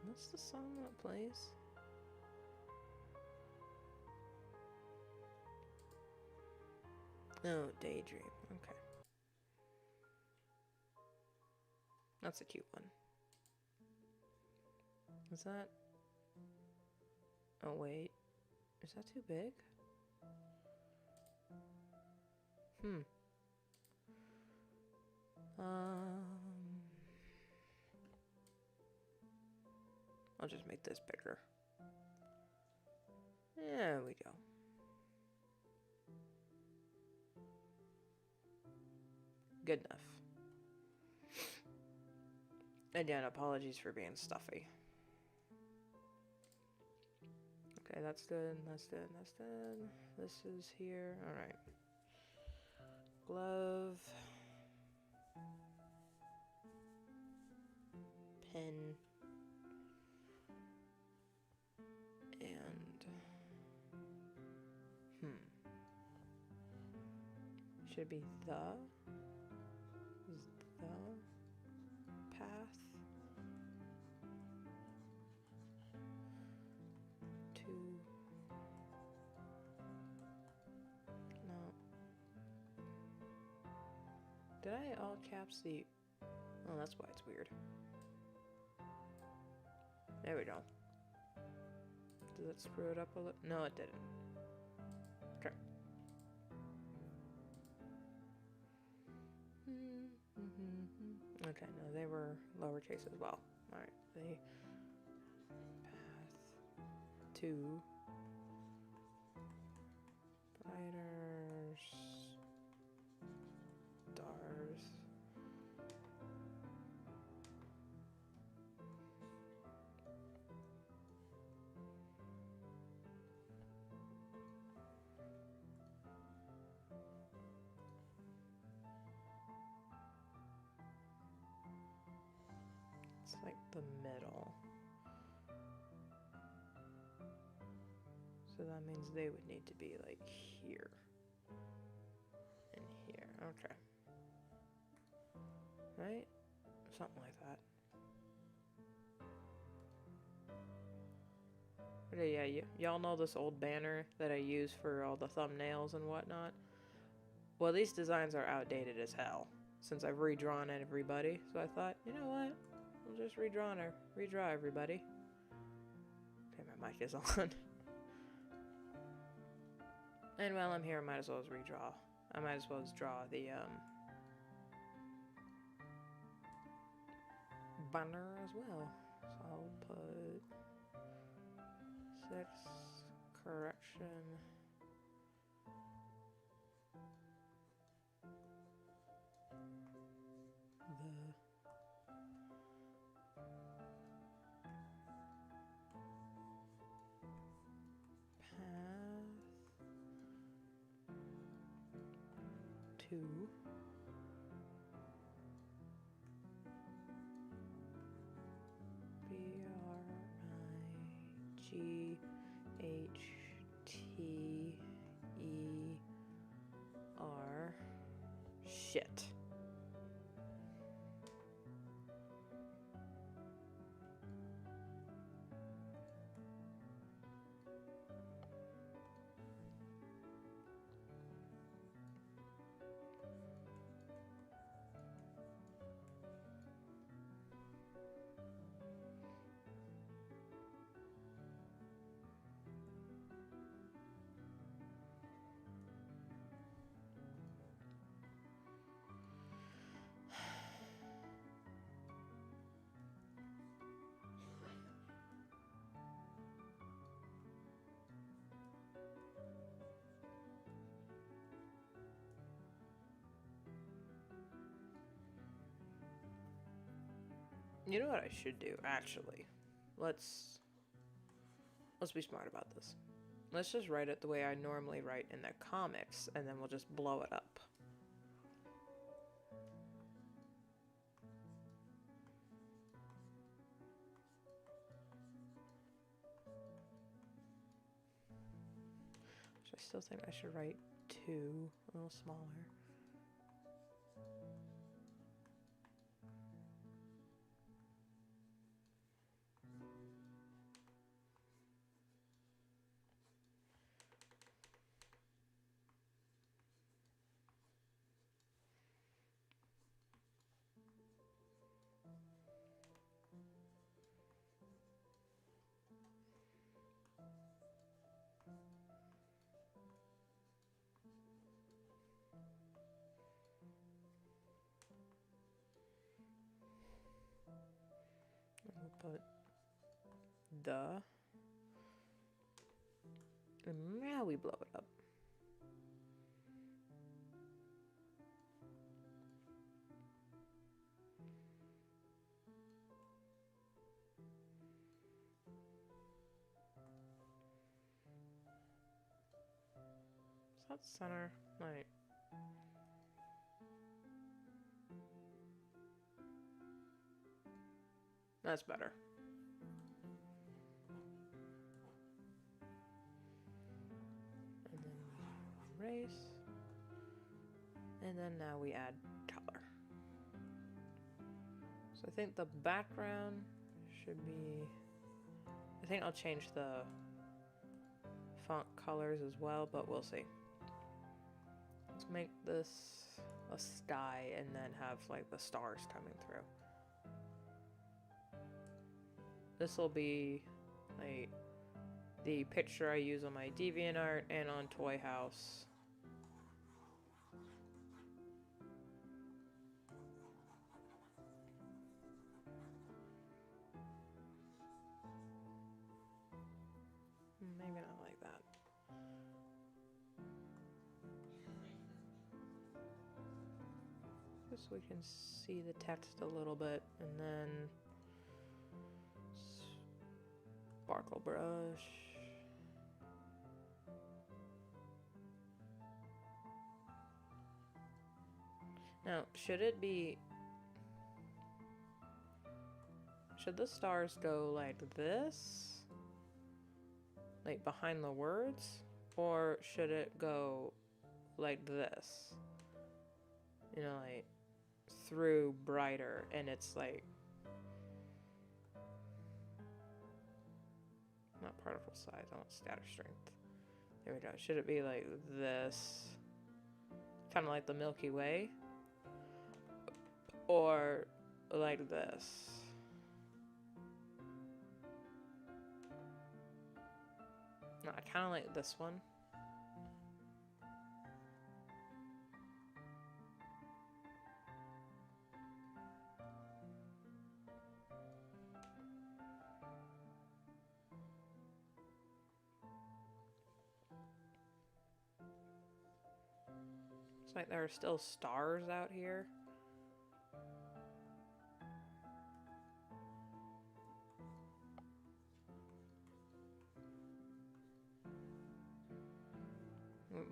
What's the song that plays? Oh, Daydream. Okay. That's a cute one. Is that... Oh, wait. Is that too big? I'll just make this bigger. There we go. Good enough. Again, apologies for being stuffy. Okay, that's good, that's good, that's good. This is here, alright. Glove. Pen. And... Should be the path to... No. Did I all caps the... Oh, that's why it's weird. There we go. Did it screw it up a little? No, it didn't. Okay. Okay, no, they were lowercase as well. Alright, the path to spiders, stars. It's like the middle. So that means they would need to be like here. And here. Okay. Right? Something like that. But yeah, y'all know this old banner that I use for all the thumbnails and whatnot? Well, these designs are outdated as hell since I've redrawn everybody. So I thought, you know what? We'll just redraw everybody. Okay, my mic is on. And while I'm here, I might as well redraw. I might as well just draw the banner as well. So I'll put 6 correction. To BRIGHTER. Shit. You know what I should do, actually? Let's be smart about this. Let's just write it the way I normally write in the comics, and then we'll just blow it up. Which I still think I should write 2 a little smaller. But duh. And now we blow it up. Is that center? Right. That's better. And then we erase. And then now we add color. So I think the background should be... I think I'll change the font colors as well, but we'll see. Let's make this a sky and then have like the stars coming through. This will be like the picture I use on my DeviantArt and on Toy House. Maybe not like that. Just so we can see the text a little bit, and then sparkle brush. Now, should the stars go like this? Like behind the words? Or should it go like this? You know, like through brighter, and it's like not particle size, I want static strength. There we go. Should it be like this? Kind of like the Milky Way? Or like this? No, I kind of like this one. It's like there are still stars out here.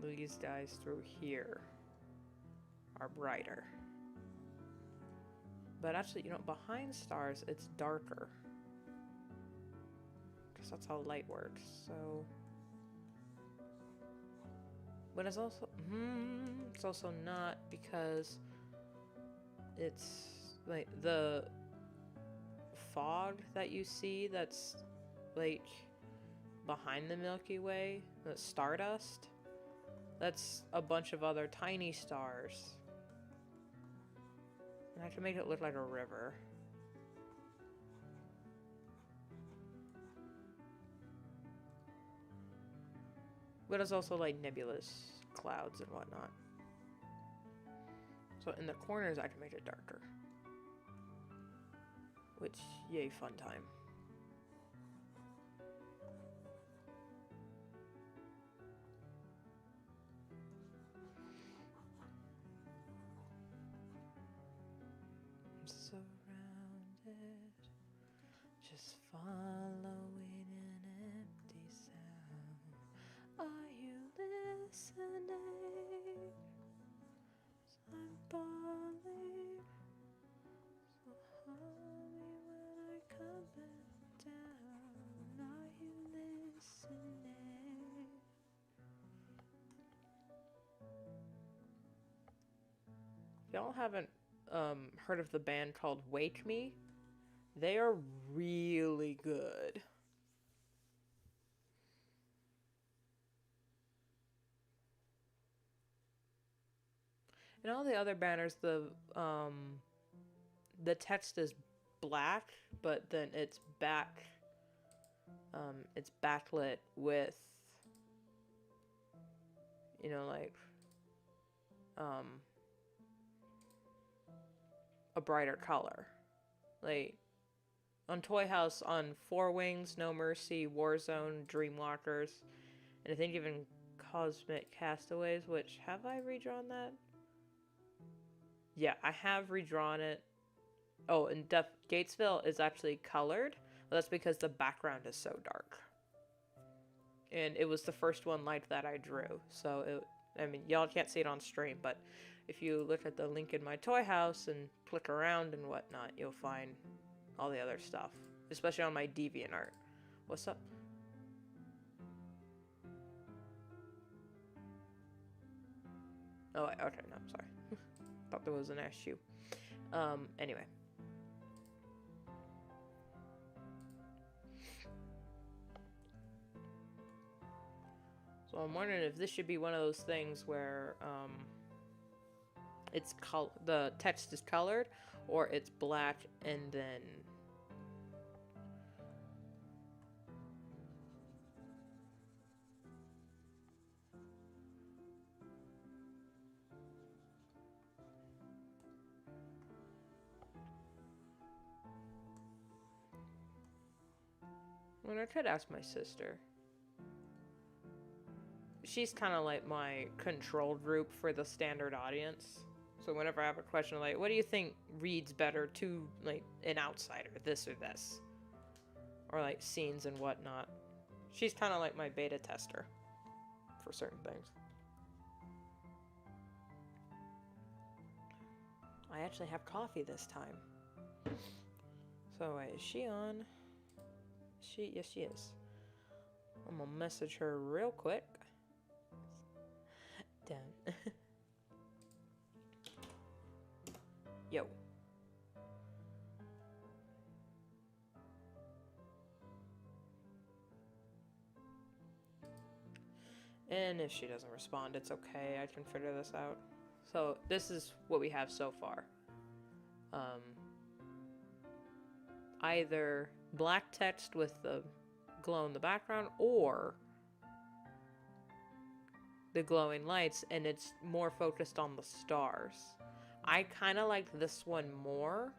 These guys through here are brighter. But actually, you know, behind stars, it's darker. Because that's how light works, so... But it's also not, because it's like the fog that you see that's like behind the Milky Way, the stardust, that's a bunch of other tiny stars. And I have to make it look like a river. But it's also like nebulous clouds and whatnot. So in the corners, I can make it darker. Which, yay, fun time. I'm surrounded, just following an empty sound. Are you listening? I'm falling, so hold me when I come back down. Are you listening? If y'all haven't heard of the band called Wake Me, they are really good. And all the other banners, the text is black, but then it's backlit with, you know, like a brighter color. Like on Toy House on Four Wings, No Mercy, Warzone, Dreamwalkers, and I think even Cosmic Castaways, which, have I redrawn that? Yeah, I have redrawn it. Oh, and Gatesville is actually colored. Well, that's because the background is so dark. And it was the first one like that I drew. So, I mean, y'all can't see it on stream, but if you look at the link in my Toy House and click around and whatnot, you'll find all the other stuff. Especially on my DeviantArt. What's up? Oh, okay, no, I'm sorry. Thought there was an issue. Anyway. So I'm wondering if this should be one of those things where, the text is colored, or it's black and then... When I could ask my sister. She's kind of like my control group for the standard audience. So whenever I have a question like, what do you think reads better to, like, an outsider, this or this? Or, like, scenes and whatnot. She's kind of like my beta tester for certain things. I actually have coffee this time. So, wait, is she on? Yes, she is. I'm gonna message her real quick. Done. Yo. And if she doesn't respond, it's okay. I can figure this out. So this is what we have so far. Either black text with the glow in the background, or the glowing lights, and it's more focused on the stars. I kind of like this one more.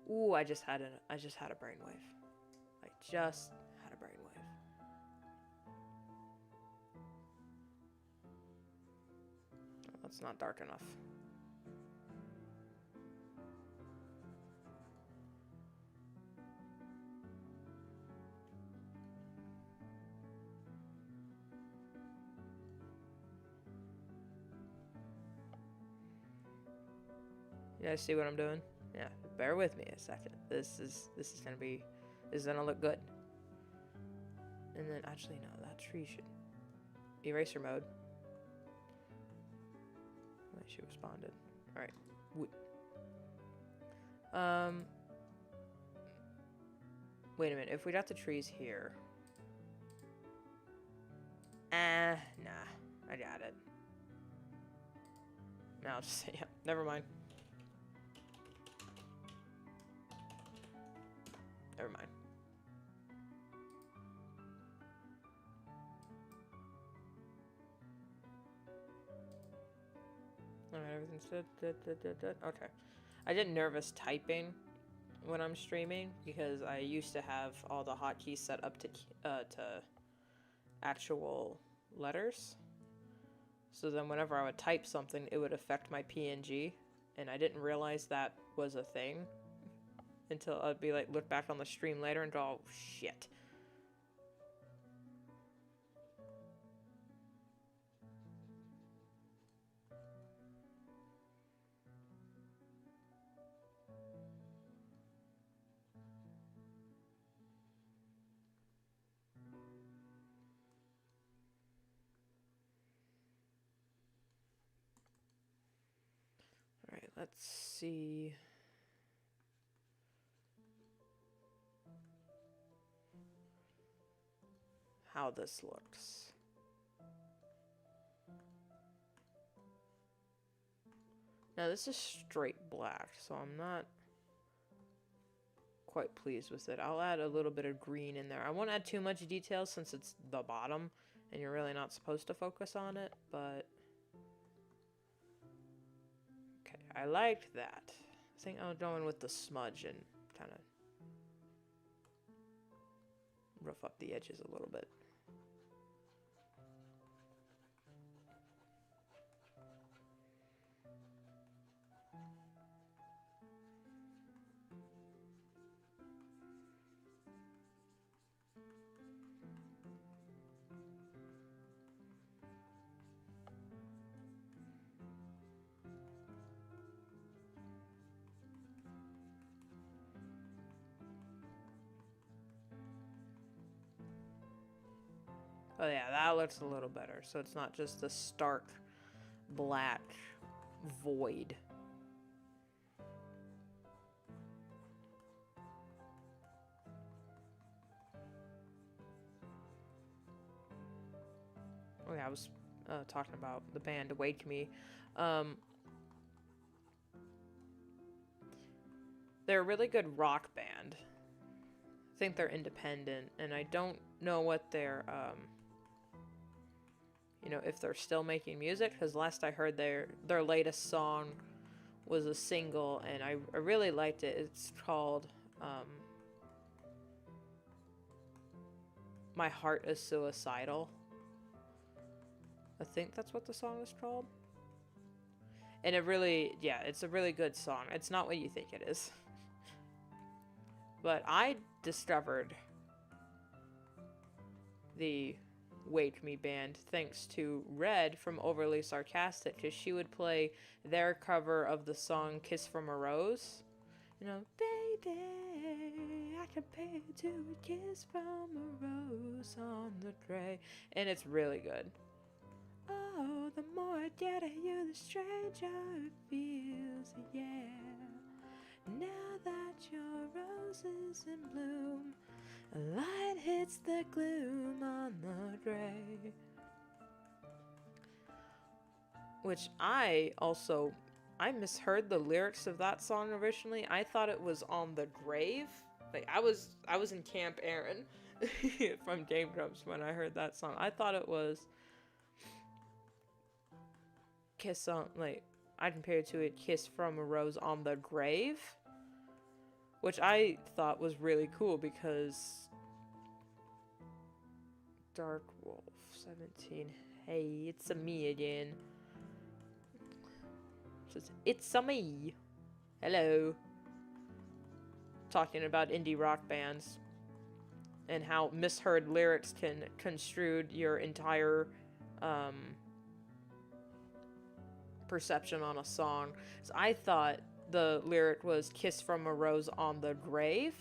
Ooh, I just had a brainwave. I just had a brainwave. Oh, that's not dark enough. You guys see what I'm doing? Yeah, bear with me a second. This is gonna look good. And then actually no, that tree should eraser mode. She responded. All right. Wait a minute. If we got the trees here, nah, I got it. No, I'll just say yeah. Never mind. Never mind. Alright, everything's good. Okay. I get nervous typing when I'm streaming because I used to have all the hotkeys set up to actual letters. So then whenever I would type something, it would affect my PNG, and I didn't realize that was a thing until I'd be like, look back on the stream later and go, oh, shit. Alright, let's see. How this looks. Now this is straight black, so I'm not quite pleased with it. I'll add a little bit of green in there. I won't add too much detail since it's the bottom and you're really not supposed to focus on it, but I liked that. I think I'm going with the smudge and kind of rough up the edges a little bit. Oh yeah, that looks a little better. So it's not just the stark black void. Oh yeah, I was talking about the band Wake Me. They're a really good rock band. I think they're independent, and I don't know what their you know, if they're still making music, because last I heard their latest song was a single, and I really liked it. It's called My Heart is Suicidal. I think that's what the song is called. And it really, yeah, it's a really good song. It's not what you think it is. But I discovered the Wake Me band thanks to Red from Overly Sarcastic, because she would play their cover of the song Kiss from a Rose. You know, baby, I compare you to a kiss from a rose on the grave. And it's really good. Oh, the more I get at you, the stranger it feels, yeah. Now that your rose is in bloom, a light hits the gloom on the grave. Which I misheard the lyrics of that song originally. I thought it was on the grave. Like I was in Camp Aaron from Game Grumps when I heard that song. I thought it was kiss on, like, I compared it to a kiss from a rose on the grave, which I thought was really cool because Dark Wolf 17. Hey, it's a me again. It's a me. Hello. Talking about indie rock bands and how misheard lyrics can construe your entire perception on a song. So I thought the lyric was kiss from a rose on the grave,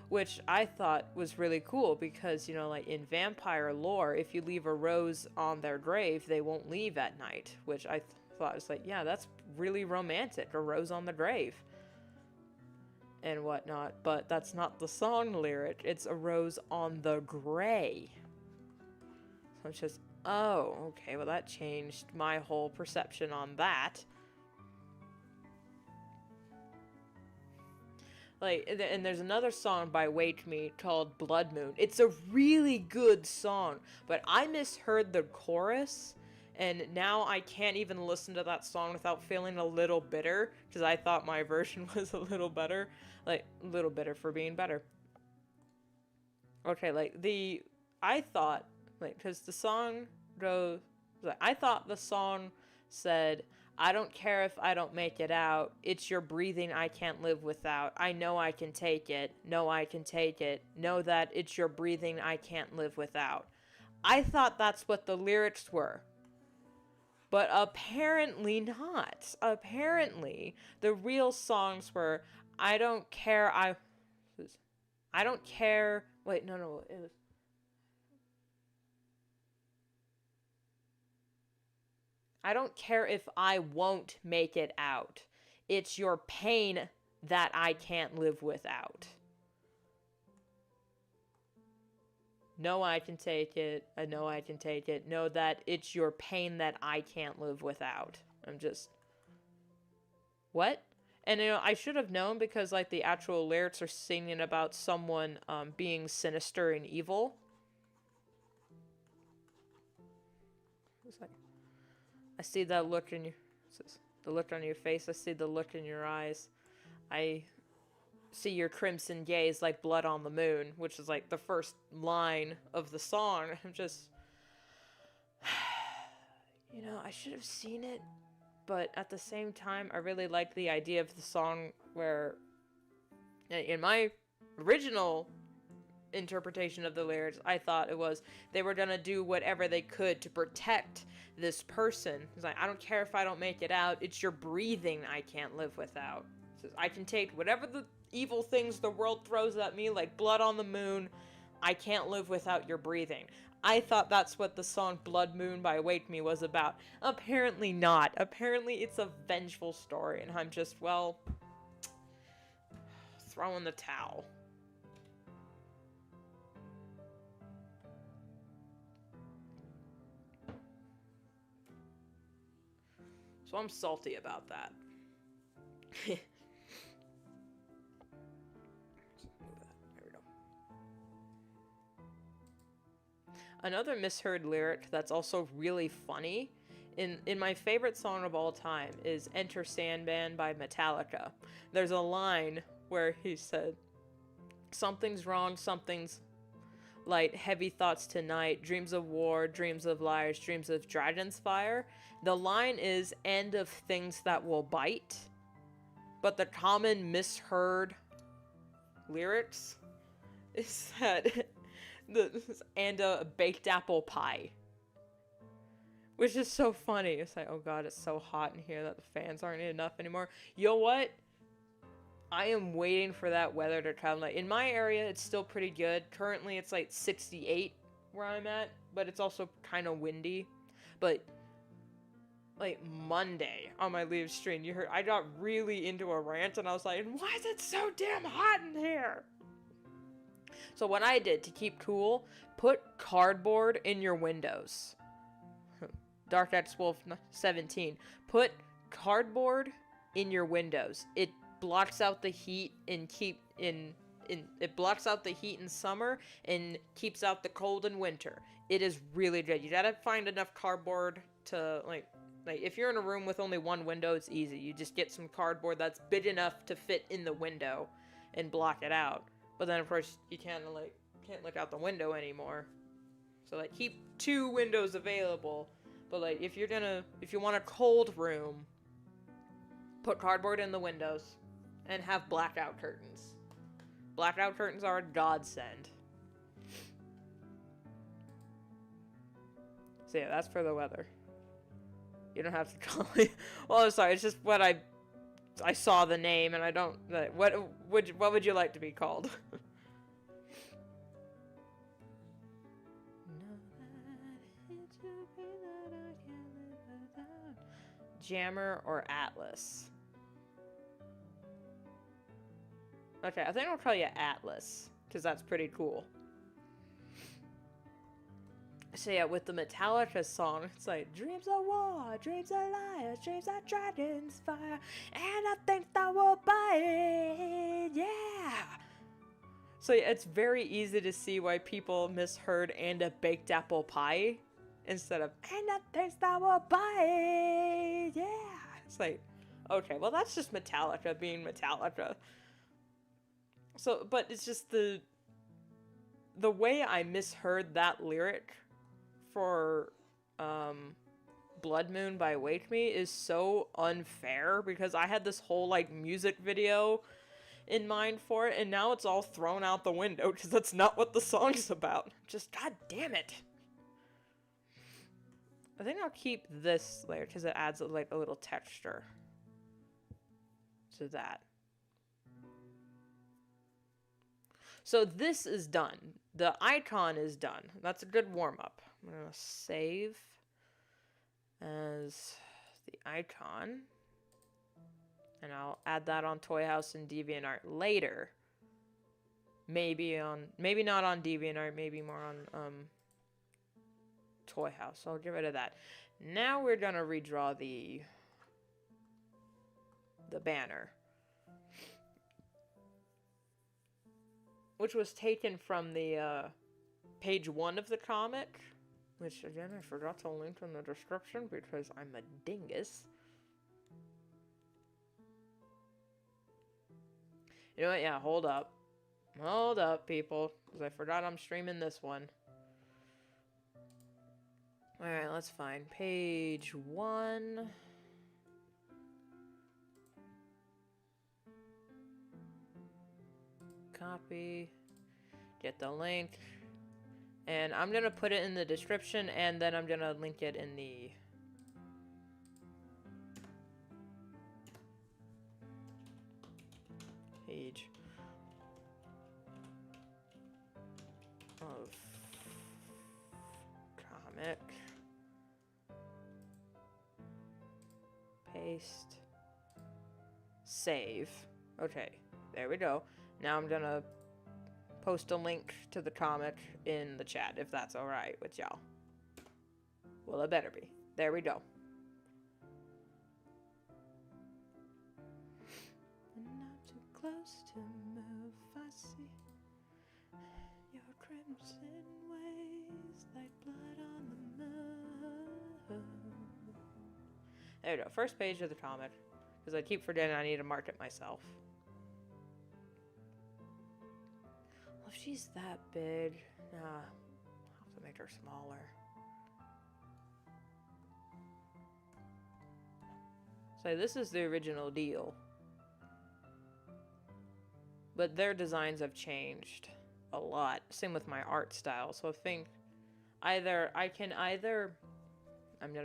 which I thought was really cool because, you know, like in vampire lore, if you leave a rose on their grave, they won't leave at night, which I thought was like, yeah, that's really romantic, a rose on the grave and whatnot. But that's not the song lyric. It's a rose on the gray. So it's just, oh, okay, well that changed my whole perception on that. Like, and there's another song by Wake Me called Blood Moon. It's a really good song, but I misheard the chorus, and now I can't even listen to that song without feeling a little bitter, because I thought my version was a little better. Like, a little bitter for being better. Okay, like, I thought, like, because the song goes, like, I thought the song said, I don't care if I don't make it out. It's your breathing I can't live without. I know I can take it. No, I can take it. Know that it's your breathing I can't live without. I thought that's what the lyrics were. But apparently not. Apparently, the real songs were, I don't care, I don't care, wait, no, it was, I don't care if I won't make it out. It's your pain that I can't live without. No, I can take it. I know I can take it. Know that it's your pain that I can't live without. I'm just... What? And, you know, I should have known because, like, the actual lyrics are singing about someone being sinister and evil. It's like, I see that look in your... The look on your face, I see the look in your eyes. I see your crimson gaze like blood on the moon, which is like the first line of the song. I'm just... You know, I should have seen it, but at the same time, I really liked the idea of the song where, in my original interpretation of the lyrics, I thought it was they were gonna do whatever they could to protect this person. It's like, I don't care if I don't make it out, it's your breathing I can't live without. So I can take whatever the evil things the world throws at me, like blood on the moon, I can't live without your breathing. I thought that's what the song Blood Moon by Wake Me was about. Apparently not. Apparently it's a vengeful story, and I'm just, well, throwing the towel. So I'm salty about that. There we go. Another misheard lyric that's also really funny, in my favorite song of all time, is Enter Sandman by Metallica. There's a line where he said, something's wrong, something's light, heavy thoughts tonight, dreams of war, dreams of liars, dreams of dragon's fire. The line is end of things that will bite, but the common misheard lyrics is that and a baked apple pie, which is so funny. It's like, oh god, it's so hot in here that the fans aren't enough anymore. You know what? I am waiting for that weather to come. Like, in my area, it's still pretty good. Currently, it's like 68 where I'm at, but it's also kind of windy. But like Monday on my live stream, you heard I got really into a rant, and I was like, why is it so damn hot in here? So what I did to keep cool, put cardboard in your windows. Dark X Wolf 17. Put cardboard in your windows. It blocks out the heat and it blocks out the heat in summer and keeps out the cold in winter. It is really good. You gotta find enough cardboard to like if you're in a room with only one window, it's easy. You just get some cardboard that's big enough to fit in the window and block it out. But then of course you can't look out the window anymore. So like keep 2 windows available. But like if you want a cold room, put cardboard in the windows and have blackout curtains. Blackout curtains are a godsend. So yeah, that's for the weather. You don't have to call it. Well, I'm sorry. It's just what I saw the name and I don't. What would you like to be called? Jammer or Atlas? Okay, I think I'll call you Atlas, because that's pretty cool. So yeah, with the Metallica song, it's like, dreams of war, dreams of liars, dreams of dragon's fire, and I think that will bite, yeah! So yeah, it's very easy to see why people misheard and a baked apple pie, instead of, and I think that will bite, yeah! It's like, okay, well that's just Metallica being Metallica. So, but it's just the way I misheard that lyric for Blood Moon by Wake Me is so unfair, because I had this whole like music video in mind for it, and now it's all thrown out the window because that's not what the song's about. Just god damn it. I think I'll keep this layer because it adds like a little texture to that. So this is done. The icon is done. That's a good warm-up. I'm going to save as the icon. And I'll add that on Toy House and DeviantArt later. Maybe not on DeviantArt, maybe more on Toy House. So I'll get rid of that. Now we're going to redraw the banner, which was taken from the page 1 of the comic, which again I forgot to link in the description because I'm a dingus. You know what? Yeah, hold up. Hold up, people. Because I forgot I'm streaming this one. Alright, let's find page 1. Copy. Get the link. And I'm going to put it in the description, and then I'm going to link it in the... page of comic. Paste. Save. Okay, there we go. Now I'm going to post a link to the comic in the chat, if that's alright with y'all. Well, it better be. There we go. Not too close to move, I see your crimson waves like blood on the moon. There we go. First page of the comic. Because I keep forgetting I need to mark it myself. If she's that big, I'll have to make her smaller. So this is the original deal. But their designs have changed a lot. Same with my art style. So I think I'm going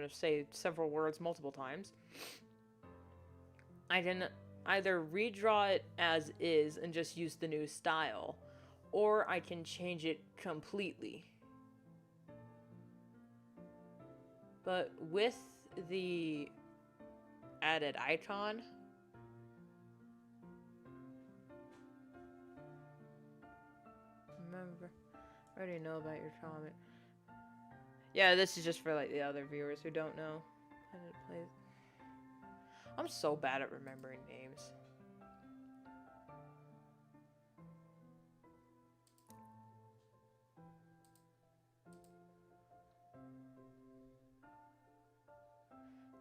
to say several words multiple times. I can either redraw it as is and just use the new style, or I can change it completely. But with the added icon, remember, I already know about your comment. Yeah, this is just for like the other viewers who don't know. I didn't play it. I'm so bad at remembering names.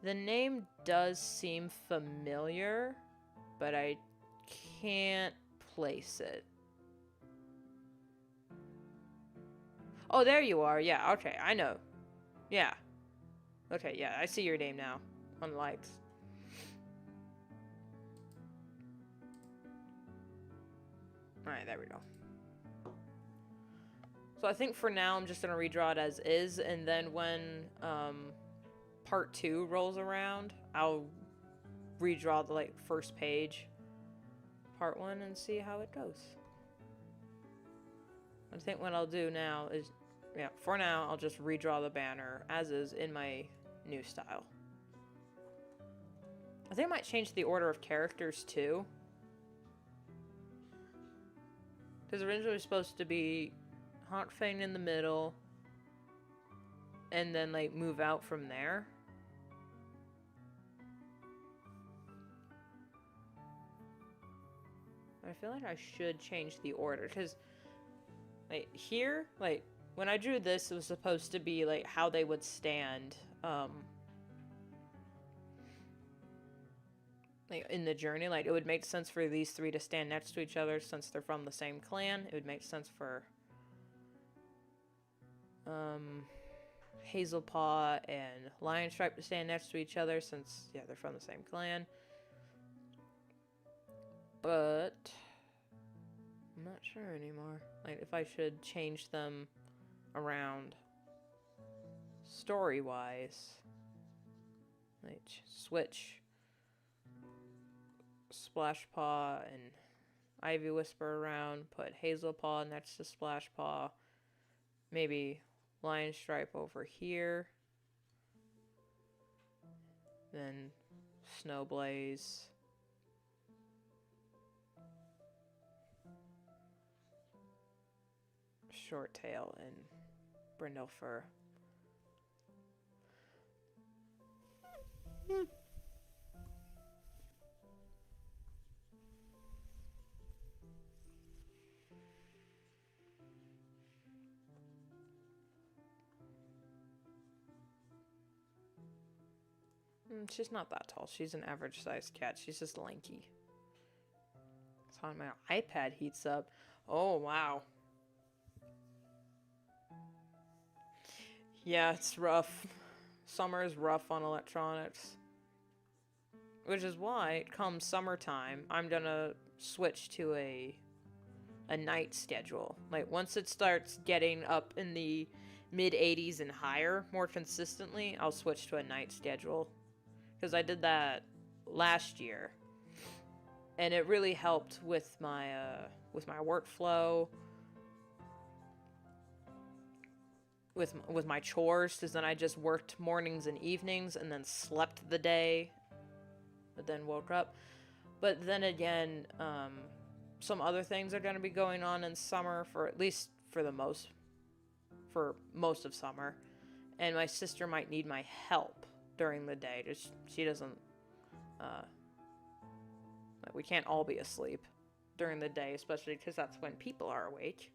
The name does seem familiar, but I can't place it. Oh, there you are. Yeah, okay, I know. Yeah. Okay, yeah, I see your name now on the likes. Alright, there we go. So I think for now I'm just going to redraw it as is, and then when part 2 rolls around, I'll redraw the first page, part 1, and see how it goes. I think what I'll do now is, yeah, for now I'll just redraw the banner as is in my new style. I think I might change the order of characters too. Because originally it was supposed to be Hawk Fang in the middle, and then move out from there. I feel like I should change the order, because here, when I drew this, it was supposed to be how they would stand in the journey. It would make sense for these 3 to stand next to each other since they're from the same clan. It would make sense for Hazelpaw and Lionstripe to stand next to each other since, yeah, they're from the same clan. But I'm not sure anymore. If I should change them around story-wise. Switch Splashpaw and Ivy Whisper around. Put Hazelpaw next to Splashpaw. Maybe Lionstripe over here. Then Snowblaze. Shorttail and Brindlefur. She's not that tall. She's an average-sized cat. She's just lanky. So my iPad heats up. Oh, wow. Yeah, it's rough. Summer is rough on electronics. Which is why, come summertime, I'm gonna switch to a night schedule. Like, once it starts getting up in the mid 80s and higher more consistently, I'll switch to a night schedule. Because I did that last year. And it really helped with my workflow, with my chores, because then I just worked mornings and evenings and then slept the day, but then woke up. But then again, some other things are going to be going on in summer, for at least for most of summer, and my sister might need my help during the day. She doesn't. We can't all be asleep during the day, especially because that's when people are awake.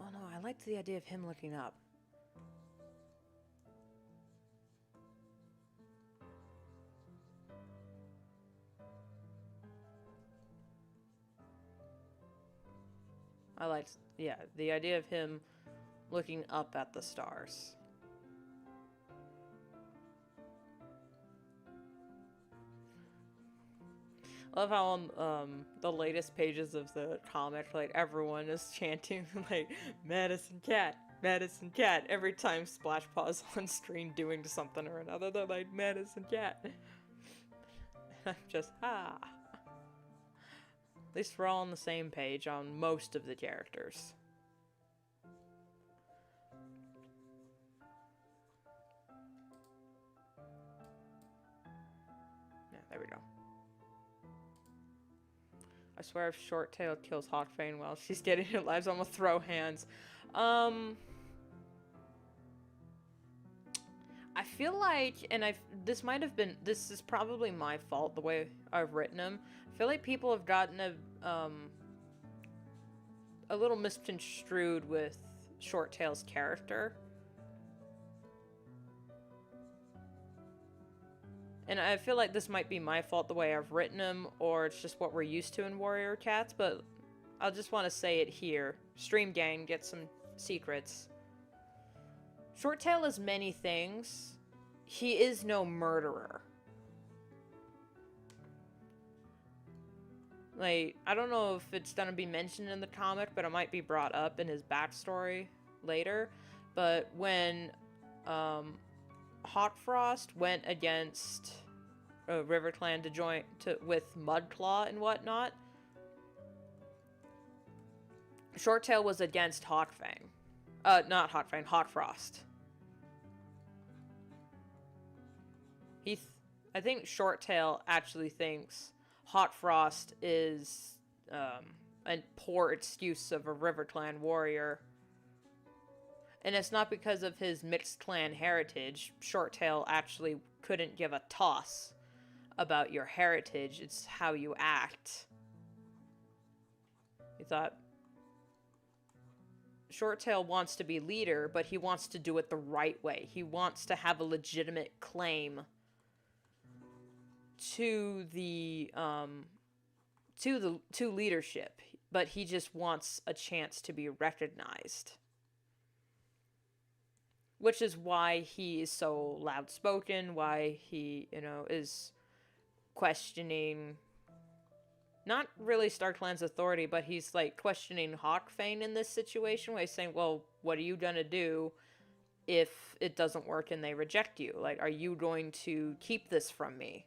Oh no, I liked the idea of him looking up. I liked, yeah, the idea of him looking up at the stars. I love how on the latest pages of the comic, like, everyone is chanting, like, Medicine Cat, Medicine Cat, every time Splash Paw's on screen doing something or another, they're like, Medicine Cat. I'm just, At least we're all on the same page on most of the characters. Yeah, there we go. I swear if Shorttail kills Hawkfang while she's getting her lives, I'm gonna throw hands. I feel like, and this is probably my fault, the way I've written them. I feel like people have gotten a little misconstrued with Shorttail's character. And I feel like this might be my fault, the way I've written them, or it's just what we're used to in Warrior Cats, but I'll just want to say it here. Stream Gang, get some secrets. Shorttail is many things. He is no murderer. Like, I don't know if it's gonna be mentioned in the comic, but it might be brought up in his backstory later. But when Hawk Frost went against River Clan to join with Mudclaw and whatnot, Shorttail was against Hawkfang. Not Hawkfang, Hawk Frost. I think Shorttail actually thinks Hawk Frost is a poor excuse of a River Clan warrior. And it's not because of his mixed clan heritage. Shorttail actually couldn't give a toss about your heritage. It's how you act. He thought, Shorttail wants to be leader, but he wants to do it the right way. He wants to have a legitimate claim to leadership, but he just wants a chance to be recognized. Which is why he is so loud-spoken, why he, is questioning, not really StarClan's authority, but he's, like, questioning Hawkfang in this situation, where he's saying, well, what are you gonna do if it doesn't work and they reject you? Like, are you going to keep this from me?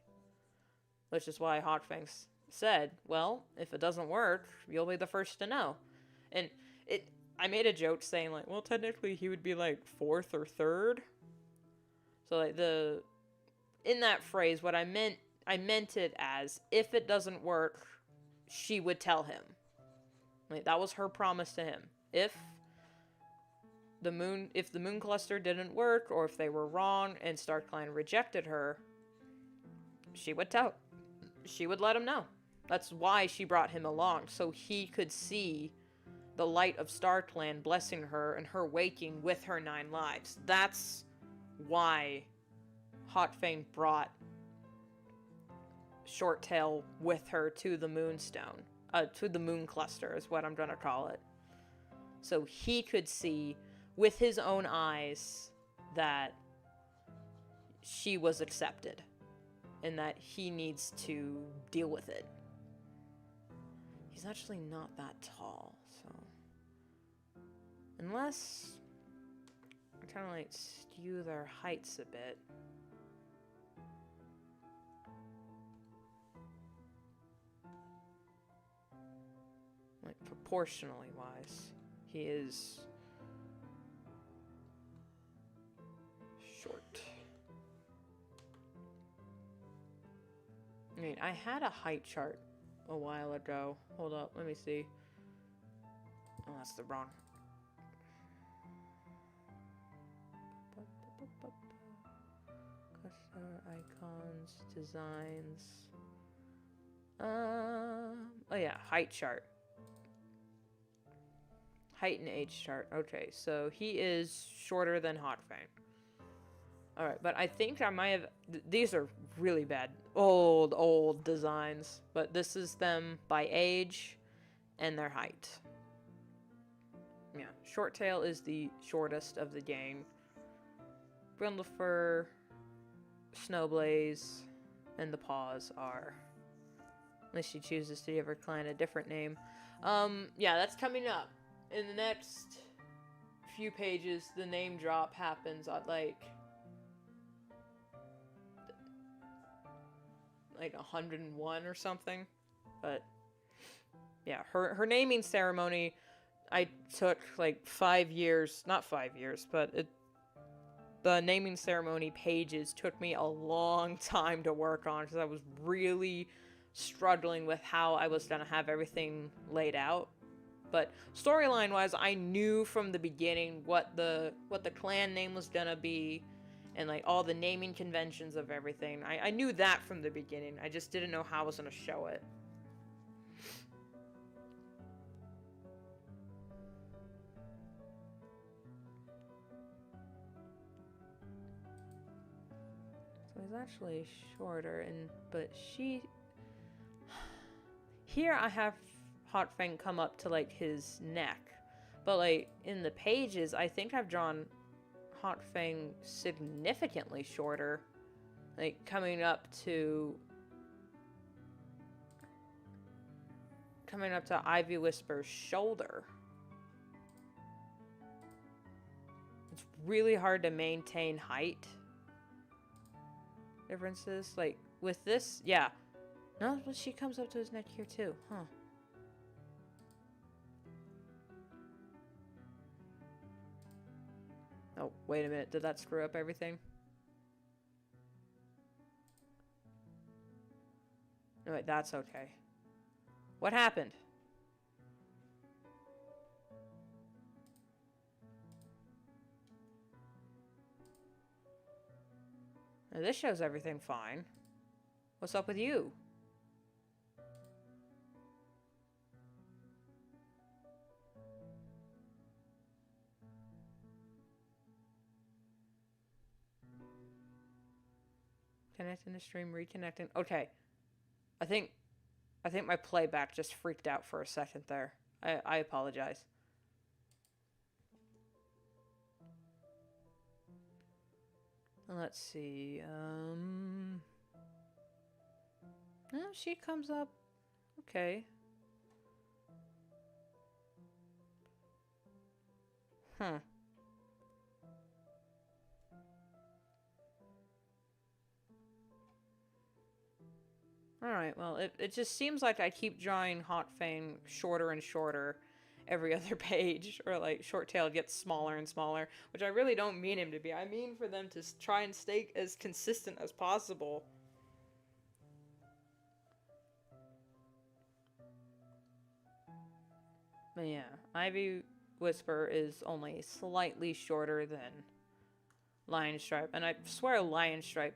Which is why Hawkfang said, well, if it doesn't work, you'll be the first to know. And I made a joke saying, like, well, technically he would be, like, fourth or third. So, like, in that phrase, what I meant it as, if it doesn't work, she would tell him. Like, that was her promise to him. If the moon cluster didn't work, or if they were wrong and StarClan rejected her, she would let him know. That's why she brought him along, so he could see the light of StarClan blessing her and her waking with her 9 lives. That's why Hot Fang brought Shorttail with her to the moonstone. To the moon cluster is what I'm gonna call it. So he could see with his own eyes that she was accepted and that he needs to deal with it. He's actually not that tall, so... Unless I kind of like skew their heights a bit. Like, proportionally wise, he is short. I mean, I had a height chart a while ago. Hold up, let me see. Oh, that's the wrong. Cursor, icons, designs. Oh yeah, height chart. Height and age chart. Okay, so he is shorter than Hot Fang. Alright, but I think I might have... These are really bad. Old designs. But this is them by age and their height. Yeah, Shorttail is the shortest of the gang. Brindlefur, Snowblaze, and the Paws are... Unless she chooses to give her clan a different name. Yeah, that's coming up. In the next few pages, the name drop happens at like 101 or something. But yeah, her naming ceremony, I took like 5 years, not 5 years, but the naming ceremony pages took me a long time to work on because I was really struggling with how I was gonna have everything laid out. But storyline-wise, I knew from the beginning what the clan name was gonna be, and like all the naming conventions of everything. I knew that from the beginning. I just didn't know how I was gonna show it. So he's actually shorter, but she... Here I have Hot Fang come up to like his neck, but like in the pages I think I've drawn Hot Fang significantly shorter, like coming up to Ivy Whisper's shoulder. It's really hard to maintain height differences. Like with this, yeah, no, but she comes up to his neck here too, huh? Oh, wait a minute. Did that screw up everything? No, wait, that's okay. What happened? Now, this shows everything fine. What's up with you? Connecting the stream, reconnecting. Okay. I think my playback just freaked out for a second there. I apologize. Let's see. No, she comes up. Okay. Huh. Alright, well, it just seems like I keep drawing Hot Fang shorter and shorter every other page, or like Shorttail gets smaller and smaller, which I really don't mean him to be. I mean for them to try and stay as consistent as possible. But yeah, Ivy Whisper is only slightly shorter than Lion Stripe, and I swear Lion Stripe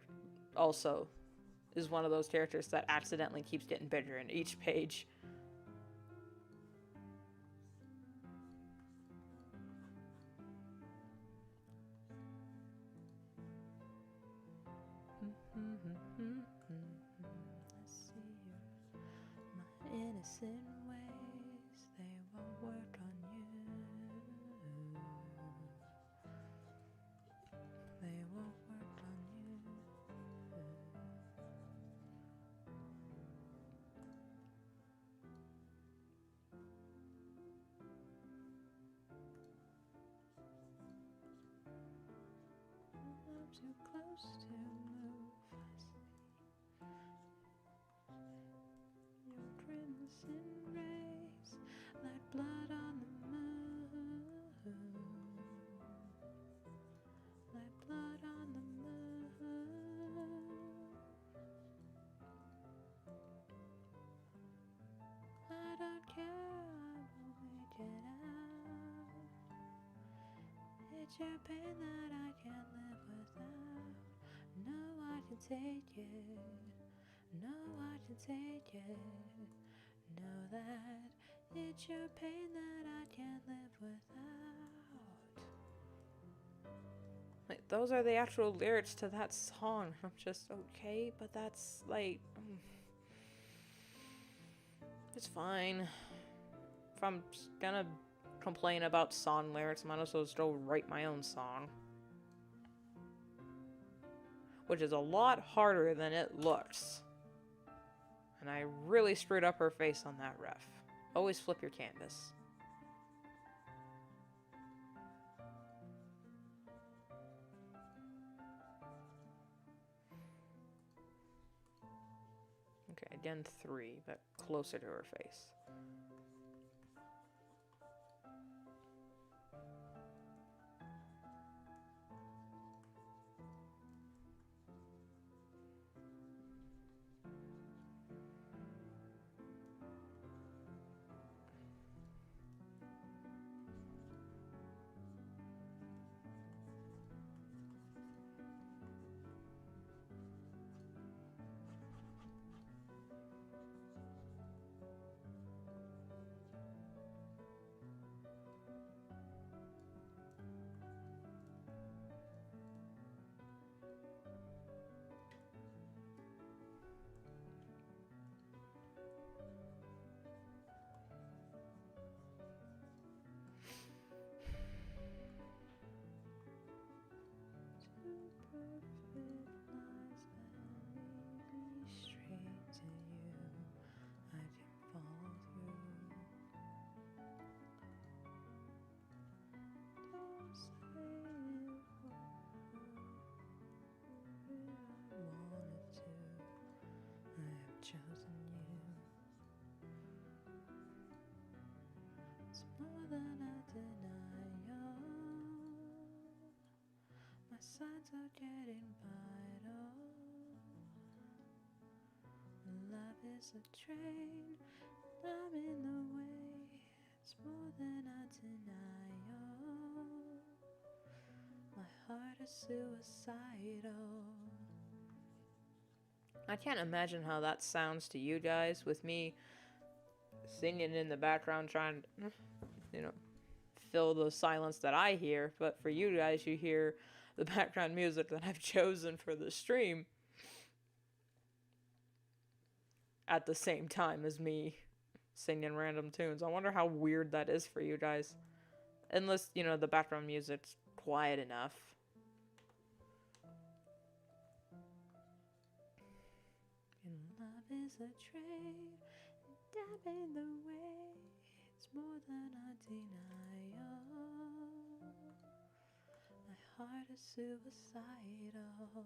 also is one of those characters that accidentally keeps getting bigger in each page. My innocent ways, they won't work on you. They won't work on you. I'm too close to move. Your crimson rays, like blood on the moon, like blood on the moon. I don't care, I will make it out. It's your pain that I can't live without. No, I can take it. No, I can take it. Know that it's your pain that I can't live without. Like, those are the actual lyrics to that song. I'm just okay, but that's like, it's fine. If I'm gonna complain about song lyrics, I might as well just go write my own song. Which is a lot harder than it looks. And I really screwed up her face on that ref. Always flip your canvas. Okay, again 3, but closer to her face. Chosen you. It's more than a denial. My signs are getting vital. Love is a train, I'm in the way. It's more than a denial. My heart is suicidal. I can't imagine how that sounds to you guys with me singing in the background trying to, fill the silence that I hear. But for you guys, you hear the background music that I've chosen for the stream at the same time as me singing random tunes. I wonder how weird that is for you guys. Unless, the background music's quiet enough. Love is a train, dabbing the way. It's more than a denial. My heart is suicidal.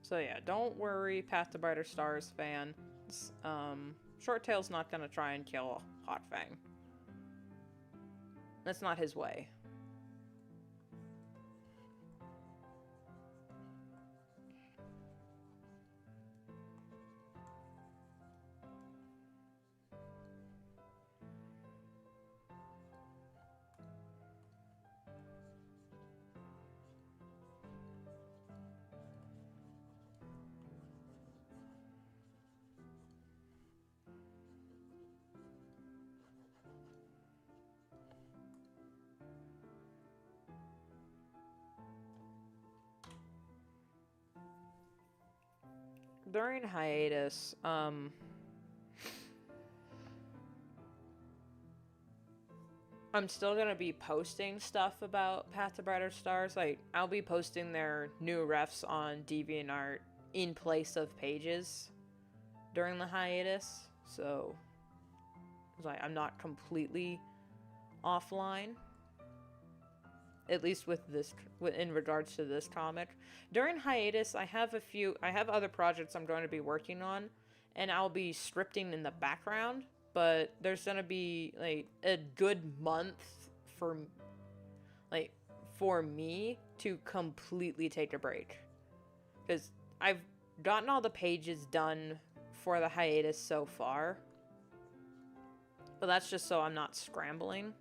So yeah, don't worry, Path to Brighter Stars fan. Shorttail's not gonna try and kill Hot Fang. That's not his way. During hiatus, I'm still gonna be posting stuff about Path to Brighter Stars. Like, I'll be posting their new refs on DeviantArt in place of pages during the hiatus. So, it's like, I'm not completely offline. At least with this, in regards to this comic. During hiatus, I have other projects I'm going to be working on, and I'll be scripting in the background, but there's going to be, like, a good month for me to completely take a break. Because I've gotten all the pages done for the hiatus so far, but that's just so I'm not scrambling.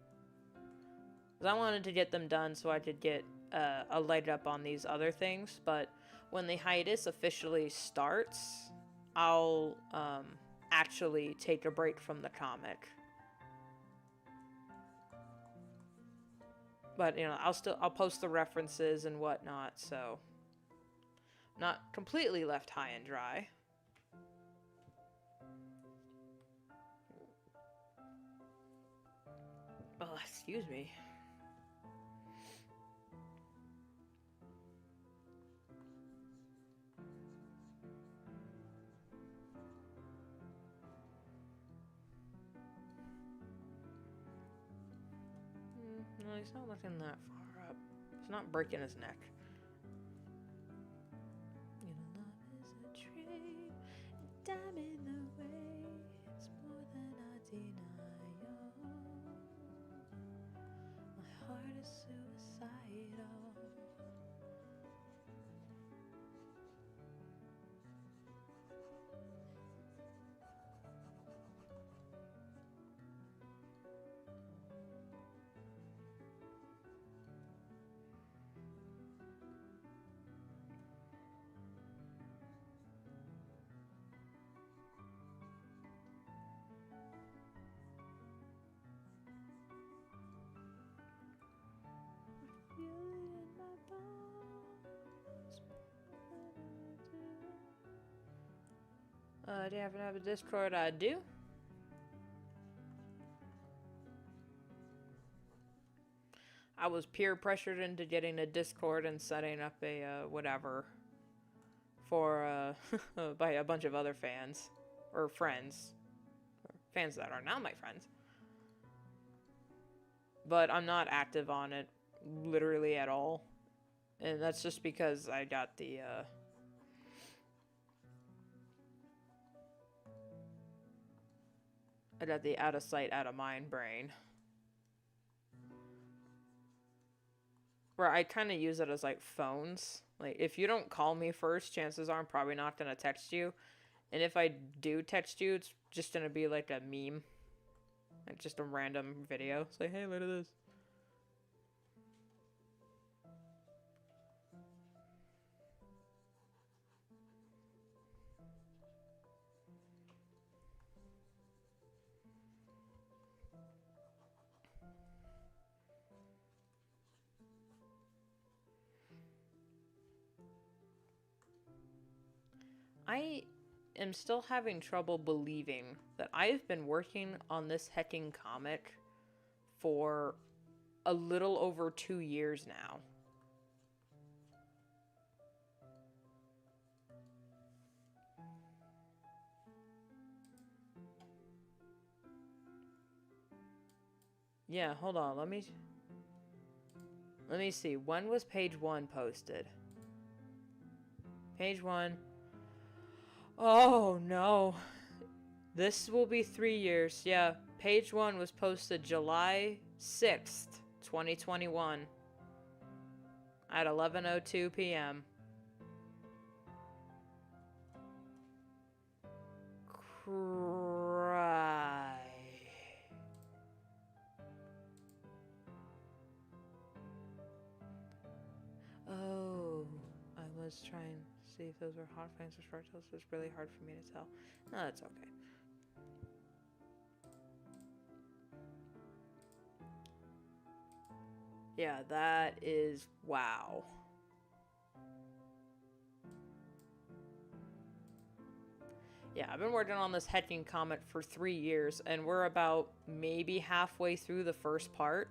Because I wanted to get them done so I could get a leg up on these other things. But when the hiatus officially starts, I'll actually take a break from the comic. But, you know, I'll post the references and whatnot, so not completely left high and dry. Oh, excuse me. No, he's not looking that far up. He's not breaking his neck. You know, love is a dream, time in the way. It's more than I deny. My heart is suicidal. Do you happen to have a Discord? I do. I was peer pressured into getting a Discord and setting up a whatever for by a bunch of other fans or friends, or fans that are now my friends. But I'm not active on it literally at all, and that's just because I got the out of sight, out of mind brain. Where I kind of use it as, like, phones. Like, if you don't call me first, chances are I'm probably not going to text you. And if I do text you, it's just going to be, like, a meme. Like, just a random video. It's like, hey, look at this. I am still having trouble believing that I've been working on this hecking comic for a little over 2 years now. Yeah, hold on, let me see. When was page 1 posted? Page 1. Oh, no. This will be 3 years. Yeah, page 1 was posted July 6th, 2021 at 11:02 p.m. Cry. Oh, I was trying to see if those were hot fangs or short tails. It's really hard for me to tell. No, that's okay. Yeah, that is wow. Yeah, I've been working on this Hetking comic for 3 years, and we're about maybe halfway through the first part.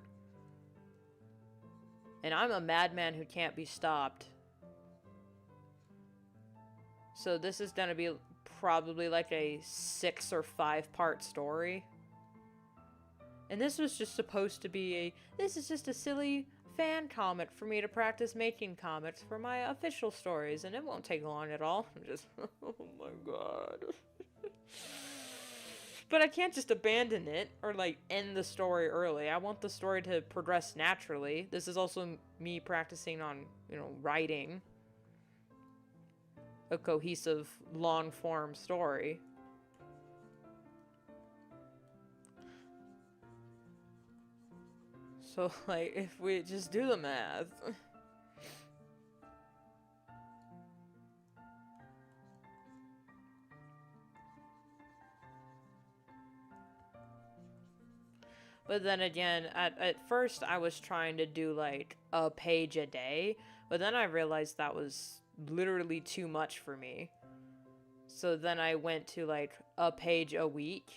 And I'm a madman who can't be stopped. So this is gonna be probably like a 6 or 5 part story. And this was just supposed to be this is just a silly fan comic for me to practice making comics for my official stories, and it won't take long at all. I'm just, oh my god. But I can't just abandon it or like end the story early. I want the story to progress naturally. This is also me practicing on, writing a cohesive long form story. So, like, if we just do the math. But then again, at first I was trying to do, like, a page a day. But then I realized that was literally too much for me. So then I went to, like, a page a week.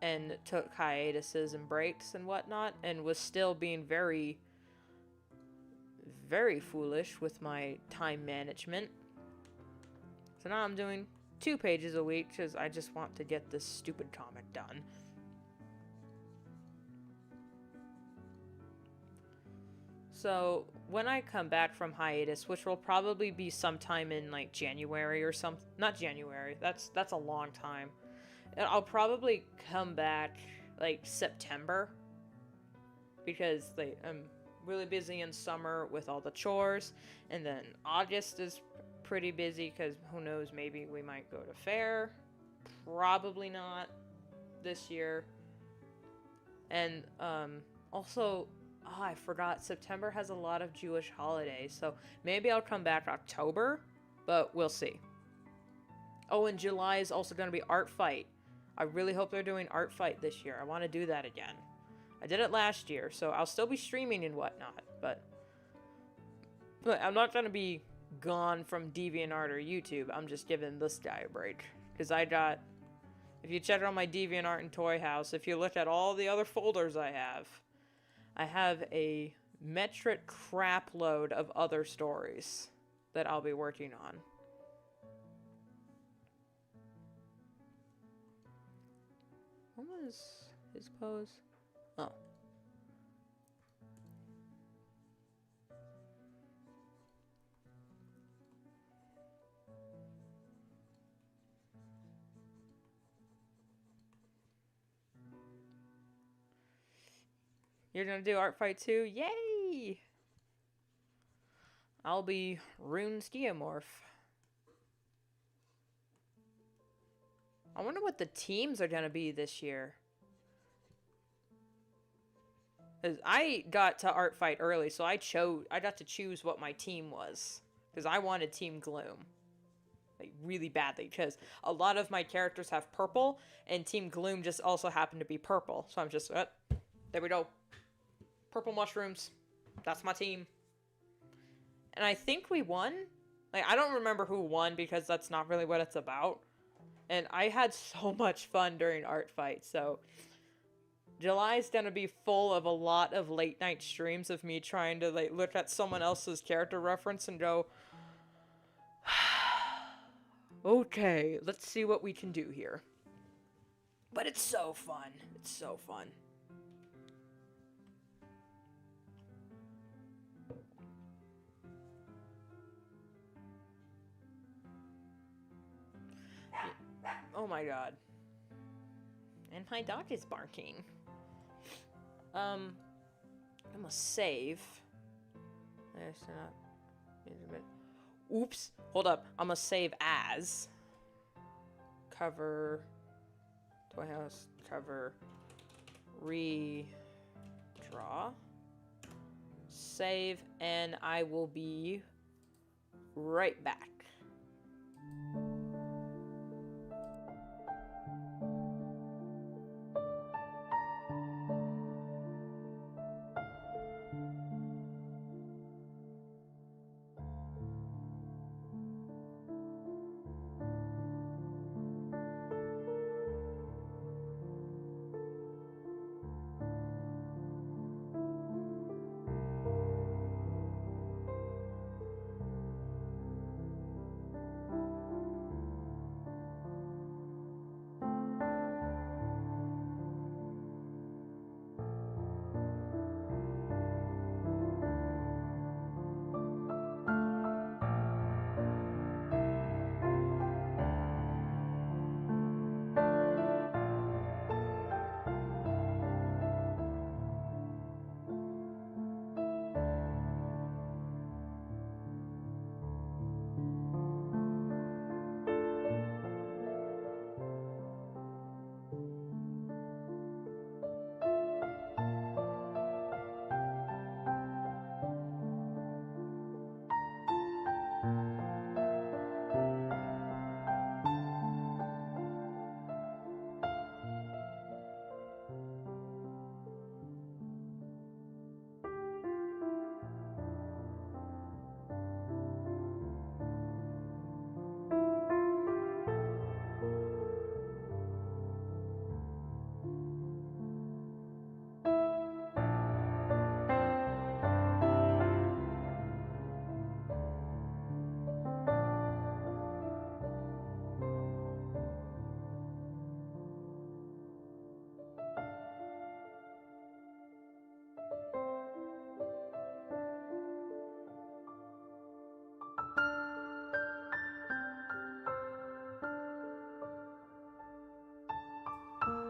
And took hiatuses and breaks and whatnot, and was still being very, very foolish with my time management. So now I'm doing 2 pages a week because I just want to get this stupid comic done. So when I come back from hiatus, which will probably be sometime in like January or something, not January, that's a long time. I'll probably come back like September because I'm really busy in summer with all the chores, and then August is pretty busy because who knows, maybe we might go to fair. Probably not this year. And also, I forgot, September has a lot of Jewish holidays, so maybe I'll come back October, but we'll see. Oh, and July is also going to be Art Fight. I really hope they're doing Art Fight this year. I want to do that again. I did it last year, so I'll still be streaming and whatnot, but I'm not going to be gone from DeviantArt or YouTube. I'm just giving this guy a break. Because if you check out my DeviantArt and Toy House, if you look at all the other folders I have a metric crap load of other stories that I'll be working on. What was his pose? Oh. You're gonna do Art Fight 2? Yay! I'll be Rune Skiamorph. I wonder what the teams are gonna be this year. Cause I got to Art Fight early, so I got to choose what my team was. Because I wanted Team Gloom. Like, really badly. Because a lot of my characters have purple, and Team Gloom just also happened to be purple. So I'm just, there we go. Purple mushrooms. That's my team. And I think we won. Like, I don't remember who won because that's not really what it's about. And I had so much fun during Art Fight, so July's gonna be full of a lot of late night streams of me trying to like look at someone else's character reference and go, okay, let's see what we can do here. But it's so fun. It's so fun. Oh my god. And my dog is barking. I'm gonna save. Oops. Hold up. I'm gonna save as. Cover. Toy house. Cover. Redraw. Save. And I will be right back.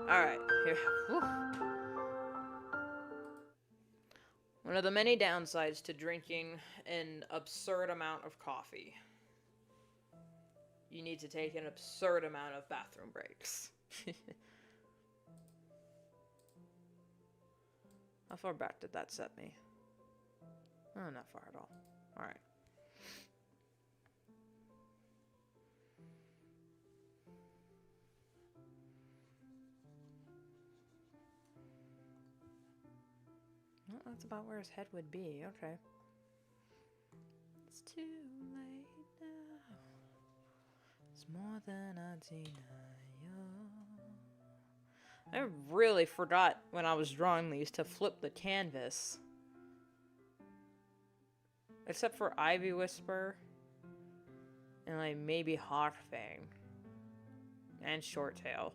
Alright, here. Whew. One of the many downsides to drinking an absurd amount of coffee. You need to take an absurd amount of bathroom breaks. How far back did that set me? Oh, not far at all. Alright. Well, that's about where his head would be. Okay. It's too late now. It's more than I deny. I really forgot when I was drawing these to flip the canvas. Except for Ivy Whisper. And like maybe Hawk Fang. And Short Tail.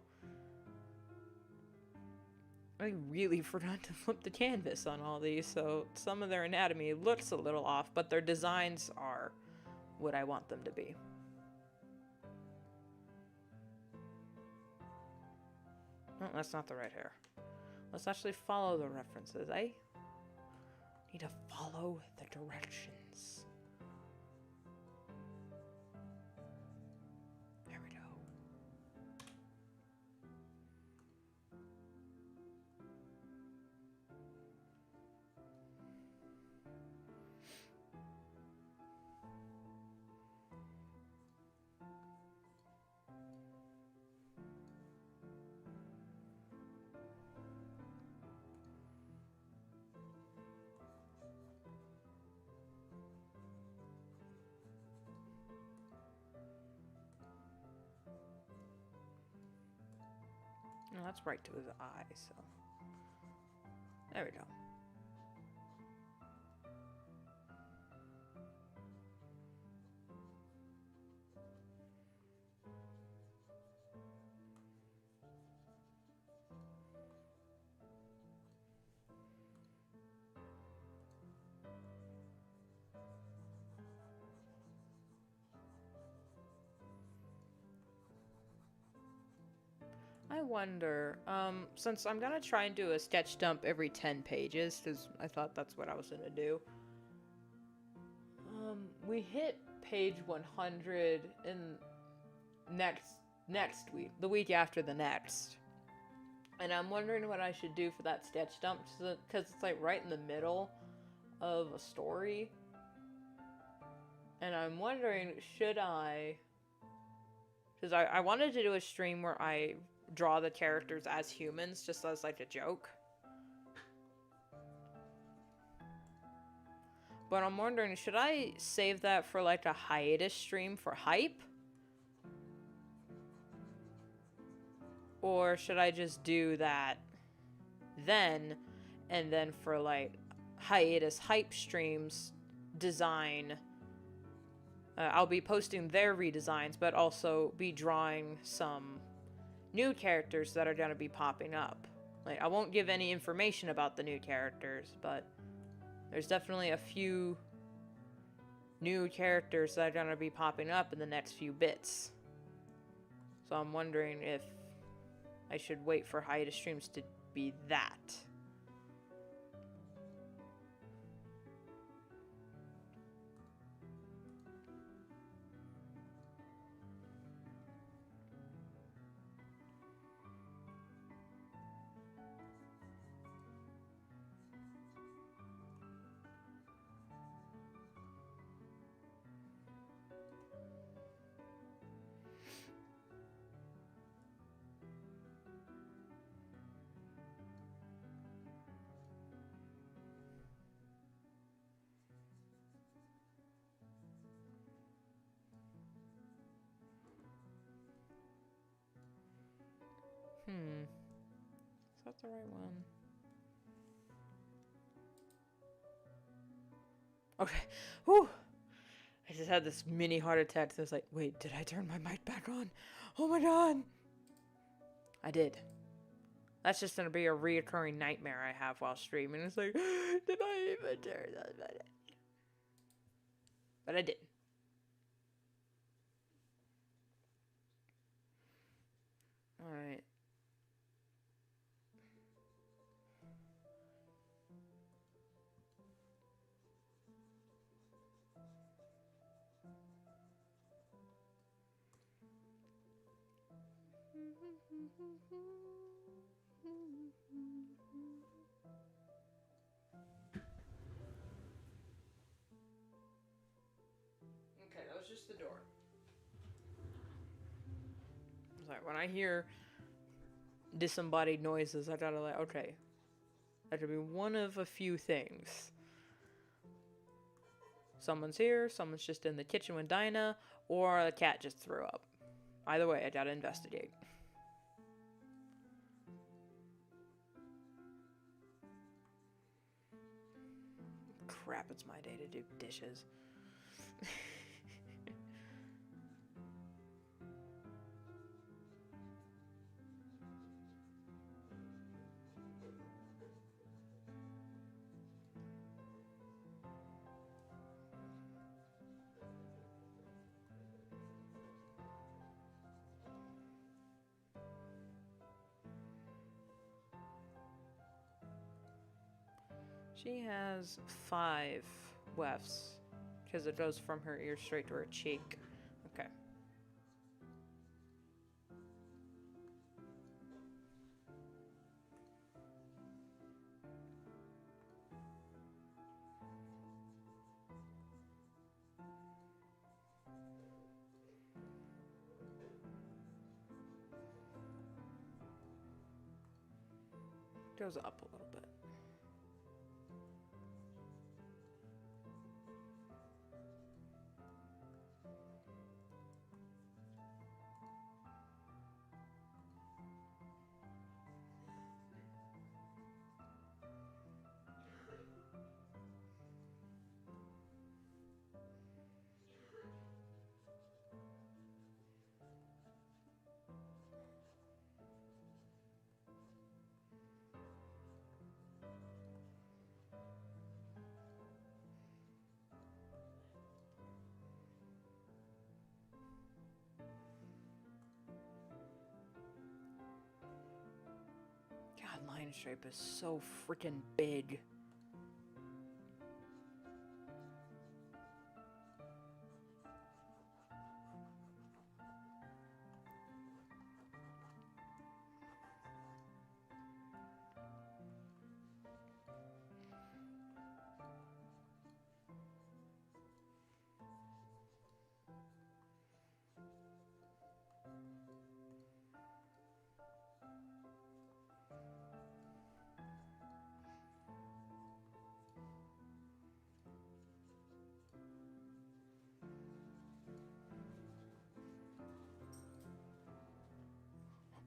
I really forgot to flip the canvas on all these, so some of their anatomy looks a little off, but their designs are what I want them to be. No, that's not the right hair. Let's actually follow the references. I need to follow the directions. There we go. No, that's right to his eye, so. There we go. wonder, since I'm gonna try and do a sketch dump every 10 pages, because I thought that's what I was gonna do. We hit page 100 in next week, the week after the next. And I'm wondering what I should do for that sketch dump, because it's like right in the middle of a story. And I'm wondering, should I... Because I wanted to do a stream where I draw the characters as humans, just as like a joke. But I'm wondering, should I save that for like a hiatus stream for hype? Or should I just do that then, and then for like hiatus hype streams, design... I'll be posting their redesigns, but also be drawing some new characters that are going to be popping up. Like, I won't give any information about the new characters, but there's definitely a few new characters that are going to be popping up in the next few bits. So I'm wondering if I should wait for hiatus streams to be that. Is that the right one? Okay. Whew. I just had this mini heart attack. So I was like, wait, did I turn my mic back on? Oh my god. I did. That's just gonna be a reoccurring nightmare I have while streaming. It's like, did I even turn that mic? But I didn't. Alright. Okay, that was just the door. It's like, when I hear disembodied noises, I gotta like, okay, that could be one of a few things. Someone's here, someone's just in the kitchen with Dinah, or a cat just threw up. Either way, I gotta investigate. Crap, it's my day to do dishes. She has 5 wefts, because it goes from her ear straight to her cheek. Okay. Goes up a little bit. spine shape is so freaking big.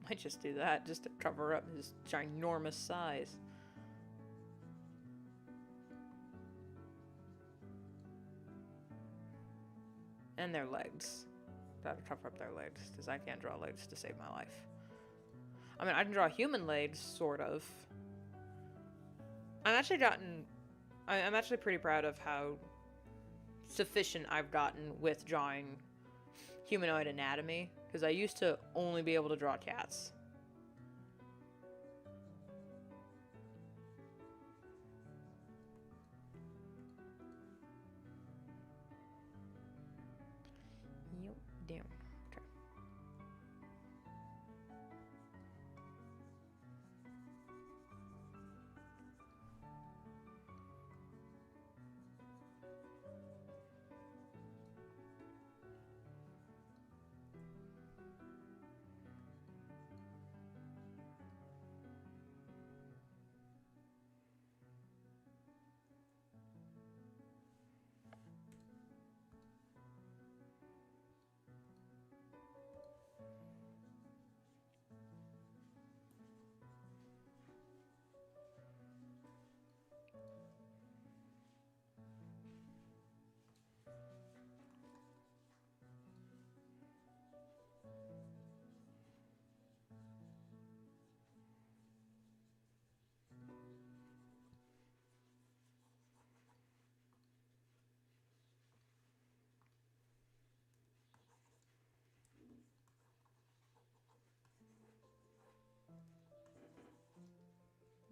Might just do that just to cover up his ginormous size. And their legs. Gotta cover up their legs, because I can't draw legs to save my life. I mean, I can draw human legs, sort of. I'm actually pretty proud of how sufficient I've gotten with drawing humanoid anatomy, because I used to only be able to draw cats. Yep, damn. Okay.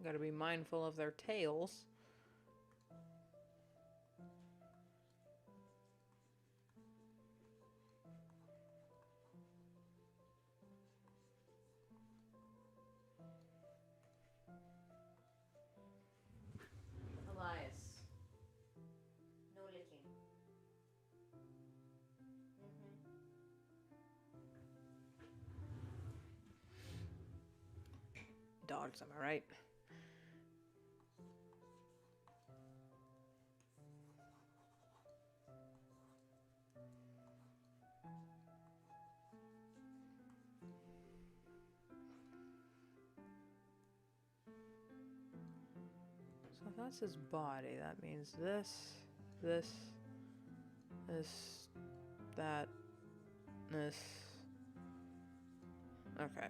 Gotta be mindful of their tails. Elias. No licking. Dogs, am I right? So if that's his body, that means this, this, that, this. Okay.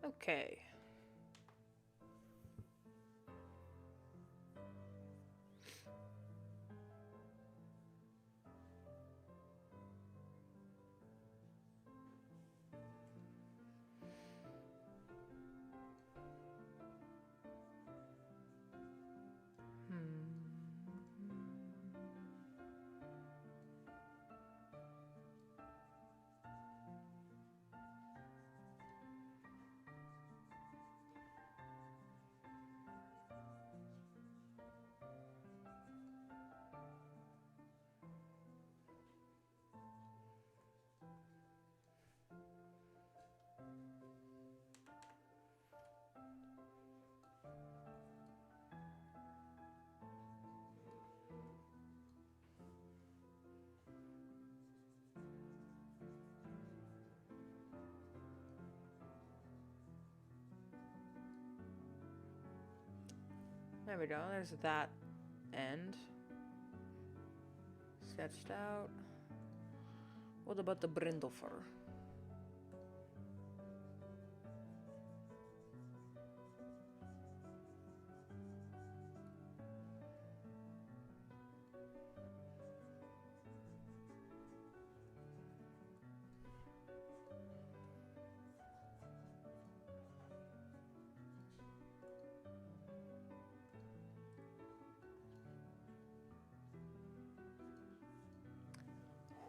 Okay. There we go. There's that end. Sketched out. What about the brindlefer?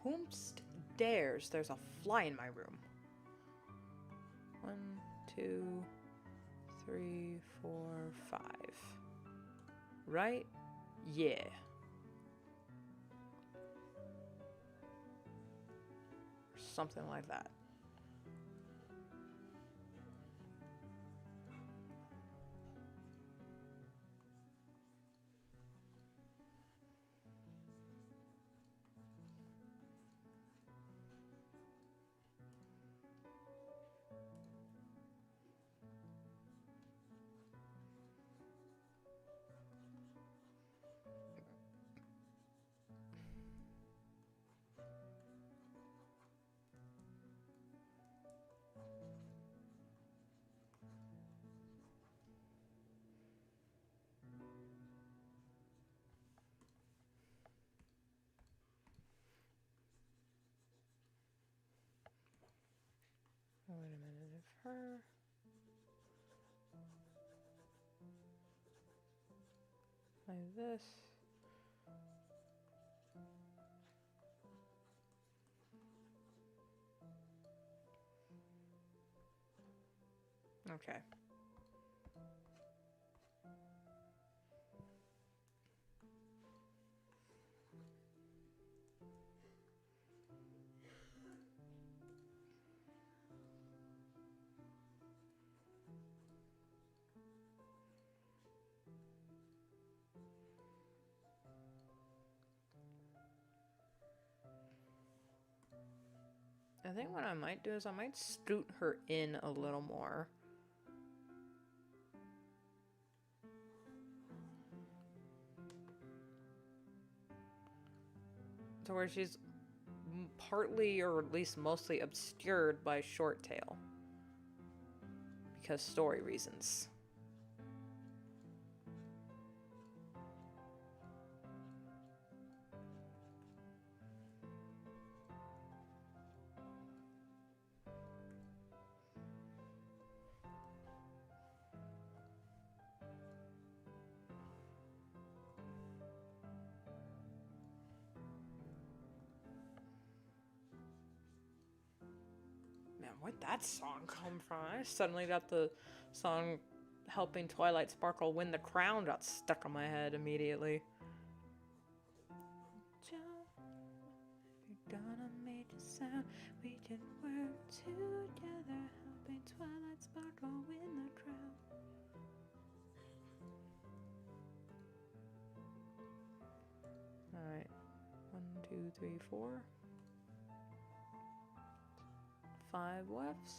Whomst dares? There's a fly in my room. 1, 2, 3, 4, 5. Right? Yeah. Something like that. Wait a minute, if her... like this... Okay. I think what I might do is I might scoot her in a little more. To where she's partly, or at least mostly, obscured by short tail. Because story reasons. Man, where'd that song come from? I suddenly got the song Helping Twilight Sparkle Win the Crown got stuck on my head immediately. You're gonna make a sound. We can work together. Helping Twilight Sparkle win the crown. Alright. 1, 2, 3, 4. 5 wefts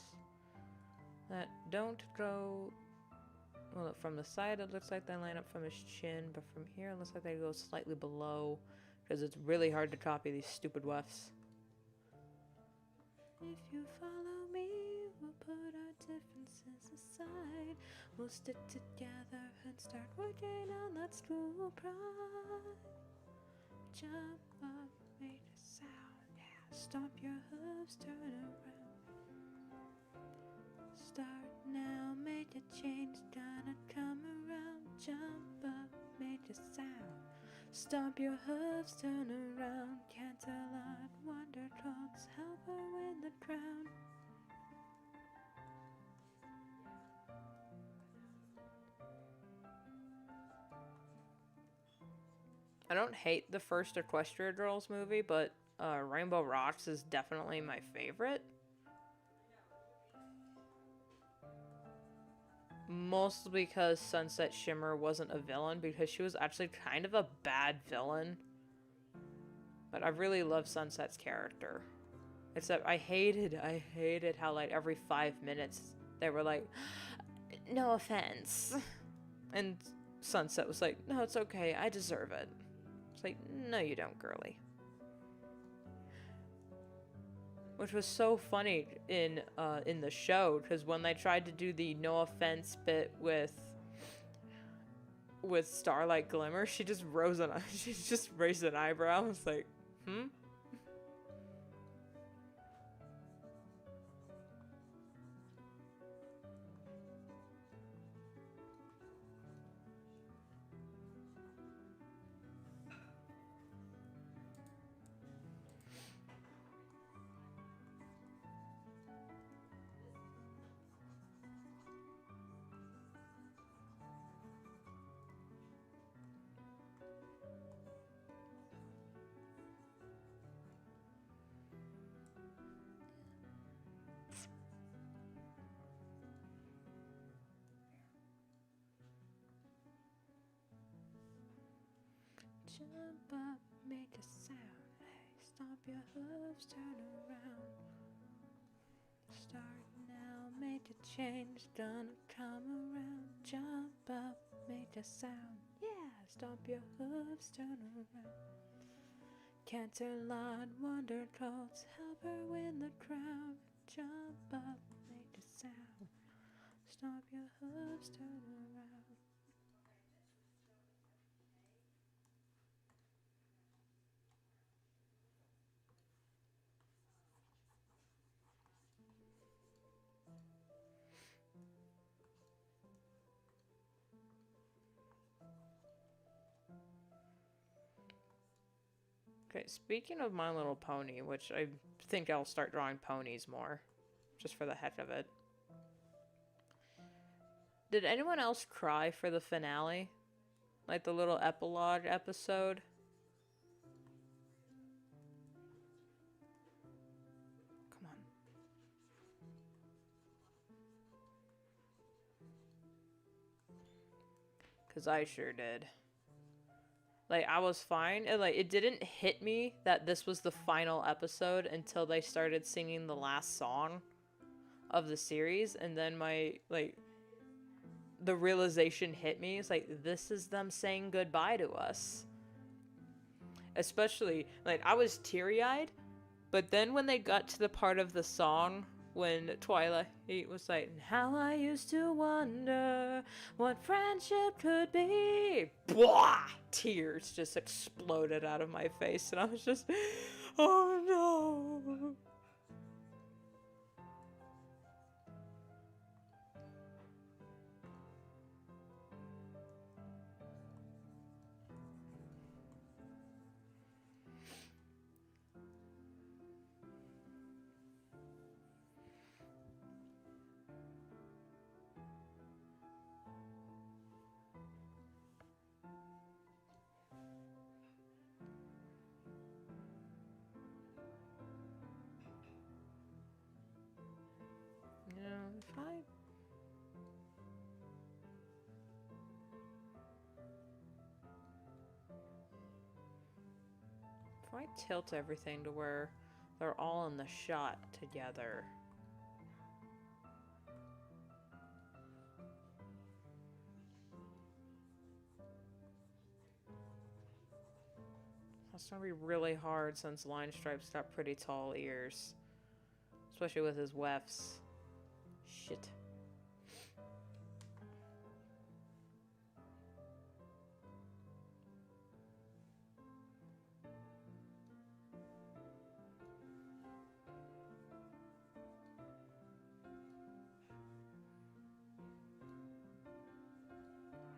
that don't go, well, from the side it looks like they line up from his chin, but from here it looks like they go slightly below, because it's really hard to copy these stupid wefts. If you follow me, we'll put our differences aside. We'll stick together and start working on that school pride. Jump up, make a sound, yeah. Stomp your hooves, turn around. Start now, make a change, gonna come around. Jump up, make a sound. Stomp your hooves, turn around. Canterlot, wonder dogs, help her win the crown. I don't hate the first Equestria Girls movie, but Rainbow Rocks is definitely my favorite. Mostly because Sunset Shimmer wasn't a villain, because she was actually kind of a bad villain. But I really love Sunset's character. Except I hated how like every 5 minutes they were like, no offense. And Sunset was like, no, it's okay, I deserve it. It's like, no, you don't, girly. Which was so funny in the show, because when they tried to do the no offense bit with Starlight Glimmer, she just raised an eyebrow. I was like, hmm? Jump up, make a sound. Hey, stomp your hooves, turn around. Start now, make a change, gonna come around. Jump up, make a sound. Yeah, stomp your hooves, turn around. Canterlot, wonder colts, help her win the crown. Jump up, make a sound. Stomp your hooves, turn around. Okay, speaking of My Little Pony, which I think I'll start drawing ponies more, just for the heck of it. Did anyone else cry for the finale? Like the little epilogue episode? Come on. Because I sure did. Like, I was fine. And, like, it didn't hit me that this was the final episode until they started singing the last song of the series. And then the realization hit me. It's like, this is them saying goodbye to us. Especially, like, I was teary-eyed. But then when they got to the part of the song when Twilight was like, how I used to wonder what friendship could be. Blah! Tears just exploded out of my face, and I was just, oh no. If I tilt everything to where they're all in the shot together. That's gonna be really hard since Line Stripe's got pretty tall ears. Especially with his wefts. Shit.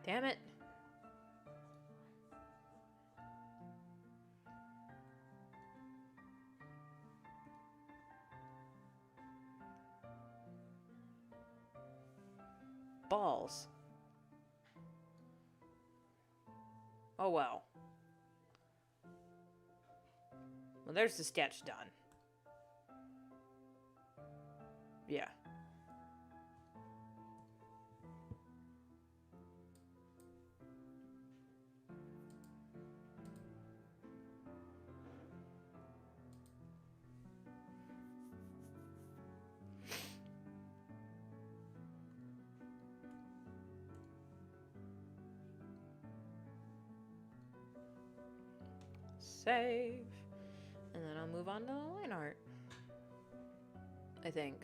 Damn it. Balls. Oh well. Well, there's the sketch done. Yeah. save. And then I'll move on to the line art. I think.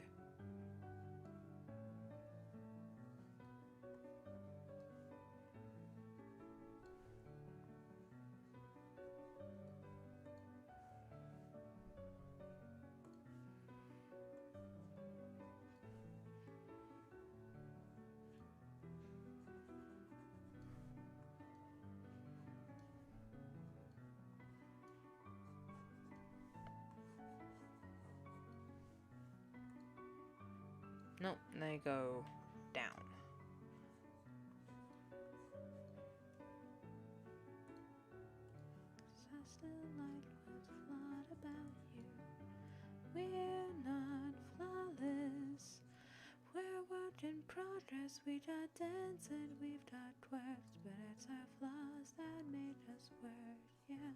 Nope, they go down. About you. We're not flawless. We're work in progress. We got dents and we've got quirks, but it's our flaws that made us work. Yeah,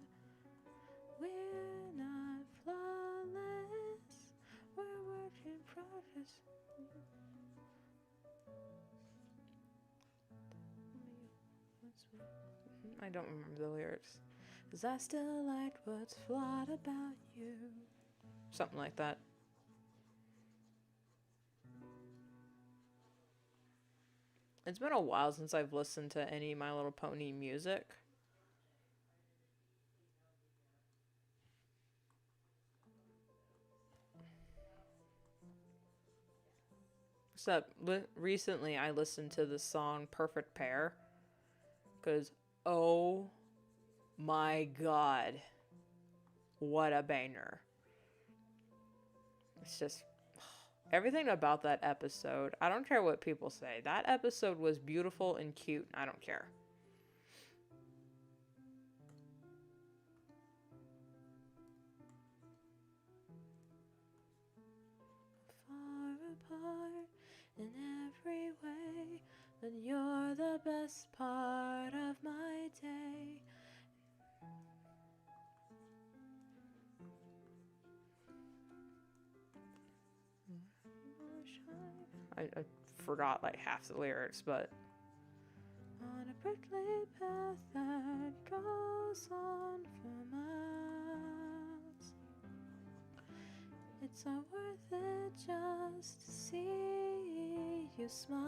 we're not flawless. We're work in progress. I don't remember the lyrics. 'Cause I still like what's flawed about you. Something like that. It's been a while since I've listened to any My Little Pony music. Except recently I listened to the song Perfect Pair. Because, oh my god, what a banger. It's just, everything about that episode, I don't care what people say. That episode was beautiful and cute. I don't care. Far apart in every way, but you're the best part of my day. I forgot like half the lyrics, but on a prickly path that goes on for miles, it's all worth it just to see you smile.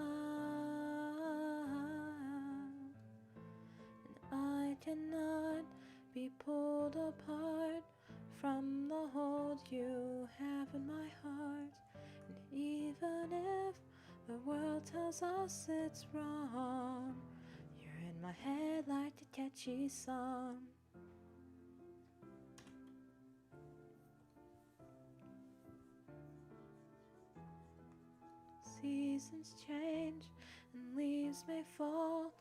And I cannot be pulled apart from the hold you have in my heart. And even if the world tells us it's wrong, you're in my head like a catchy song. Seasons change and leaves may fall,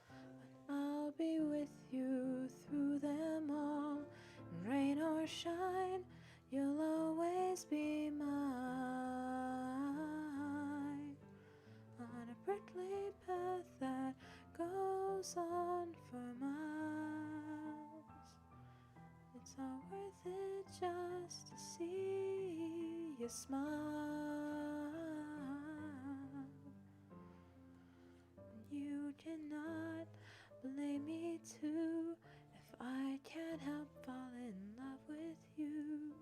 but I'll be with you through them all. And rain or shine, you'll always be mine. On a prickly path that goes on for miles, it's all worth it just to see you smile. You cannot blame me too if I can't help fall in love with you.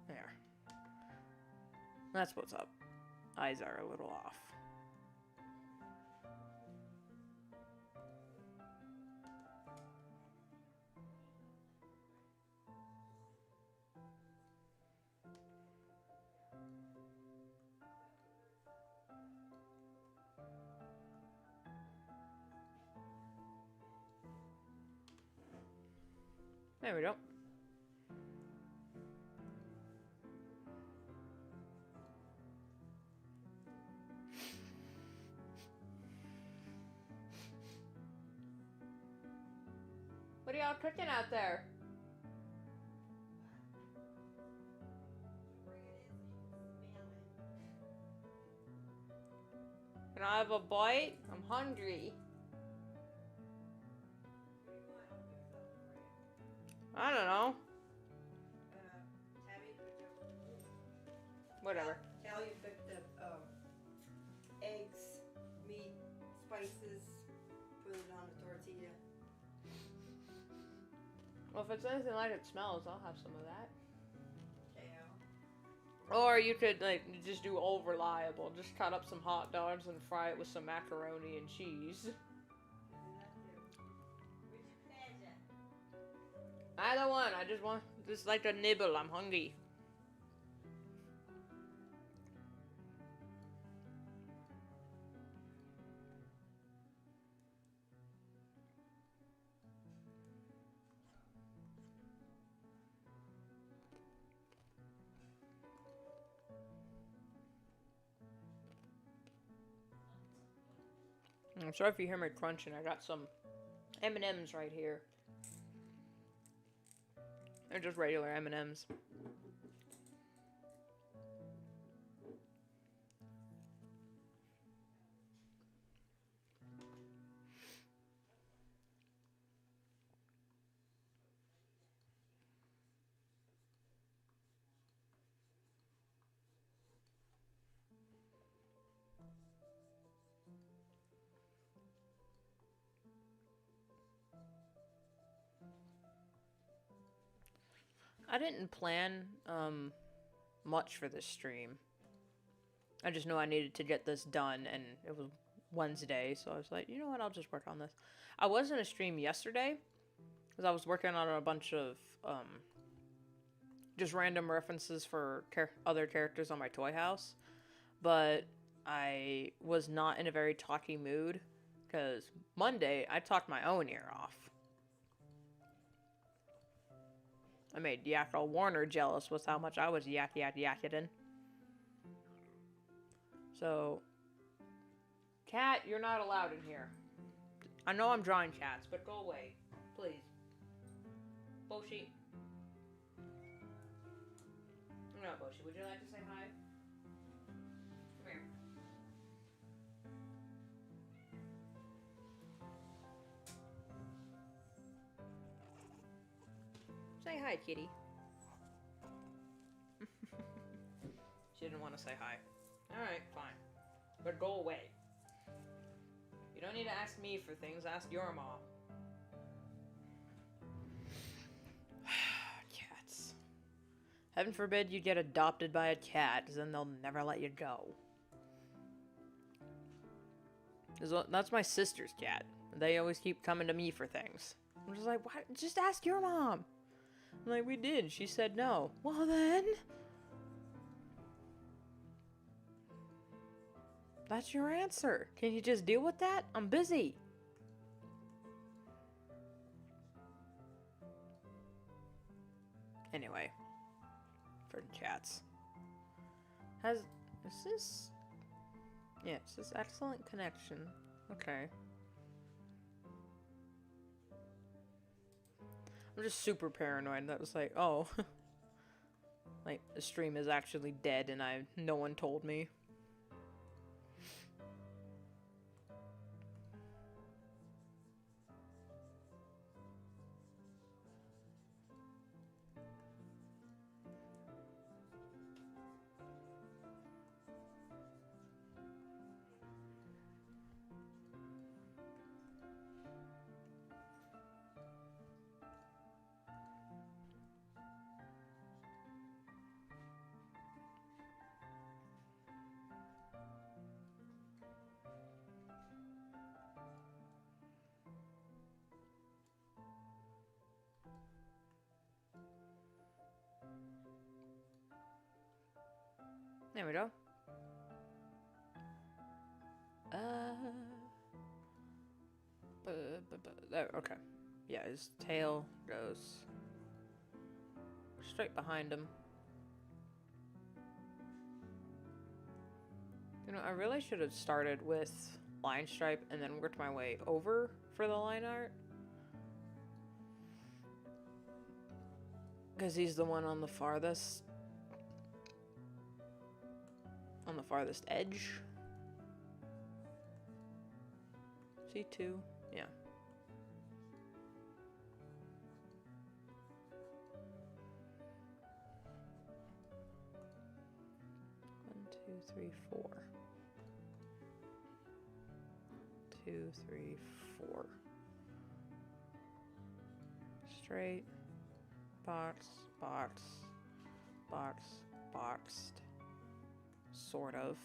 There. That's what's up. Eyes are a little off. There we go. What are y'all cooking out there? Can I have a bite? I'm hungry. I don't know. Whatever. Callie picked up eggs, meat, spices, put it on a tortilla. Well, if it's anything like it smells, I'll have some of that. Kale. Or you could like just do old reliable. Just cut up some hot dogs and fry it with some macaroni and cheese. Either one. I just want just like a nibble. I'm hungry. I'm sorry if you hear me crunching. I got some M&Ms right here. They're just regular M&Ms. I didn't plan much for this stream. I just knew I needed to get this done, and it was Wednesday, so I was like, you know what, I'll just work on this. I was in a stream yesterday, because I was working on a bunch of just random references for other characters on my toy house, but I was not in a very talky mood, because Monday, I talked my own ear off. I made Yakko Warner jealous with how much I was yakking. So, cat, you're not allowed in here. I know I'm drawing cats, but go away. Please. Boshi. No, Boshi, would you like to say hi? Come here. Say hi, kitty. She didn't want to say hi. Alright, fine. But go away. You don't need to ask me for things, ask your mom. Cats. Heaven forbid you get adopted by a cat, because then they'll never let you go. That's my sister's cat. They always keep coming to me for things. I'm just like, what? Just ask your mom. I'm like, we did. She said no. Well then. That's your answer. Can you just deal with that? I'm busy. Anyway. For chats. Is this... Yeah, it says excellent connection. Okay. I'm just super paranoid. That was like, oh. Like, the stream is actually dead and no one told me. There we go. There, okay. Yeah, his tail goes straight behind him. You know, I really should have started with line stripe and then worked my way over for the line art. Because he's the one on the farthest edge. See, 2. Yeah. 1, 2, 3, 4. 2, 3, 4. Straight. Box, box, box, boxed. Sort of.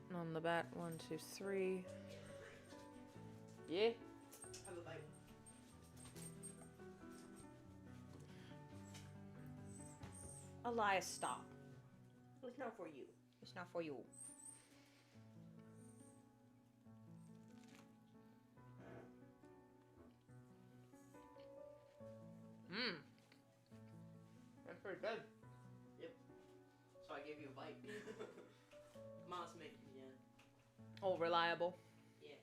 And on the back, 1, 2, 3. Yeah. Have a bite. Elias, stop. It's not for you. It's not for you. Mmm. That's pretty good. Yep. So I gave you a bite. Mom's making me in. Oh, reliable. Yeah.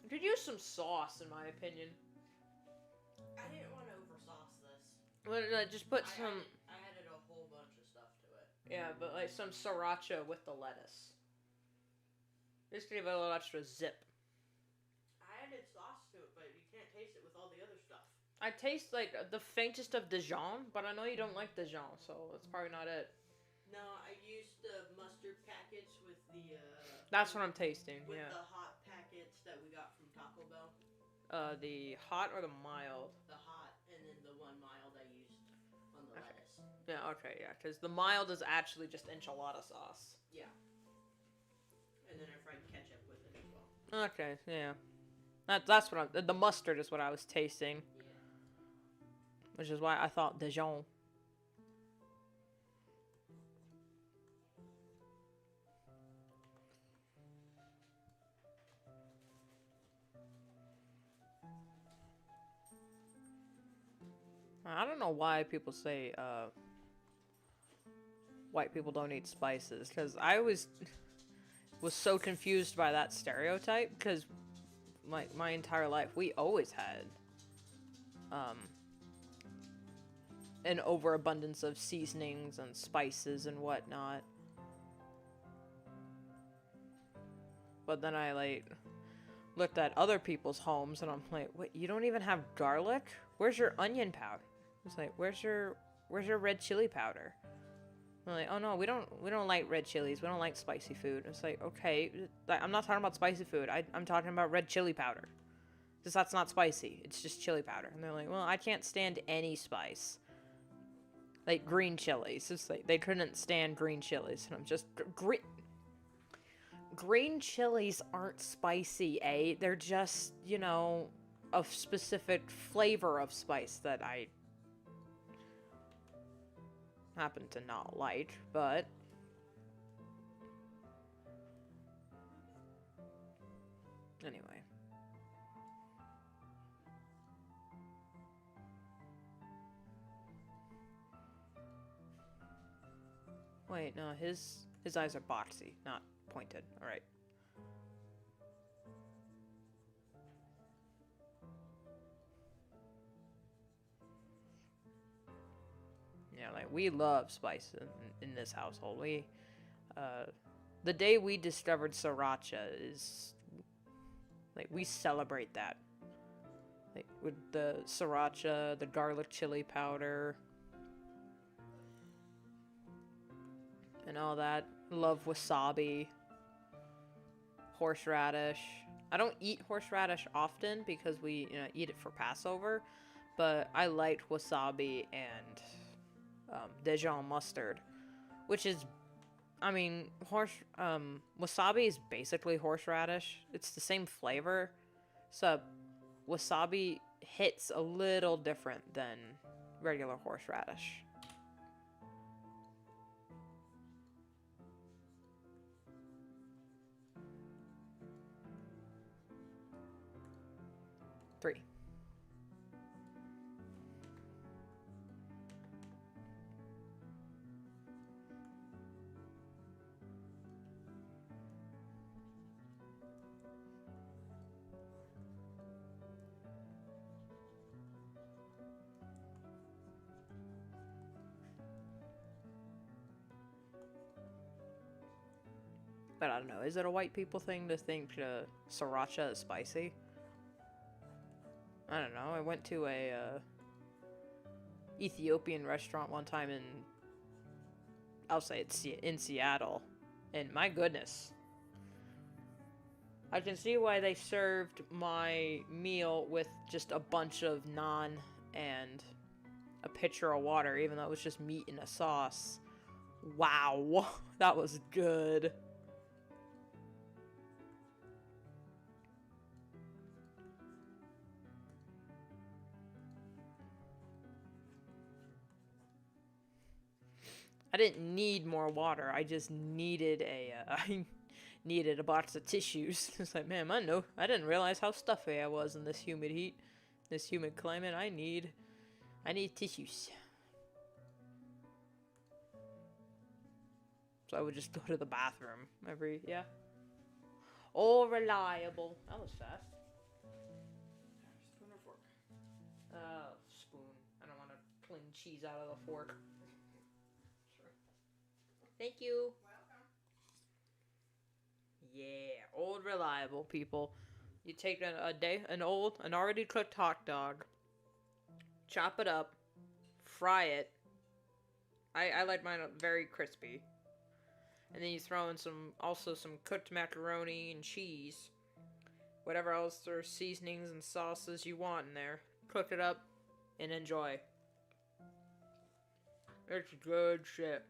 You could use some sauce, in my opinion. I didn't want to oversauce this. Well, just put some. I added a whole bunch of stuff to it. Yeah, but like some sriracha with the lettuce. Just give it a little extra zip. I added sauce to it, but you can't taste it with all the other stuff. I taste like the faintest of Dijon, but I know you don't like Dijon, so that's probably not it. No, I used the mustard packets with the. That's what I'm tasting. With Yeah. the hot packets that we got from Taco Bell. The hot or the mild? The hot, and then the one mild I used on the lettuce. Yeah. Okay. Yeah, because the mild is actually just enchilada sauce. Yeah. And then I fried ketchup with it as well. Okay. Yeah. That's what the mustard is what I was tasting. Yeah. Which is why I thought Dijon. I don't know why people say white people don't eat spices, because I was so confused by that stereotype, because my entire life we always had an overabundance of seasonings and spices and whatnot. But then I like looked at other people's homes and I'm like, wait, you don't even have garlic? Where's your onion powder? It's like, where's your red chili powder? I'm like, oh no, we don't like red chilies. We don't like spicy food. It's like, okay, I'm not talking about spicy food. I'm talking about red chili powder. Because that's not spicy. It's just chili powder. And they're like, well, I can't stand any spice. Like green chilies. It's like they couldn't stand green chilies. And I'm just green chilies aren't spicy, eh? They're just, you know, a specific flavor of spice that I happen to not like, but anyway. Wait, no, his eyes are boxy, not pointed. All right. Yeah, like we love spice in this household. We, the day we discovered sriracha is, like, we celebrate that. Like with the sriracha, the garlic chili powder, and all that. Love wasabi, horseradish. I don't eat horseradish often because we, you know, eat it for Passover, but I liked wasabi and Dijon mustard, which is, I mean, wasabi is basically horseradish. It's the same flavor, so wasabi hits a little different than regular horseradish. Three. But I don't know, is it a white people thing to think sriracha is spicy? I don't know. I went to a Ethiopian restaurant one time I'll say it's in Seattle, and my goodness, I can see why they served my meal with just a bunch of naan and a pitcher of water, even though it was just meat in a sauce. Wow, that was good. I didn't need more water. I just needed I needed a box of tissues. It's like, man, I didn't realize how stuffy I was in this humid heat, this humid climate. I need tissues. So I would just go to the bathroom yeah. All reliable. That was fast. Spoon or fork? Spoon. I don't want to clean cheese out of the fork. Sure. Thank you. Welcome. Yeah, old reliable, people. You take an already cooked hot dog, chop it up, fry it. I like mine very crispy. And then you throw in some cooked macaroni and cheese. Whatever else there's seasonings and sauces you want in there. Cook it up and enjoy. It's good shit.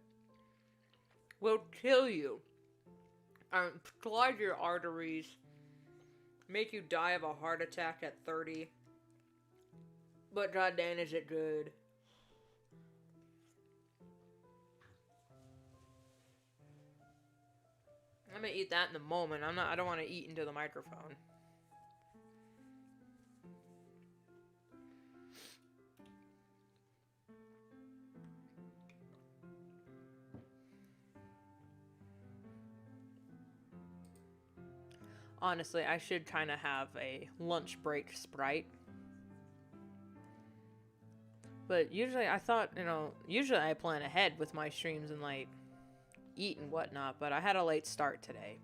Will kill you. Clog your arteries. Make you die of a heart attack at 30. But goddamn is it good. I'm gonna eat that in the moment. I don't want to eat into the microphone. Honestly, I should kind of have a lunch break Sprite. But usually I thought, usually I plan ahead with my streams and like eat and whatnot, but I had a late start today.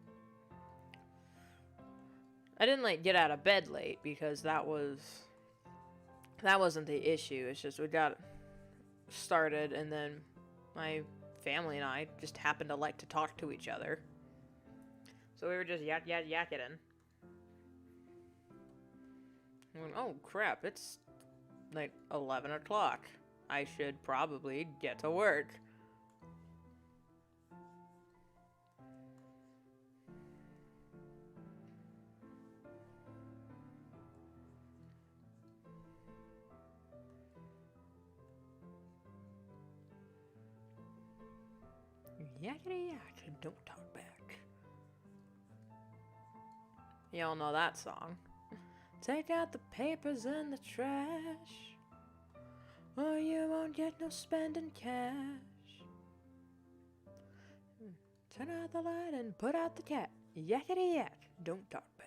I didn't like get out of bed late because that wasn't the issue. It's just we got started and then my family and I just happened to like to talk to each other. So we were just yakking. Oh crap, it's like 11 o'clock. I should probably get to work. Yakety yak, don't talk back. Y'all know that song. Take out the papers and the trash, or you won't get no spending cash. Turn out the light and put out the cat. Yakety yak, don't talk back.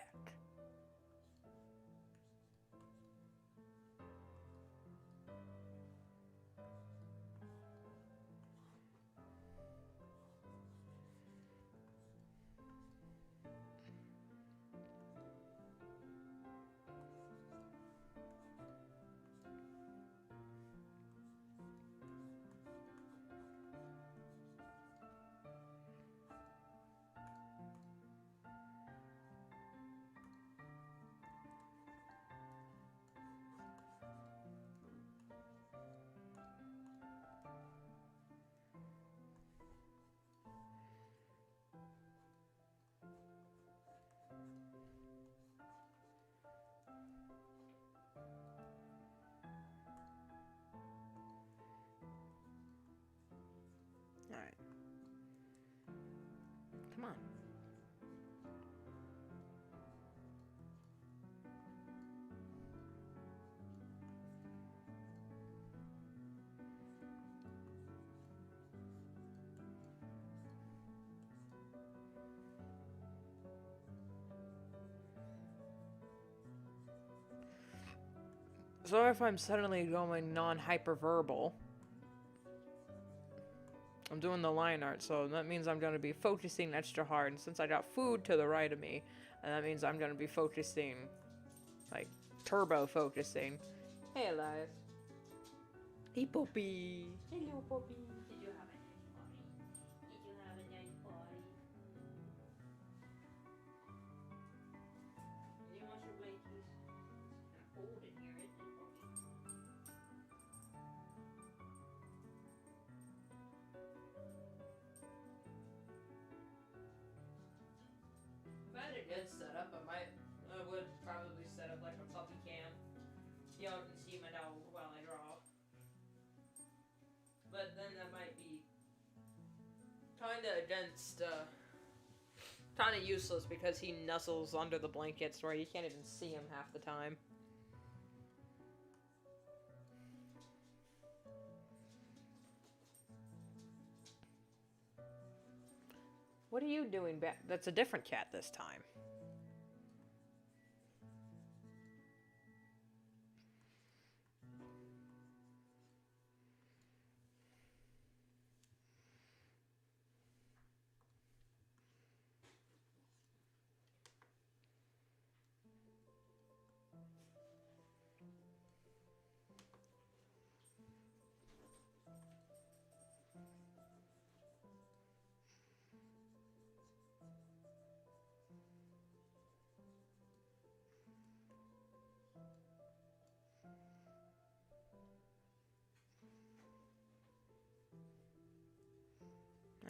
Alright. Come on. So if I'm suddenly going non-hyperverbal, I'm doing the line art, so that means I'm going to be focusing extra hard. And since I got food to the right of me, and that means I'm going to be focusing, like, turbo focusing. Hey, Elias. Hey, Poppy. Hello, Poppy. Did you have a nice party? Did you have a nice party? Do you want your blankies? It's kind of cold in here, isn't it, Poppy? If I had a good setup, I would probably set up like a puppy cam. Y'all can see my dog while I draw. But then that might be kinda useless because he nuzzles under the blankets where you can't even see him half the time. What are you doing back? That's a different cat this time.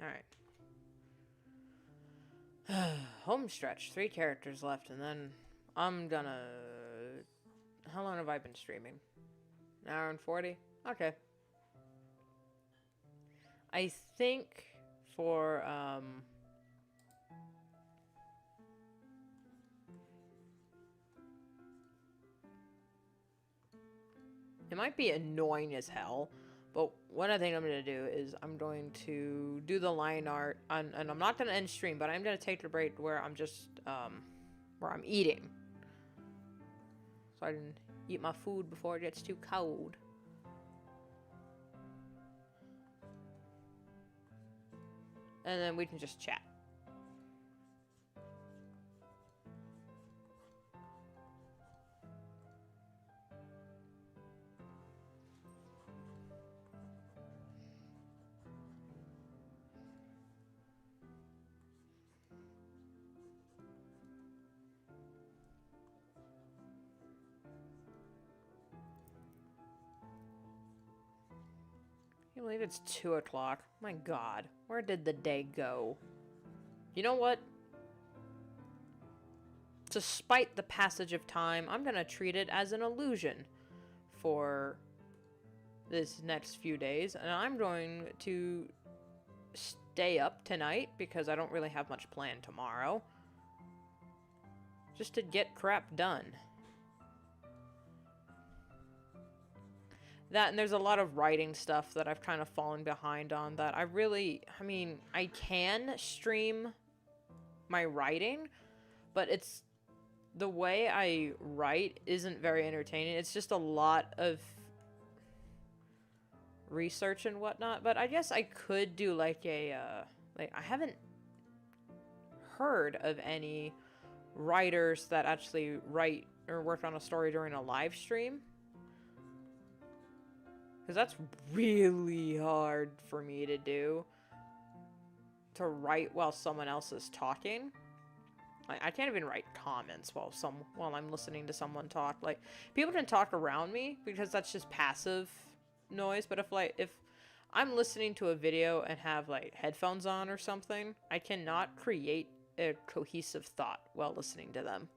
Alright. Home stretch. 3 characters left, and then I'm gonna... How long have I been streaming? An hour and 40? Okay. I think for, it might be annoying as hell, but what I think I'm going to do is I'm going to do the line art, and I'm not going to end stream, but I'm going to take the break where I'm just, where I'm eating. So I can eat my food before it gets too cold. And then we can just chat. Can you believe it's 2 o'clock? My god, where did the day go? You know what? Despite the passage of time, I'm gonna treat it as an illusion for this next few days, and I'm going to stay up tonight because I don't really have much planned tomorrow. Just to get crap done. That, and there's a lot of writing stuff that I've kind of fallen behind on that I mean, I can stream my writing, but it's, the way I write isn't very entertaining. It's just a lot of research and whatnot, but I guess I could do like a, I haven't heard of any writers that actually write or work on a story during a live stream. Because that's really hard for me to do. To write while someone else is talking. I can't even write comments while I'm listening to someone talk. Like, people can talk around me because that's just passive noise. But if I'm listening to a video and have like headphones on or something, I cannot create a cohesive thought while listening to them.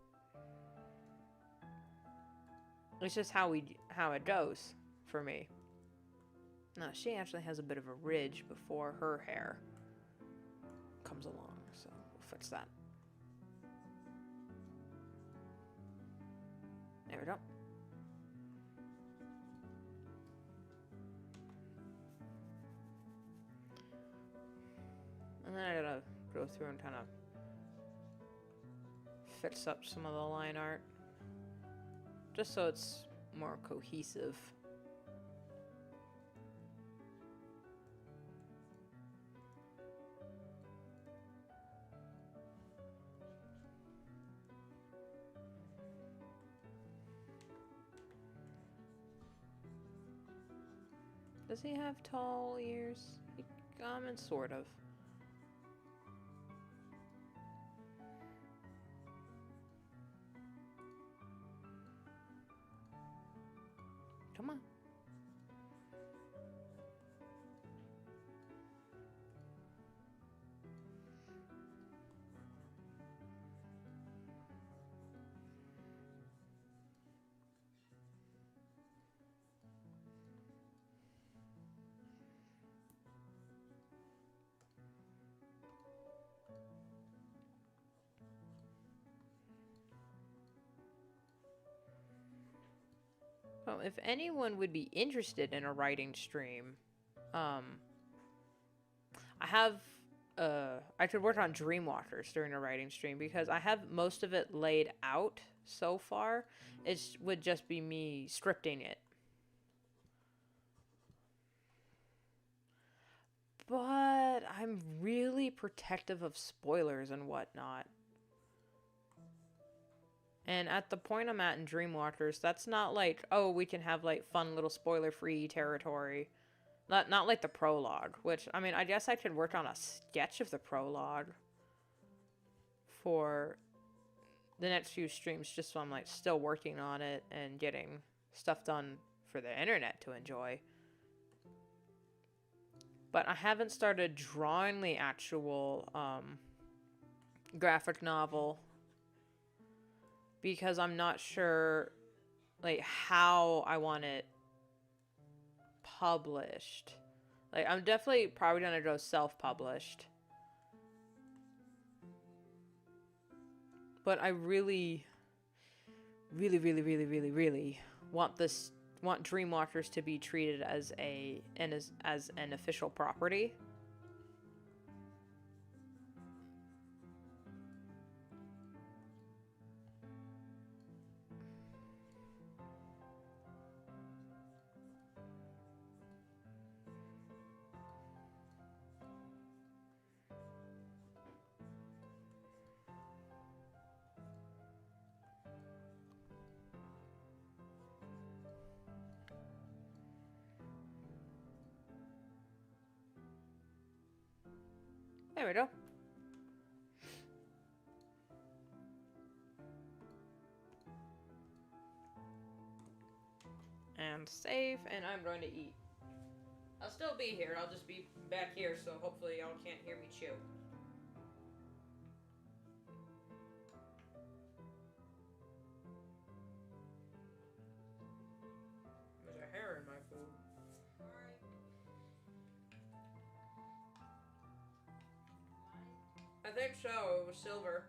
It's just how it goes for me. No, she actually has a bit of a ridge before her hair comes along, so we'll fix that. There we go. And then I gotta go through and kind of fix up some of the line art, just so it's more cohesive. Does he have tall ears? And sort of. Come on. Well, if anyone would be interested in a writing stream, I have I could work on Dreamwalkers during a writing stream because I have most of it laid out so far. It would just be me scripting it. But I'm really protective of spoilers and whatnot. And at the point I'm at in Dreamwalkers, that's not like, oh, we can have like fun little spoiler-free territory. Not like the prologue, which, I mean, I guess I could work on a sketch of the prologue for the next few streams, just so I'm like still working on it and getting stuff done for the internet to enjoy. But I haven't started drawing the actual graphic novel because I'm not sure like how I want it published. Like, I'm definitely probably gonna go self-published. But I really want Dreamwalkers to be treated as an official property. There we go. And save, and I'm going to eat. I'll still be here. I'll just be back here, so hopefully y'all can't hear me chew. There's a hair in my food. I think so. It was silver.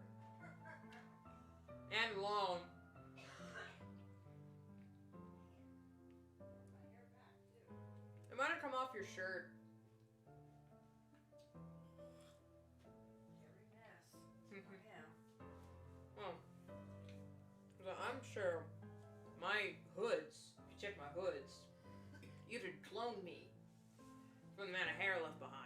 And long. It might have come off your shirt. Every mess. Well, so I'm sure my hoods, if you check my hoods, you'd have cloned me from the amount of hair left behind.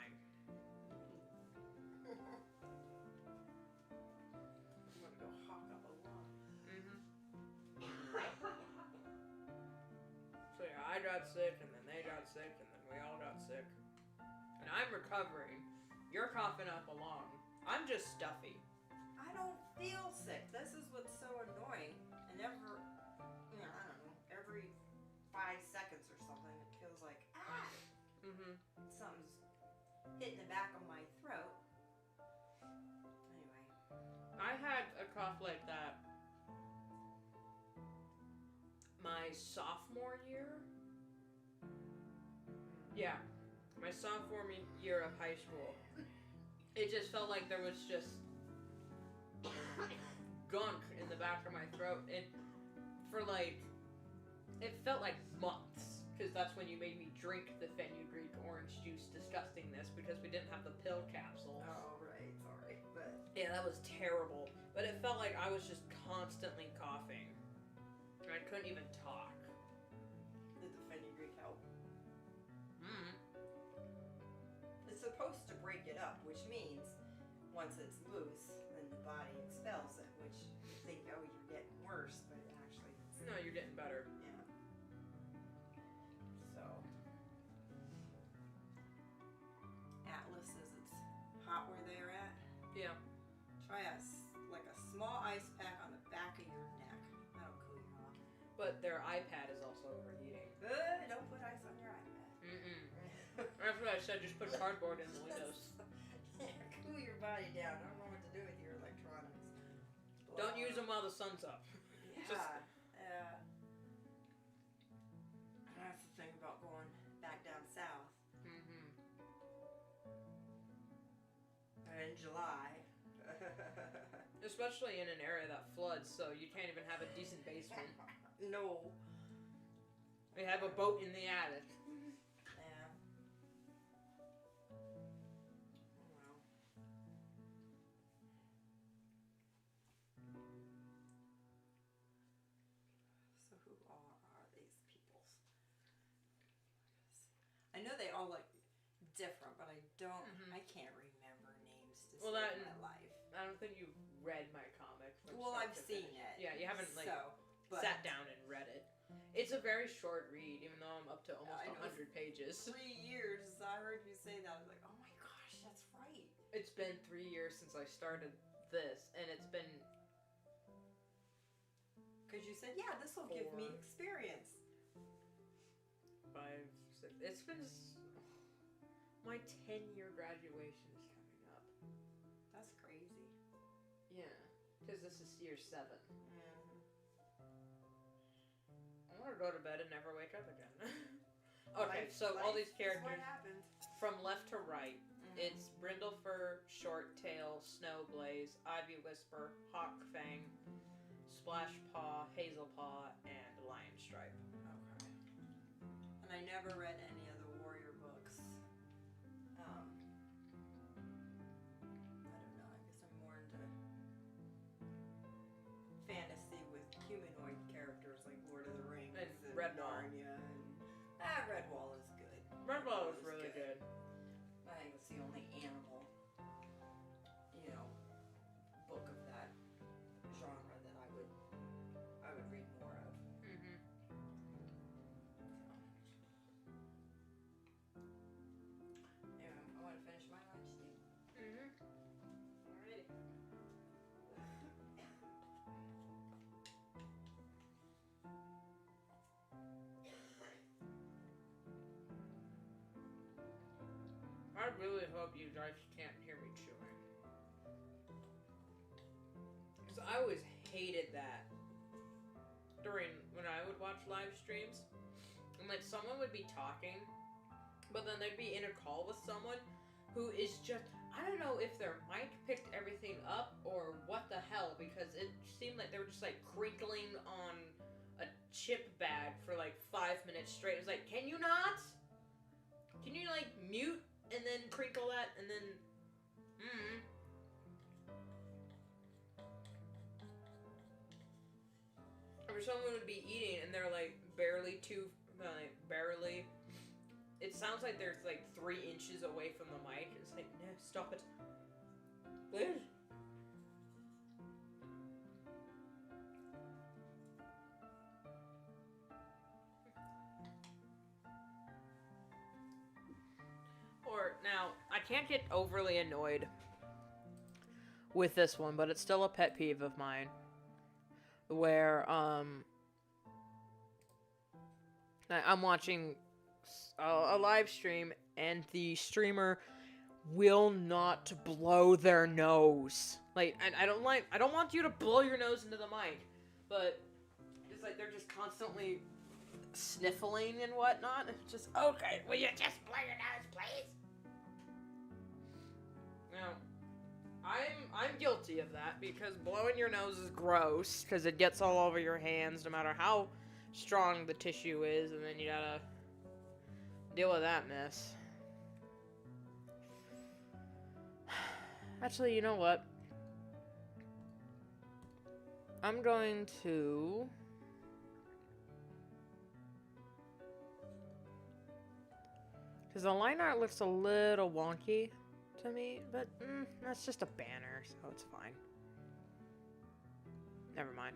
So yeah, I got sick, and then they got sick, and then we all got sick. And I'm recovering. You're coughing up a lung. I'm just stuffy. I don't feel sick. This is what's so annoying. And I don't know, every 5 seconds or something, it feels like, something's hitting the back of my throat. Anyway. I had a cough like that my sophomore year. Yeah, my sophomore year of high school. It just felt like there was just gunk in the back of my throat, and for like, it felt like months, because that's when you made me drink the fenugreek orange juice disgustingness, because we didn't have the pill capsule. Oh, right, sorry, but yeah, that was terrible. But it felt like I was just constantly coughing. I couldn't even talk. Did the fenugreek help? It's supposed to break it up, which means once it's loose, then the body expels it, which you think, oh, you're getting worse, but actually it's... No, you're getting better. Yeah. So... iPad is also overheating. Don't put ice on your iPad. That's what I said. Just put cardboard in the windows. Cool your body down. I don't know what to do with your electronics. Don't use them while the sun's up. Yeah. That's the thing about going back down south. In July. Especially in an area that floods, so you can't even have a decent basement. No. We have a boat in the attic. Yeah. Well. So who are these peoples? I know they all look different, but I don't. I can't remember names to save my life. I don't think you read my comic. Well, I've seen it. Yeah, you haven't but sat down and read it. It's a very short read, even though I'm up to almost 100 pages. 3 years. I heard you say that. I was like, oh my gosh, that's right. It's been 3 years since I started this, and it's been. Because you said, yeah, this will give me experience. 5, 6. It's been. My 10-year graduation is coming up. That's crazy. Yeah, because this is year 7. I want to go to bed and never wake up again. Okay, so all these characters from left to right. It's Brindlefur, Shorttail, Snowblaze, Ivy Whisper, Hawkfang, Splashpaw, Hazelpaw, and Lionstripe. Okay. And I never read any of the warrior books. I don't know. I guess I'm more into fantasy with humanoid characters like Lord of the Rings and Redwall. Redwall is good. Redwall is really good. I think it's the only animal, book of that genre that I would read more of. Anyway, I want to finish my lunch too. Alrighty. I really hope you guys can't hear me chewing. Because I always hated that when I would watch live streams. And like someone would be talking, but then they'd be in a call with someone who is just, I don't know if their mic picked everything up or what the hell, because it seemed like they were just like crinkling on a chip bag for like 5 minutes straight. It was like, can you not? Can you like mute and then crinkle that and then or someone would be eating and they're like barely it sounds like there's like 3 inches away from the mic. It's like, no, stop it, please. Or now, I can't get overly annoyed with this one, but it's still a pet peeve of mine. Where, I'm watching a live stream and the streamer will not blow their nose. Like, I don't want you to blow your nose into the mic, but it's like they're just constantly sniffling and whatnot. It's just, okay, will you just blow your nose, please? Now, I'm guilty of that because blowing your nose is gross because it gets all over your hands no matter how strong the tissue is, and then you gotta deal with that mess. Actually, you know what? I'm going to because the line art looks a little wonky to me, but that's just a banner, so it's fine. Never mind.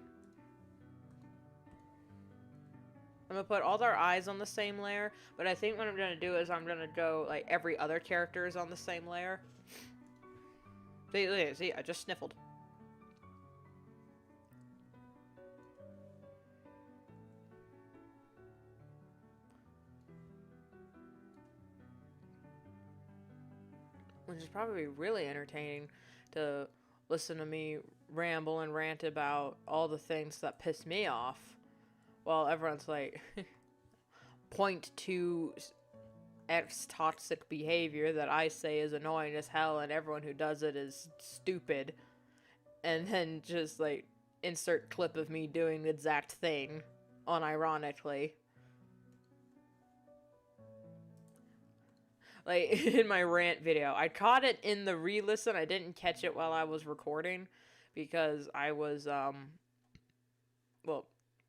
I'm gonna put all their eyes on the same layer, but I think what I'm gonna do is I'm gonna go like every other character is on the same layer. See, I just sniffled. which is probably really entertaining to listen to me ramble and rant about all the things that piss me off while everyone's like, point to X toxic behavior that I say is annoying as hell and everyone who does it is stupid. And then just like insert clip of me doing the exact thing, unironically. Like, in my rant video. I caught it in the re-listen. I didn't catch it while I was recording because I was, well,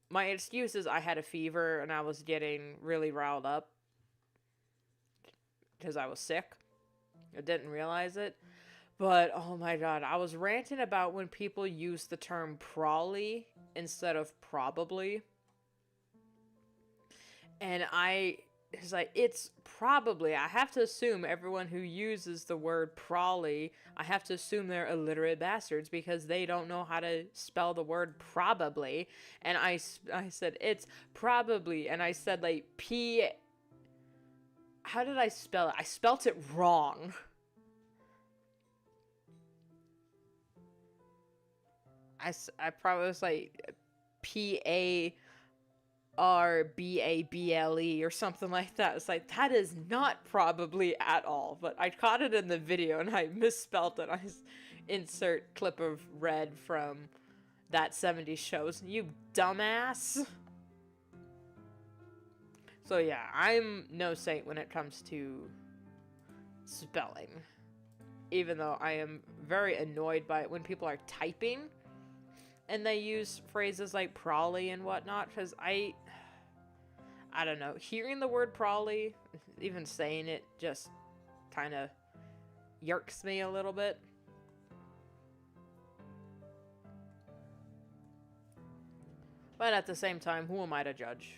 my excuse is I had a fever and I was getting really riled up because I was sick. I didn't realize it. But, oh my god, I was ranting about when people use the term probably instead of probably. And it's like, it's probably, I have to assume everyone who uses the word probably, I have to assume they're illiterate bastards because they don't know how to spell the word probably. And I said, it's probably, and I said like how did I spell it? I spelt it wrong. I probably was like PARBABLE or something like that. It's like, that is not probably at all. But I caught it in the video and I misspelled it. I insert clip of Red from That 70s Shows. You dumbass. So yeah, I'm no saint when it comes to spelling. Even though I am very annoyed by it when people are typing and they use phrases like probably and whatnot, because I don't know, hearing the word probably, even saying it, just kind of yerks me a little bit. But at the same time, who am I to judge?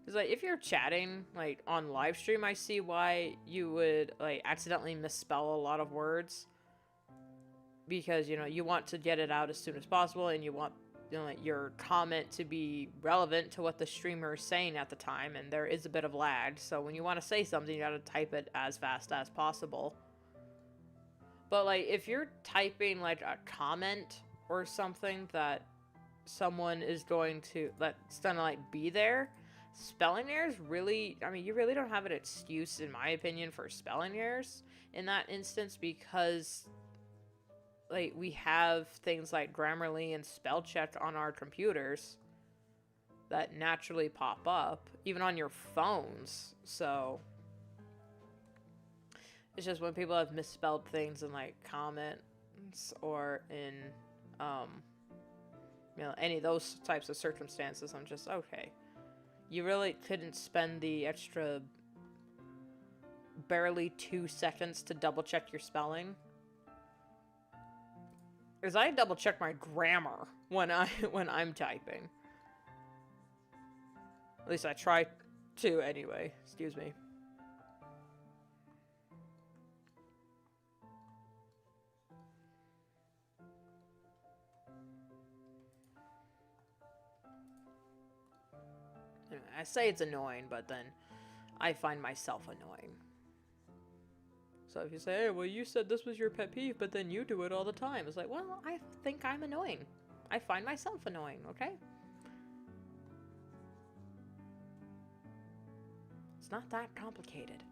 It's like, if you're chatting, like, on live stream, I see why you would, like, accidentally misspell a lot of words. Because, you know, you want to get it out as soon as possible, and you want, you know, like, your comment to be relevant to what the streamer is saying at the time, and there is a bit of lag, so when you want to say something, you gotta type it as fast as possible. But, like, if you're typing, like, a comment or something that someone is going to, that's gonna, like, be there, spelling errors really, I mean, you really don't have an excuse, in my opinion, for spelling errors in that instance, because, like, we have things like Grammarly and spell check on our computers that naturally pop up, even on your phones. So it's just when people have misspelled things in, like, comments or in, you know, any of those types of circumstances, I'm just, okay. You really couldn't spend the extra barely 2 seconds to double check your spelling? Because I double check my grammar when I'm typing. At least I try to anyway. Excuse me. I say it's annoying, but then I find myself annoying. So if you say, hey, well, you said this was your pet peeve, but then you do it all the time. It's like, well, I think I'm annoying. I find myself annoying, okay? It's not that complicated.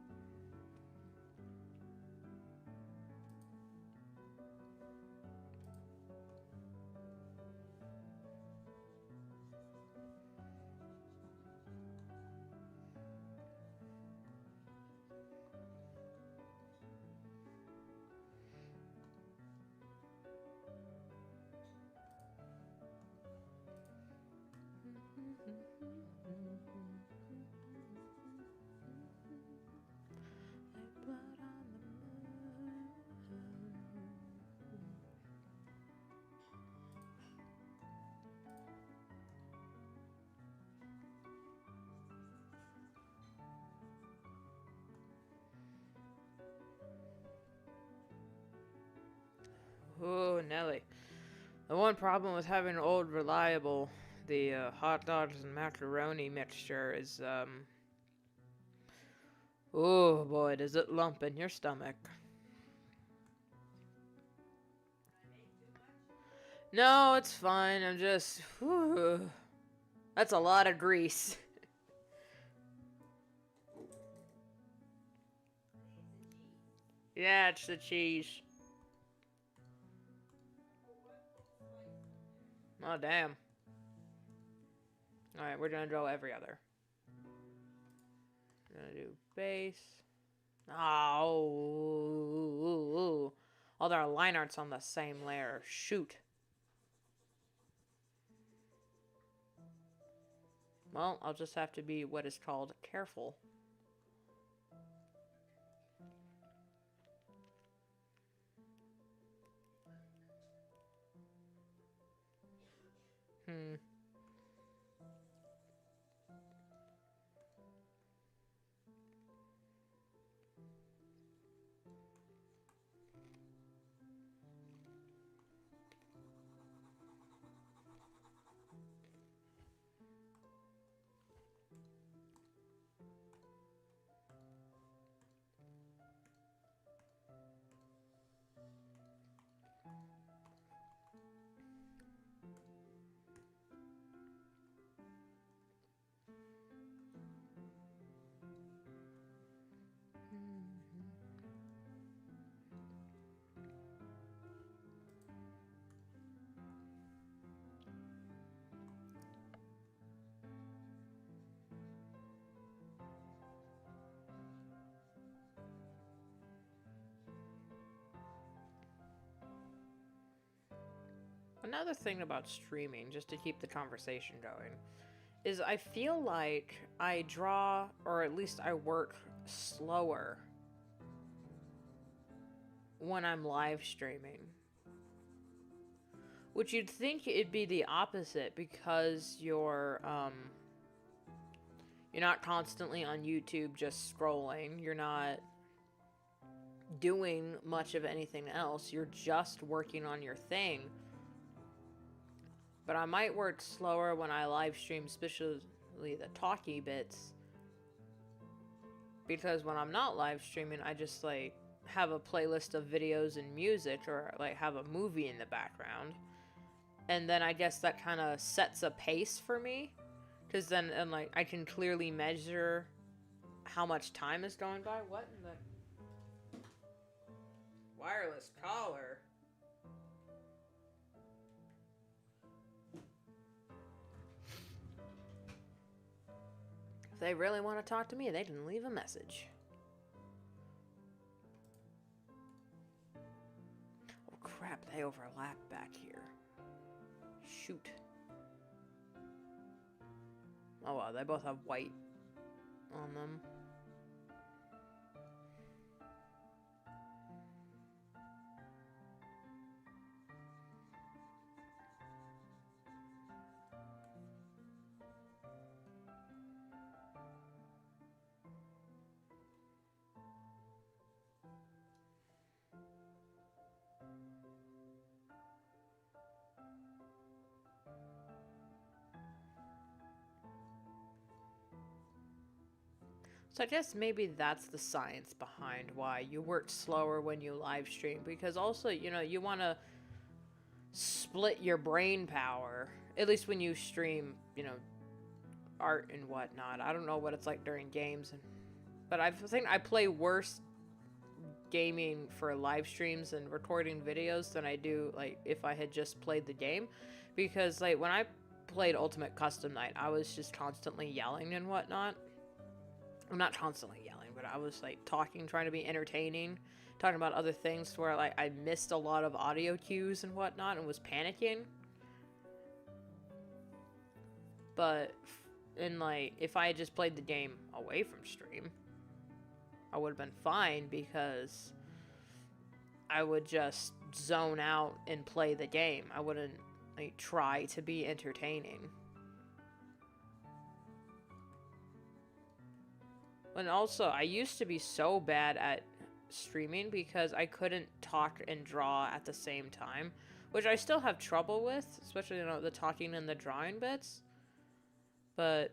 Oh, Nelly. The one problem with having old reliable, the hot dogs and macaroni mixture is, Oh boy, does it lump in your stomach. No, it's fine. I'm just... Whew. That's a lot of grease. Yeah, it's the cheese. Oh, damn. Alright, we're gonna draw every other. We're gonna do base. Oh. Oh, there are line arts on the same layer. Shoot. Well, I'll just have to be what is called careful. Another thing about streaming, just to keep the conversation going, is I feel like I draw, or at least I work slower when I'm live streaming. Which you'd think it'd be the opposite because you're not constantly on YouTube just scrolling. You're not doing much of anything else. You're just working on your thing. But I might work slower when I live stream, especially the talky bits. Because when I'm not live streaming, I just like have a playlist of videos and music, or like have a movie in the background. And then I guess that kind of sets a pace for me. Because then and like I can clearly measure how much time is going by. What in the... Wireless collar? If they really want to talk to me, they can leave a message. Oh crap, they overlap back here. Shoot. Oh wow, they both have white on them. So I guess maybe that's the science behind why you work slower when you live stream, because also, you know, you want to split your brain power, at least when you stream, you know, art and whatnot. I don't know what it's like during games, but I think I play worse gaming for live streams and recording videos than I do like if I had just played the game, because like when I played Ultimate Custom Night, I was just constantly yelling and whatnot. I'm not constantly yelling, but I was like talking, trying to be entertaining, talking about other things where like I missed a lot of audio cues and whatnot and was panicking. But in like if I had just played the game away from stream, I would have been fine, because I would just zone out and play the game. I wouldn't like try to be entertaining. And also, I used to be so bad at streaming because I couldn't talk and draw at the same time, which I still have trouble with, especially, you know, the talking and the drawing bits. But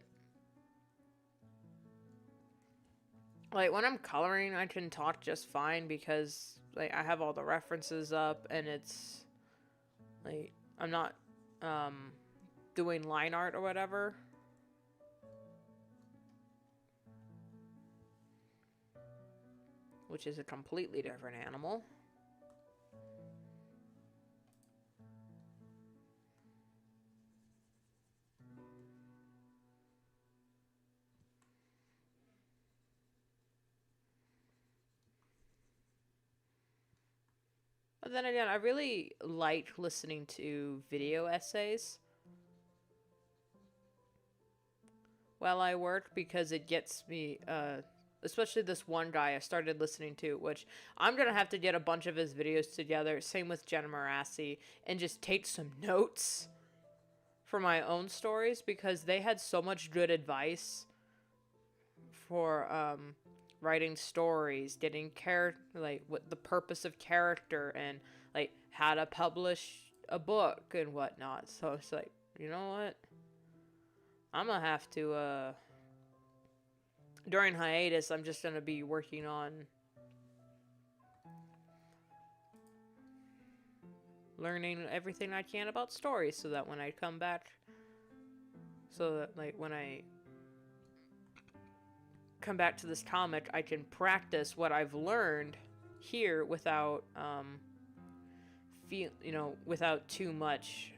Like when I'm coloring, I can talk just fine because like I have all the references up and it's like I'm not um doing line art or whatever. Which is a completely different animal. But then again, I really like listening to video essays while I work because it gets me, especially this one guy I started listening to, which I'm going to have to get a bunch of his videos together. Same with Jenna Marassi, and just take some notes for my own stories because they had so much good advice for writing stories, getting like what the purpose of character and like how to publish a book and whatnot. So it's like, you know what? I'm gonna have to during hiatus I'm just gonna be working on learning everything I can about stories so that when I come back when I come back to this comic I can practice what I've learned here without without too much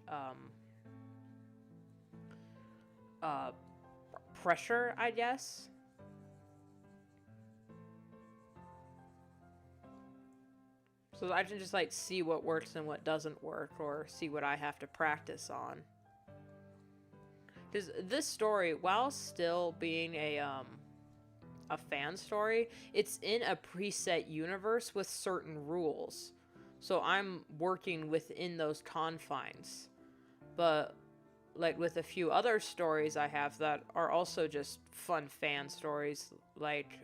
pressure, I guess. So I can just like see what works and what doesn't work, or see what I have to practice on. Because this story, while still being a fan story, it's in a preset universe with certain rules. So I'm working within those confines. But like with a few other stories I have that are also just fun fan stories, like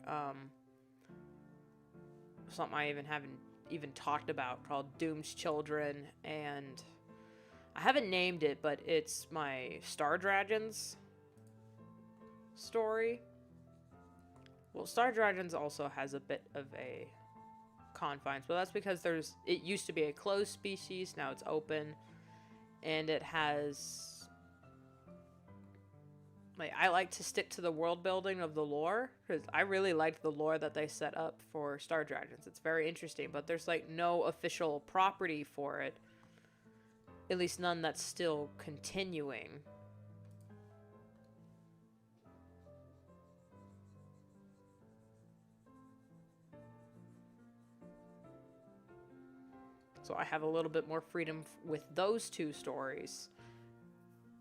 something I haven't even talked about called Doom's Children, and I haven't named it, but it's my Star Dragons story. Well, Star Dragons also has a bit of a confines, but that's because it used to be a closed species, now it's open, and it has like I like to stick to the world building of the lore because I really liked the lore that they set up for Star Dragons. It's very interesting, but there's like no official property for it. At least none that's still continuing. So I have a little bit more freedom with those two stories.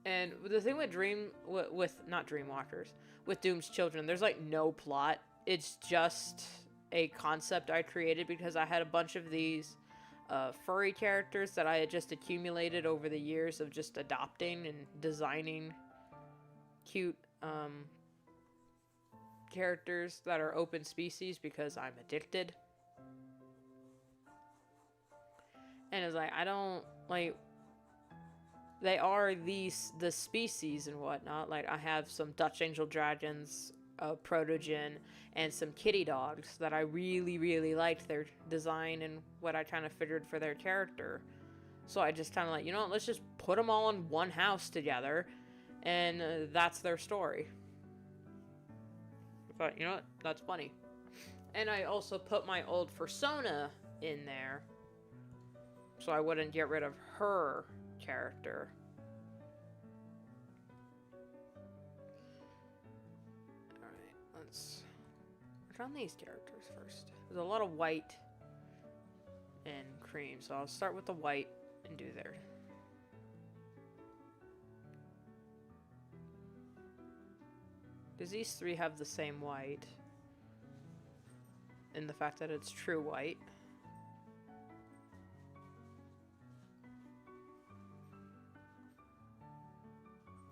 And the thing with not Dreamwalkers, with Doom's Children, there's like no plot. It's just a concept I created because I had a bunch of these furry characters that I had just accumulated over the years of just adopting and designing cute characters that are open species because I'm addicted. And it's like, I don't, like, they are the species and whatnot. Like, I have some Dutch Angel Dragons, Protogen, and some kitty dogs that I really, really liked their design and what I kind of figured for their character. So I just kind of like, you know what, let's just put them all in one house together, and that's their story. But, you know what, that's funny. And I also put my old Fursona in there, so I wouldn't get rid of her character. Alright, let's work on these characters first. There's a lot of white and cream, so I'll start with the white and do there. Does these three have the same white? In the fact that it's true white.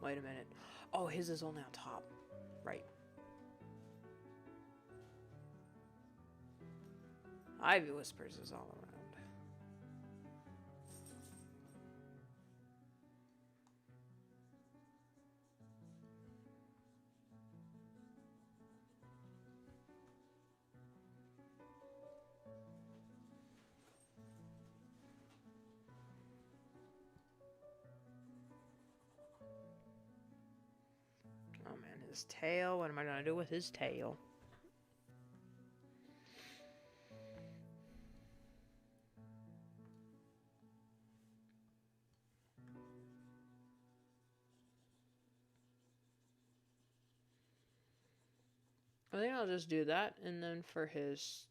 Wait a minute. Oh, his is only on top. Right. Ivy Whispers is all around. his tail. What am I gonna do with his tail? I think I'll just do that, and then for his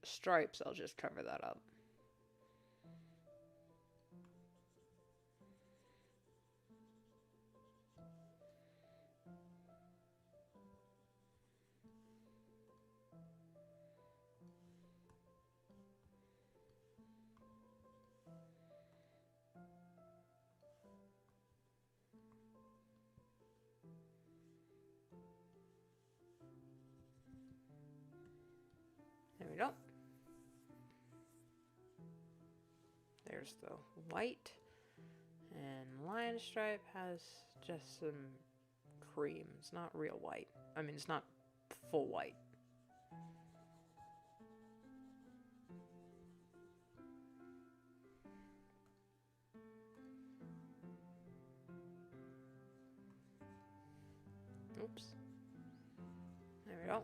stripes, I'll just cover that up. There we go. There's the white. And lion stripe has just some cream. It's not real white. I mean, it's not full white. Oops. There we go.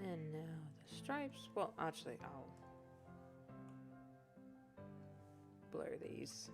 And now the stripes. Well, actually, I'll blur these.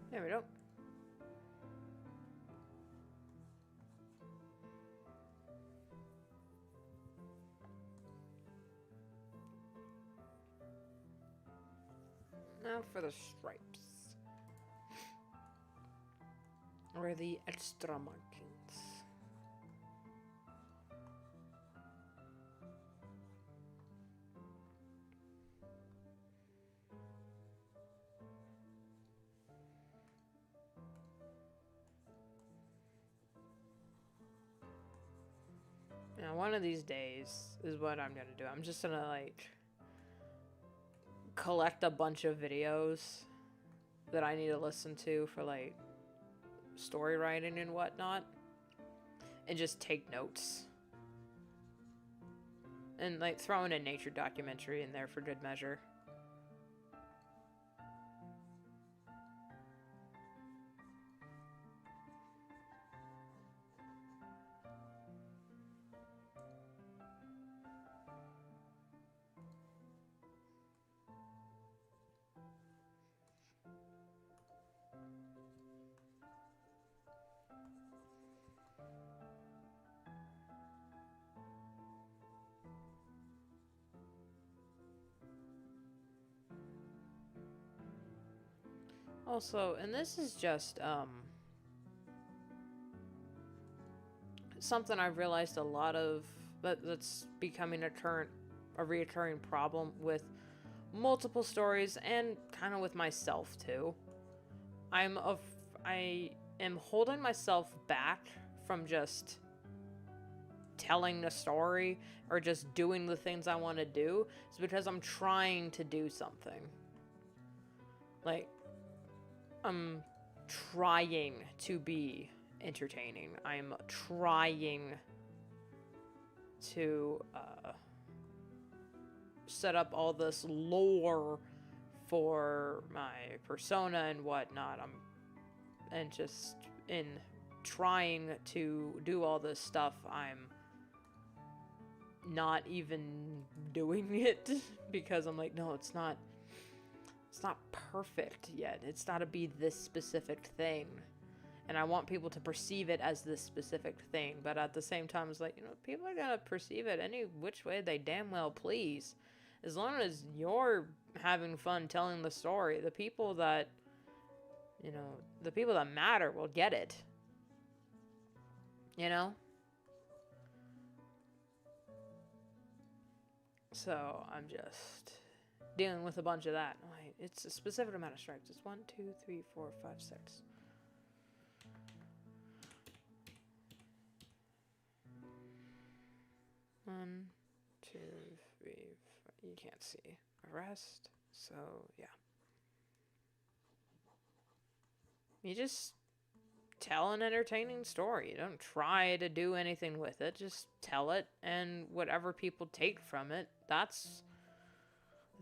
There we go. Now for the stripes. Or the extra markings. Now, one of these days is what I'm gonna do. I'm just gonna, like, collect a bunch of videos that I need to listen to for, like, story writing and whatnot, and just take notes. And, like, throw in a nature documentary in there for good measure. Also, and this is just, something I've realized a lot of, that's becoming a reoccurring problem with multiple stories and kind of with myself too. I am holding myself back from just telling the story or just doing the things I want to do. It's because I'm trying to do something. Like, I'm trying to be entertaining. I'm trying to set up all this lore for my persona and whatnot. And just in trying to do all this stuff, I'm not even doing it because I'm like, no, it's not perfect yet. It's got to be this specific thing. And I want people to perceive it as this specific thing. But at the same time, it's like, people are going to perceive it any which way they damn well please. As long as you're having fun telling the story, the people that matter will get it. So I'm just dealing with a bunch of that. Wait, it's a specific amount of stripes. It's 1, 2, 3, 4, 5, 6. One, two, three, four. You can't see the rest, so yeah. You just tell an entertaining story. You don't try to do anything with it. Just tell it, and whatever people take from it, that's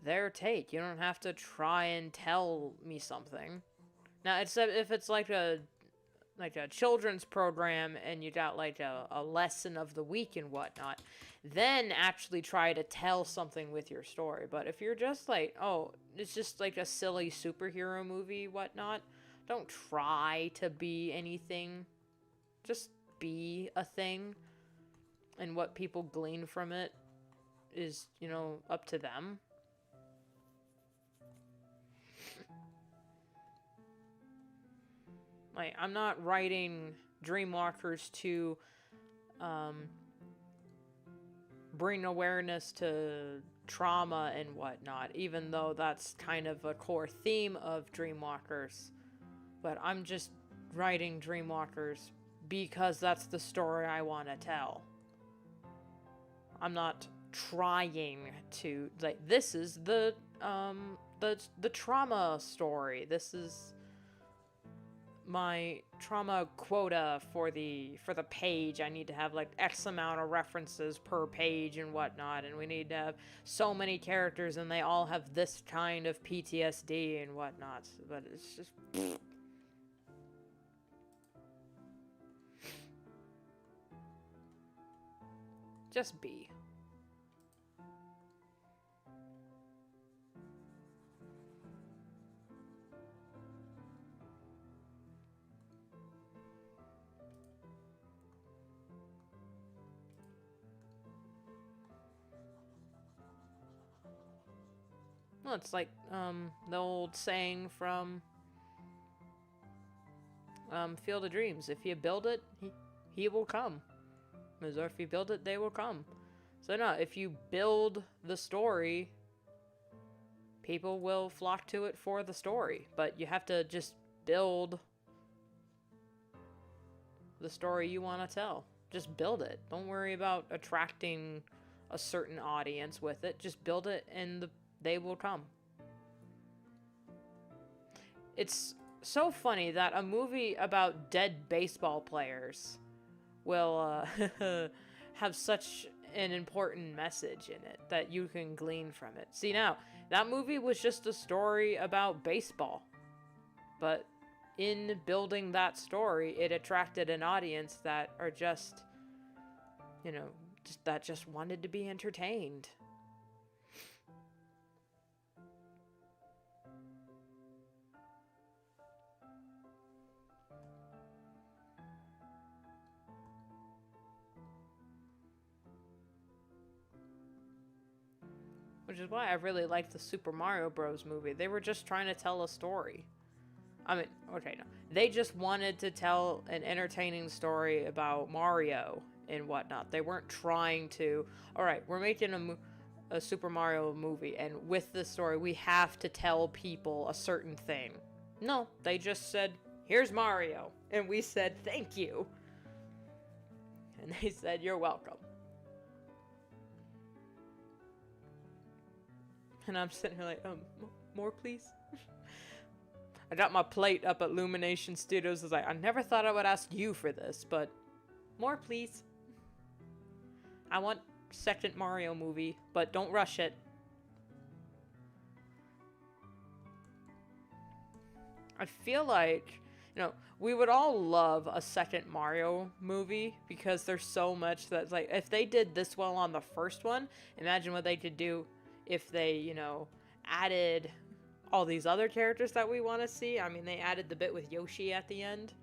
their take. You don't have to try and tell me something. Now, except if it's like a children's program and you got like a lesson of the week and whatnot, then actually try to tell something with your story. But if you're just like, oh, it's just like a silly superhero movie, whatnot, don't try to be anything. Just be a thing. And what people glean from it is, you know, up to them. Like, I'm not writing Dreamwalkers to bring awareness to trauma and whatnot, even though that's kind of a core theme of Dreamwalkers. But I'm just writing Dreamwalkers because that's the story I want to tell. I'm not trying to, like, this is the trauma story. This is my trauma quota for the page. I need to have like X amount of references per page and whatnot, and we need to have so many characters and they all have this kind of PTSD and whatnot. But it's just just be. Well, it's like the old saying from Field of Dreams: if you build it, he will come. Or if you build it, they will come. So no, if you build the story, people will flock to it for the story. But you have to just build the story you want to tell. Just build it. Don't worry about attracting a certain audience with it. Just build it and they will come. It's so funny that a movie about dead baseball players will have such an important message in it that you can glean from it. See, now, that movie was just a story about baseball. But in building that story, it attracted an audience that are just, you know, that just wanted to be entertained. Which is why I really liked the Super Mario Bros. Movie. They were just trying to tell a story. I mean, okay, no. They just wanted to tell an entertaining story about Mario and whatnot. They weren't trying to, alright, we're making a Super Mario movie, and with this story, we have to tell people a certain thing. No, they just said, here's Mario. And we said, thank you. And they said, you're welcome. And I'm sitting here like, more please? I got my plate up at Illumination Studios. I was like, I never thought I would ask you for this, but more please. I want second Mario movie, but don't rush it. I feel like, you know, we would all love a second Mario movie because there's so much that's like, if they did this well on the first one, imagine what they could do if they, you know, added all these other characters that we want to see. I mean, they added the bit with Yoshi at the end.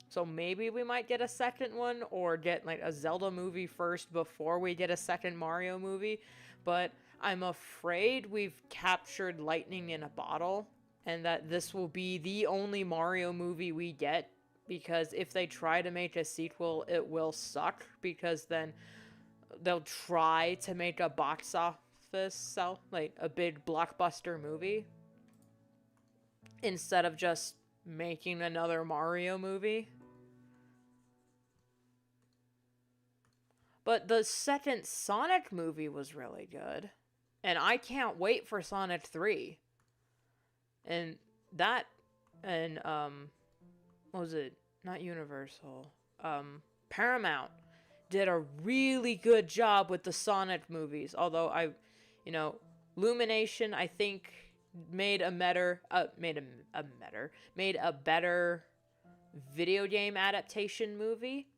So maybe we might get a second one, or get like a Zelda movie first before we get a second Mario movie. But I'm afraid we've captured lightning in a bottle, and that this will be the only Mario movie we get, because if they try to make a sequel, it will suck, because then they'll try to make a box office, like a big blockbuster movie, instead of just making another Mario movie. But the second Sonic movie was really good. And I can't wait for Sonic 3. And that, and, what was it? Not Universal. Paramount did a really good job with the Sonic movies. Although Illumination, I think, made a better video game adaptation movie.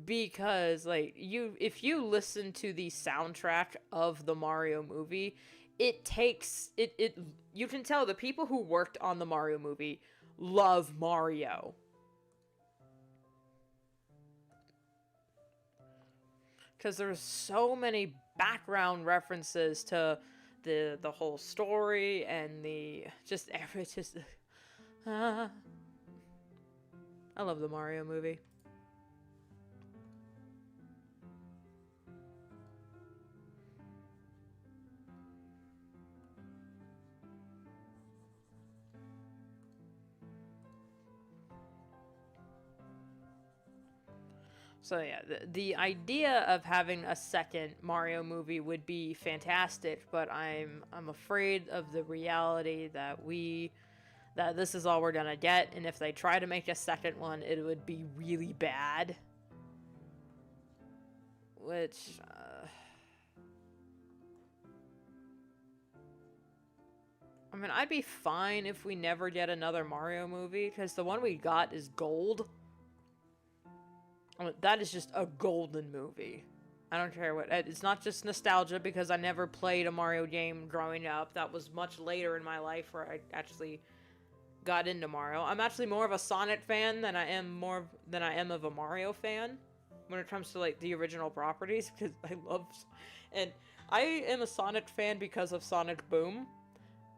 Because, like, if you listen to the soundtrack of the Mario movie, you can tell the people who worked on the Mario movie love Mario. Because there's so many background references to the whole story and I love the Mario movie. So yeah, the idea of having a second Mario movie would be fantastic, but I'm afraid of the reality that this is all we're gonna get, and if they try to make a second one, it would be really bad. Which, I mean, I'd be fine if we never get another Mario movie, because the one we got is gold. That is just a golden movie. I don't care what. It's not just nostalgia because I never played a Mario game growing up. That was much later in my life where I actually got into Mario. I'm actually more of a Sonic fan than I am of a Mario fan when it comes to like the original properties, because and I am a Sonic fan because of Sonic Boom,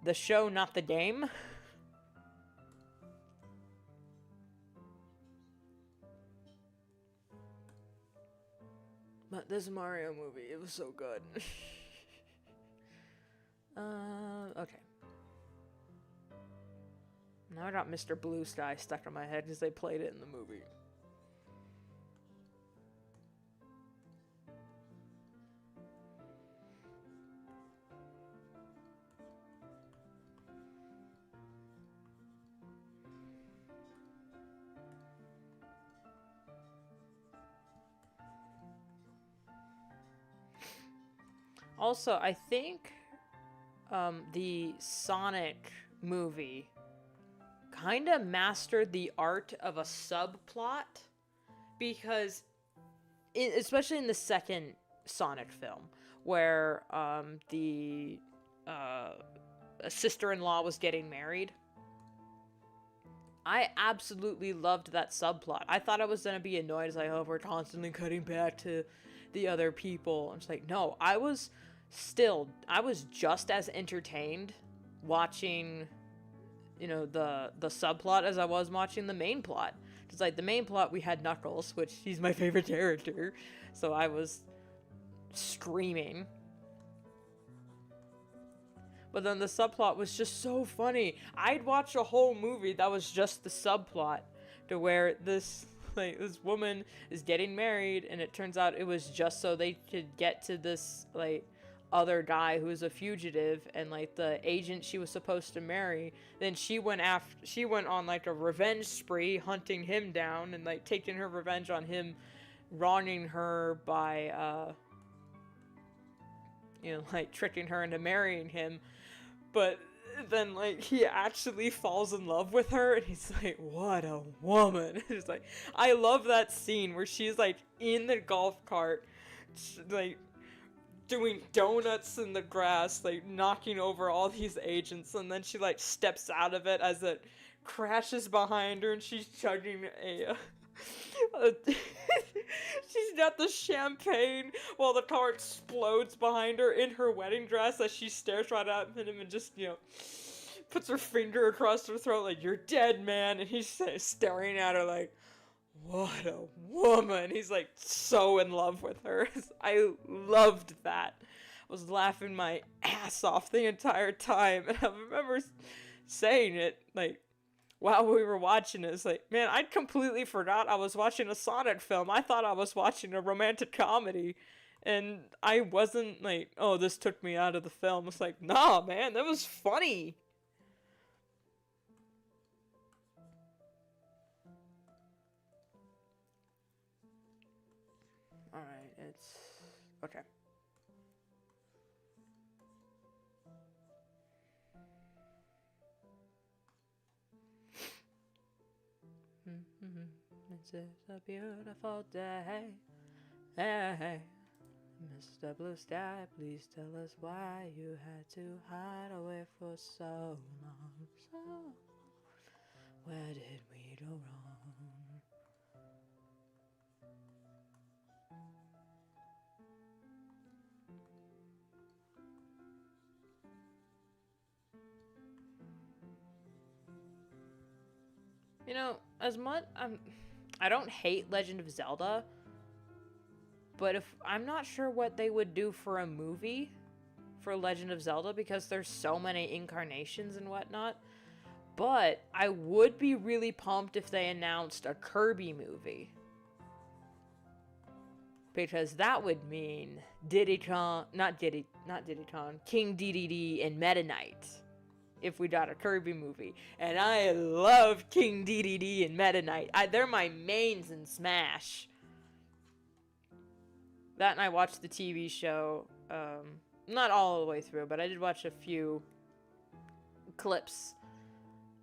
the show, not the game. But this Mario movie, it was so good. Okay. Now I got Mr. Blue Sky stuck in my head because they played it in the movie. Also, I think the Sonic movie kind of mastered the art of a subplot, because especially in the second Sonic film, where the sister-in-law was getting married. I absolutely loved that subplot. I thought I was gonna be annoyed, as like, oh, we're constantly cutting back to the other people. I'm just like, no, I was just as entertained watching, the subplot as I was watching the main plot. Just like the main plot, we had Knuckles, which he's my favorite character, so I was screaming. But then the subplot was just so funny. I'd watch a whole movie that was just the subplot, to where this woman is getting married, and it turns out it was just so they could get to this, other guy who's a fugitive, and, the agent she was supposed to marry. Then she went on, a revenge spree, hunting him down, and, taking her revenge on him, wronging her by, tricking her into marrying him. But then, he actually falls in love with her, and he's like, what a woman. It's like, I love that scene where she's, in the golf cart, doing donuts in the grass, knocking over all these agents, and then she, steps out of it as it crashes behind her, and she's chugging she's got the champagne while the car explodes behind her in her wedding dress as she stares right at him and just, puts her finger across her throat like, you're dead, man. And he's staring at her like, what a woman. He's like so in love with her. I loved that. I was laughing my ass off the entire time. And I remember saying it like while we were watching it. It's like, man, I'd completely forgot I was watching a Sonic film. I thought I was watching a romantic comedy. And I wasn't like, oh, this took me out of the film. It's like, nah, man, that was funny. Alright, it's... okay. It's a beautiful day. Hey, Mr. Blue Sky, please tell us why you had to hide away for so long. So, where did we go wrong? You know, as much I don't hate Legend of Zelda, but if I'm not sure what they would do for a movie for Legend of Zelda because there's so many incarnations and whatnot. But I would be really pumped if they announced a Kirby movie. Because that would mean King Dedede and Meta Knight. If we got a Kirby movie. And I love King Dedede and Meta Knight. They're my mains in Smash. That and I watched the TV show. Not all the way through, but I did watch a few clips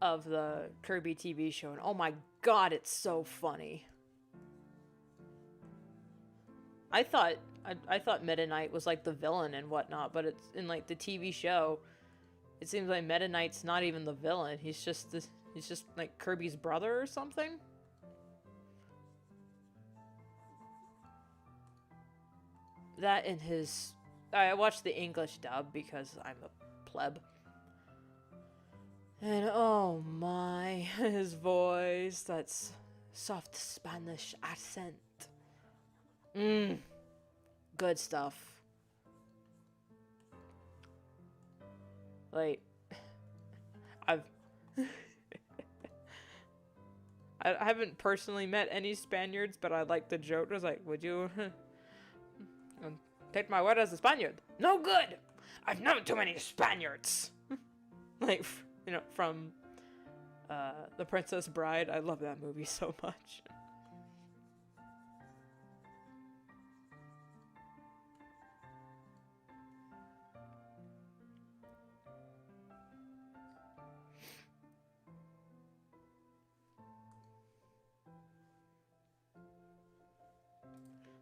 of the Kirby TV show. And oh my god, it's so funny. I thought Meta Knight was like the villain and whatnot, but it's in like the TV show. It seems like Meta Knight's not even the villain. He's just like Kirby's brother or something. That and his... I watched the English dub because I'm a pleb. And oh my, his voice, that's soft Spanish accent. Good stuff. Like, I haven't personally met any Spaniards, but I like the joke. It was like, would you take my word as a Spaniard? No good! I've known too many Spaniards! Like, you know, from The Princess Bride. I love that movie so much.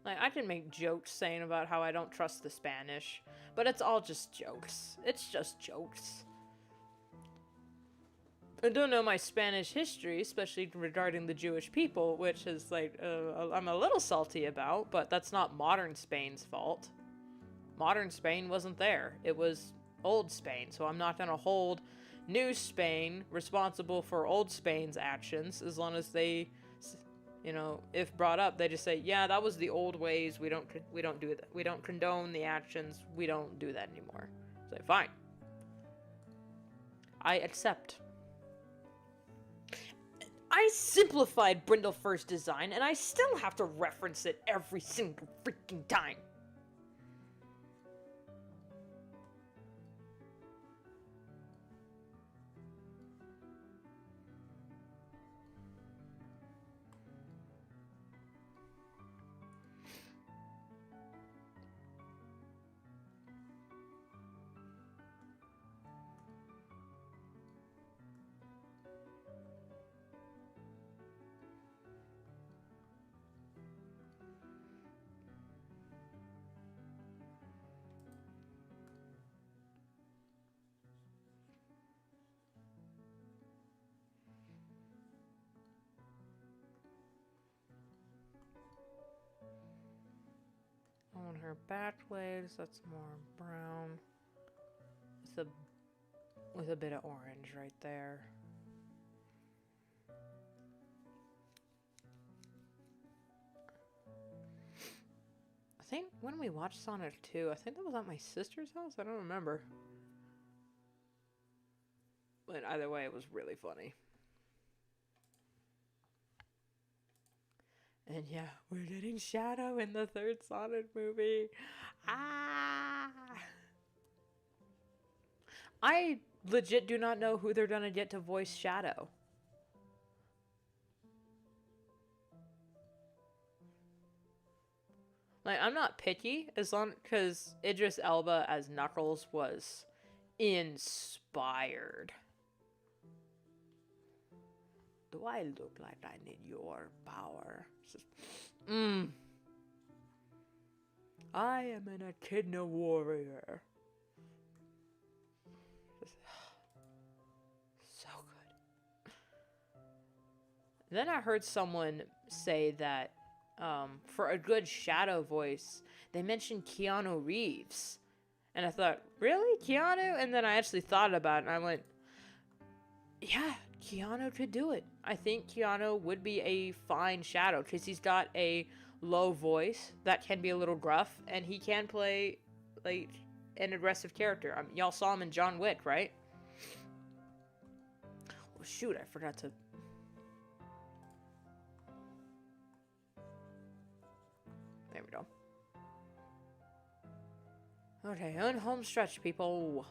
Like, I can make jokes saying about how I don't trust the Spanish, but it's all just jokes. It's just jokes. I don't know my Spanish history, especially regarding the Jewish people, which is, like, I'm a little salty about, but that's not modern Spain's fault. Modern Spain wasn't there. It was old Spain, so I'm not gonna hold new Spain responsible for old Spain's actions, as long as they... You know, if brought up, they just say, "Yeah, that was the old ways. We don't do that. We don't condone the actions. We don't do that anymore." So fine, I accept. I simplified Brindlefor's design, and I still have to reference it every single freaking time. On her back legs, that's more brown with a bit of orange right there. I think when we watched Sonic 2, I think that was at my sister's house. I don't remember. But either way, it was really funny. And yeah, we're getting Shadow in the third Sonic movie. Ah! I legit do not know who they're gonna get to voice Shadow. Like, I'm not picky as long because Idris Elba as Knuckles was inspired. Do I look like I need your power? I am an echidna warrior. So good. Then I heard someone say that for a good Shadow voice, they mentioned Keanu Reeves. And I thought, really? Keanu? And then I actually thought about it and I went, yeah, Keanu could do it. I think Keanu would be a fine Shadow because he's got a low voice that can be a little gruff and he can play like an aggressive character. Y'all saw him in John Wick, right? Oh, shoot, I forgot to... There we go. Okay, on home stretch, people.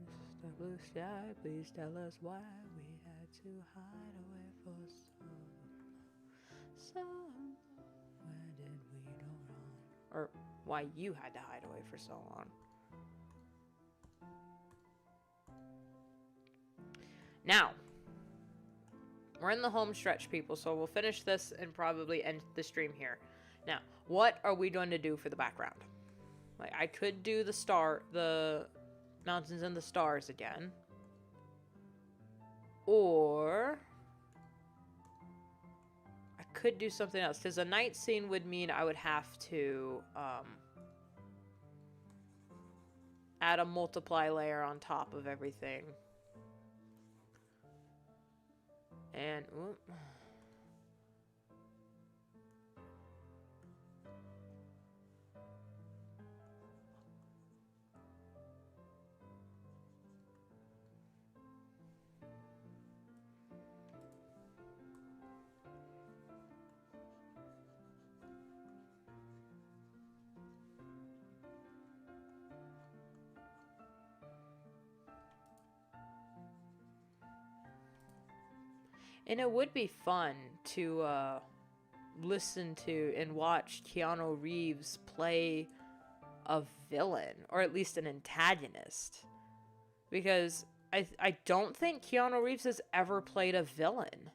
Mr. Blue Sky, please tell us why we had to hide away for so long. Where did we go wrong? Or why you had to hide away for so long. Now, we're in the home stretch, people, so we'll finish this and probably end the stream here. Now, what are we going to do for the background? Like, I could do the mountains and the stars again. Or I could do something else, because a night scene would mean I would have to add a multiply layer on top of everything. And it would be fun to listen to and watch Keanu Reeves play a villain, or at least an antagonist. Because I don't think Keanu Reeves has ever played a villain.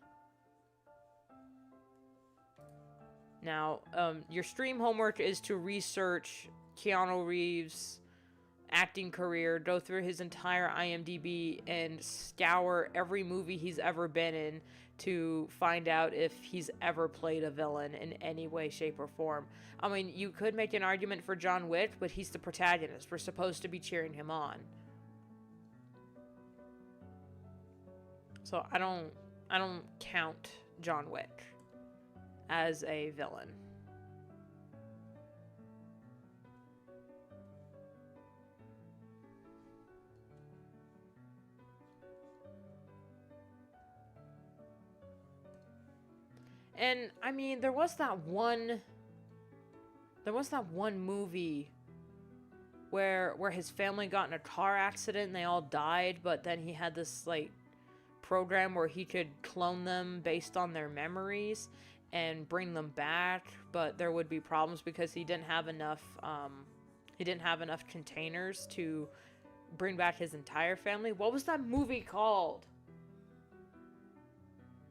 Now, your stream homework is to research Keanu Reeves' acting career, go through his entire IMDb, and scour every movie he's ever been in to find out if he's ever played a villain in any way, shape, or form. I mean, you could make an argument for John Wick, but he's the protagonist. We're supposed to be cheering him on. So I don't count John Wick as a villain. And I mean, there was that one movie where his family got in a car accident and they all died, but then he had this like program where he could clone them based on their memories and bring them back, but there would be problems because he didn't have enough containers to bring back his entire family. What was that movie called?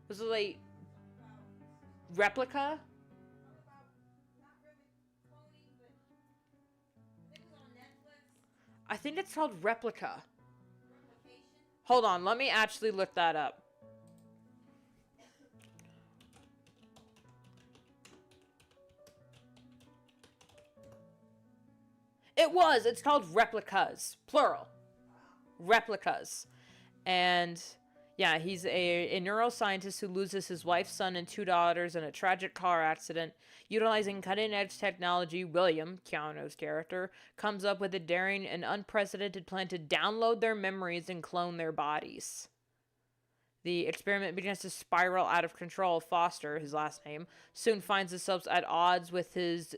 Was it like Replica? I think it's called Replica. Hold on, let me actually look that up. It's called Replicas, plural. Replicas. And Yeah, he's a neuroscientist who loses his wife, son, and 2 daughters in a tragic car accident. Utilizing cutting edge technology, William, Keanu's character, comes up with a daring and unprecedented plan to download their memories and clone their bodies. The experiment begins to spiral out of control. Foster, his last name, soon finds himself at odds with his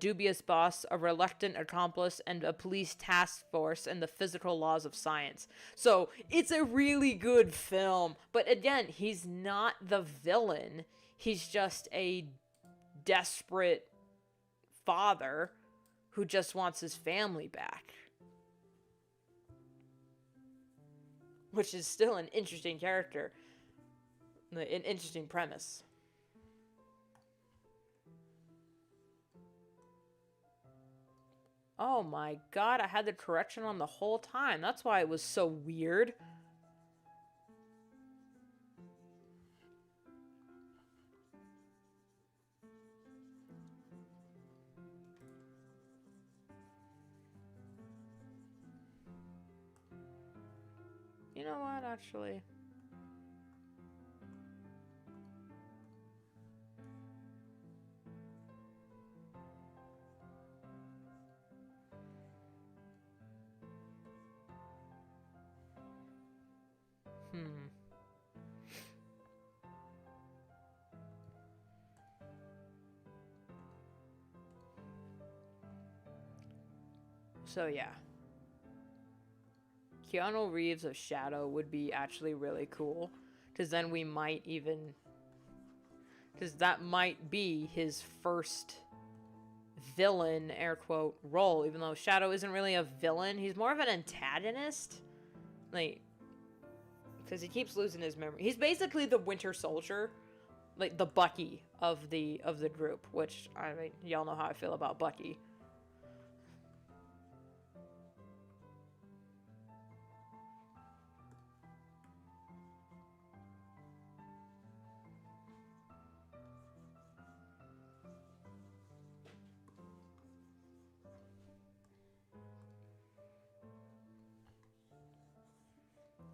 dubious boss, a reluctant accomplice, and a police task force, and the physical laws of science. So it's a really good film. But again, he's not the villain. He's just a desperate father who just wants his family back. Which is still an interesting character. An interesting premise. Oh my god, I had the correction on the whole time. That's why it was so weird. You know what, actually? So yeah. Keanu Reeves of Shadow would be actually really cool. Because then we might even... Because that might be his first villain, air quote, role. Even though Shadow isn't really a villain. He's more of an antagonist. Like... Because he keeps losing his memory. He's basically the Winter Soldier. Like, the Bucky of the group. Which, I mean, y'all know how I feel about Bucky.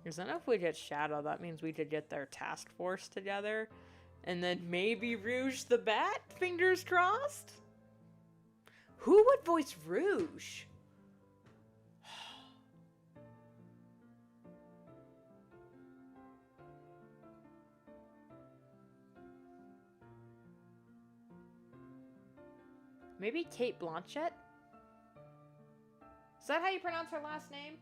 Because then if we get Shadow, that means we could get their task force together. And then maybe Rouge the Bat? Fingers crossed? Who would voice Rouge? Maybe Kate Blanchett? Is that how you pronounce her last name?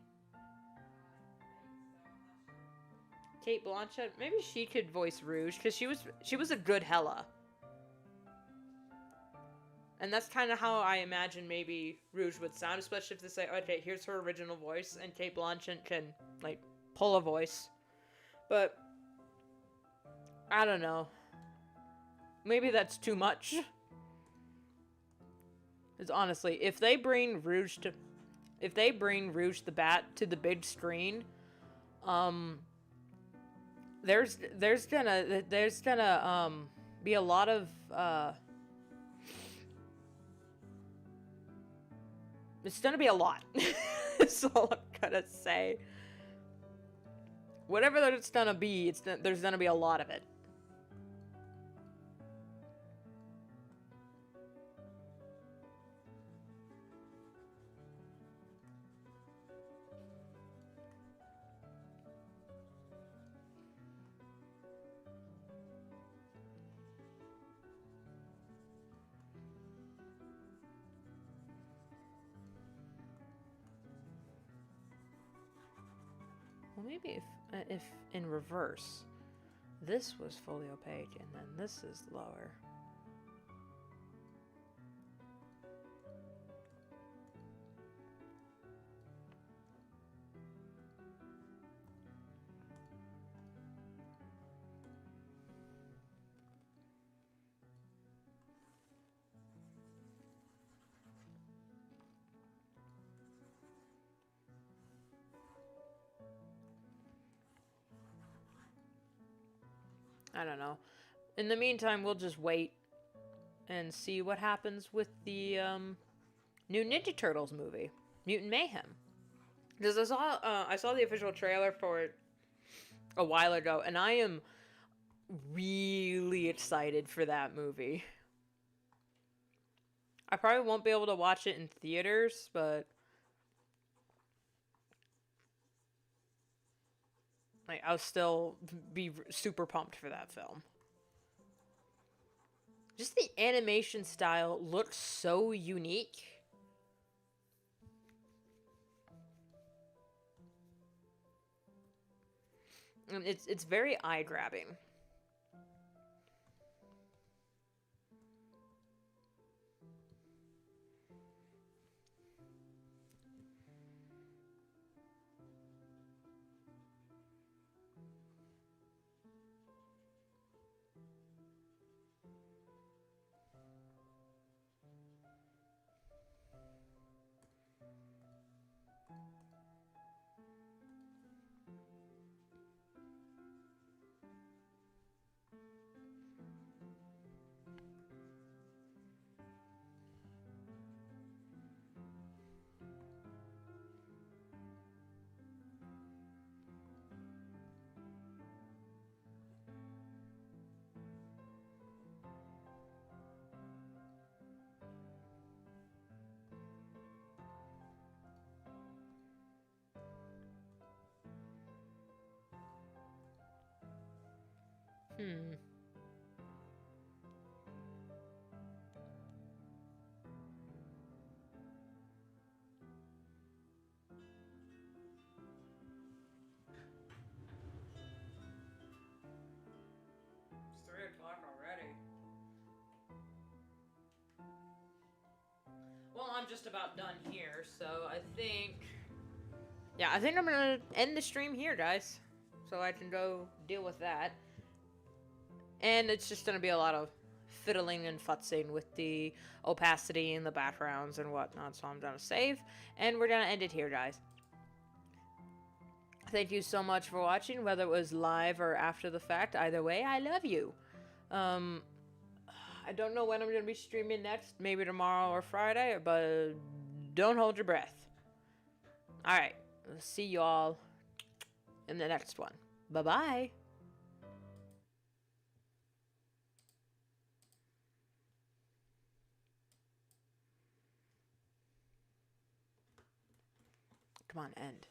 Kate Blanchett? Maybe she could voice Rouge, because she was a good Hela. And that's kind of how I imagine maybe Rouge would sound, especially if they say, okay, here's her original voice, and Kate Blanchett can, like, pull a voice. But, I don't know. Maybe that's too much. Because honestly, if they bring Rouge the Bat to the big screen, there's gonna be a lot of it's gonna be a lot. That's all I'm gonna say. Whatever that it's gonna be, there's gonna be a lot of it. Well, maybe if in reverse, this was fully opaque and then this is lower. I don't know. In the meantime, we'll just wait and see what happens with the new Ninja Turtles movie, Mutant Mayhem. Because I saw the official trailer for it a while ago, and I am really excited for that movie. I probably won't be able to watch it in theaters, but like I'll still be super pumped for that film. Just the animation style looks so unique. And it's very eye-grabbing. Hmm. It's 3 o'clock already. Well, I'm just about done here, so I think... Yeah, I think I'm gonna end the stream here, guys. So I can go deal with that. And it's just gonna be a lot of fiddling and futzing with the opacity and the backgrounds and whatnot. So I'm gonna save, and we're gonna end it here, guys. Thank you so much for watching, whether it was live or after the fact. Either way, I love you. I don't know when I'm going to be streaming next. Maybe tomorrow or Friday, but don't hold your breath. Alright, see you all in the next one. Bye-bye. Come on, end.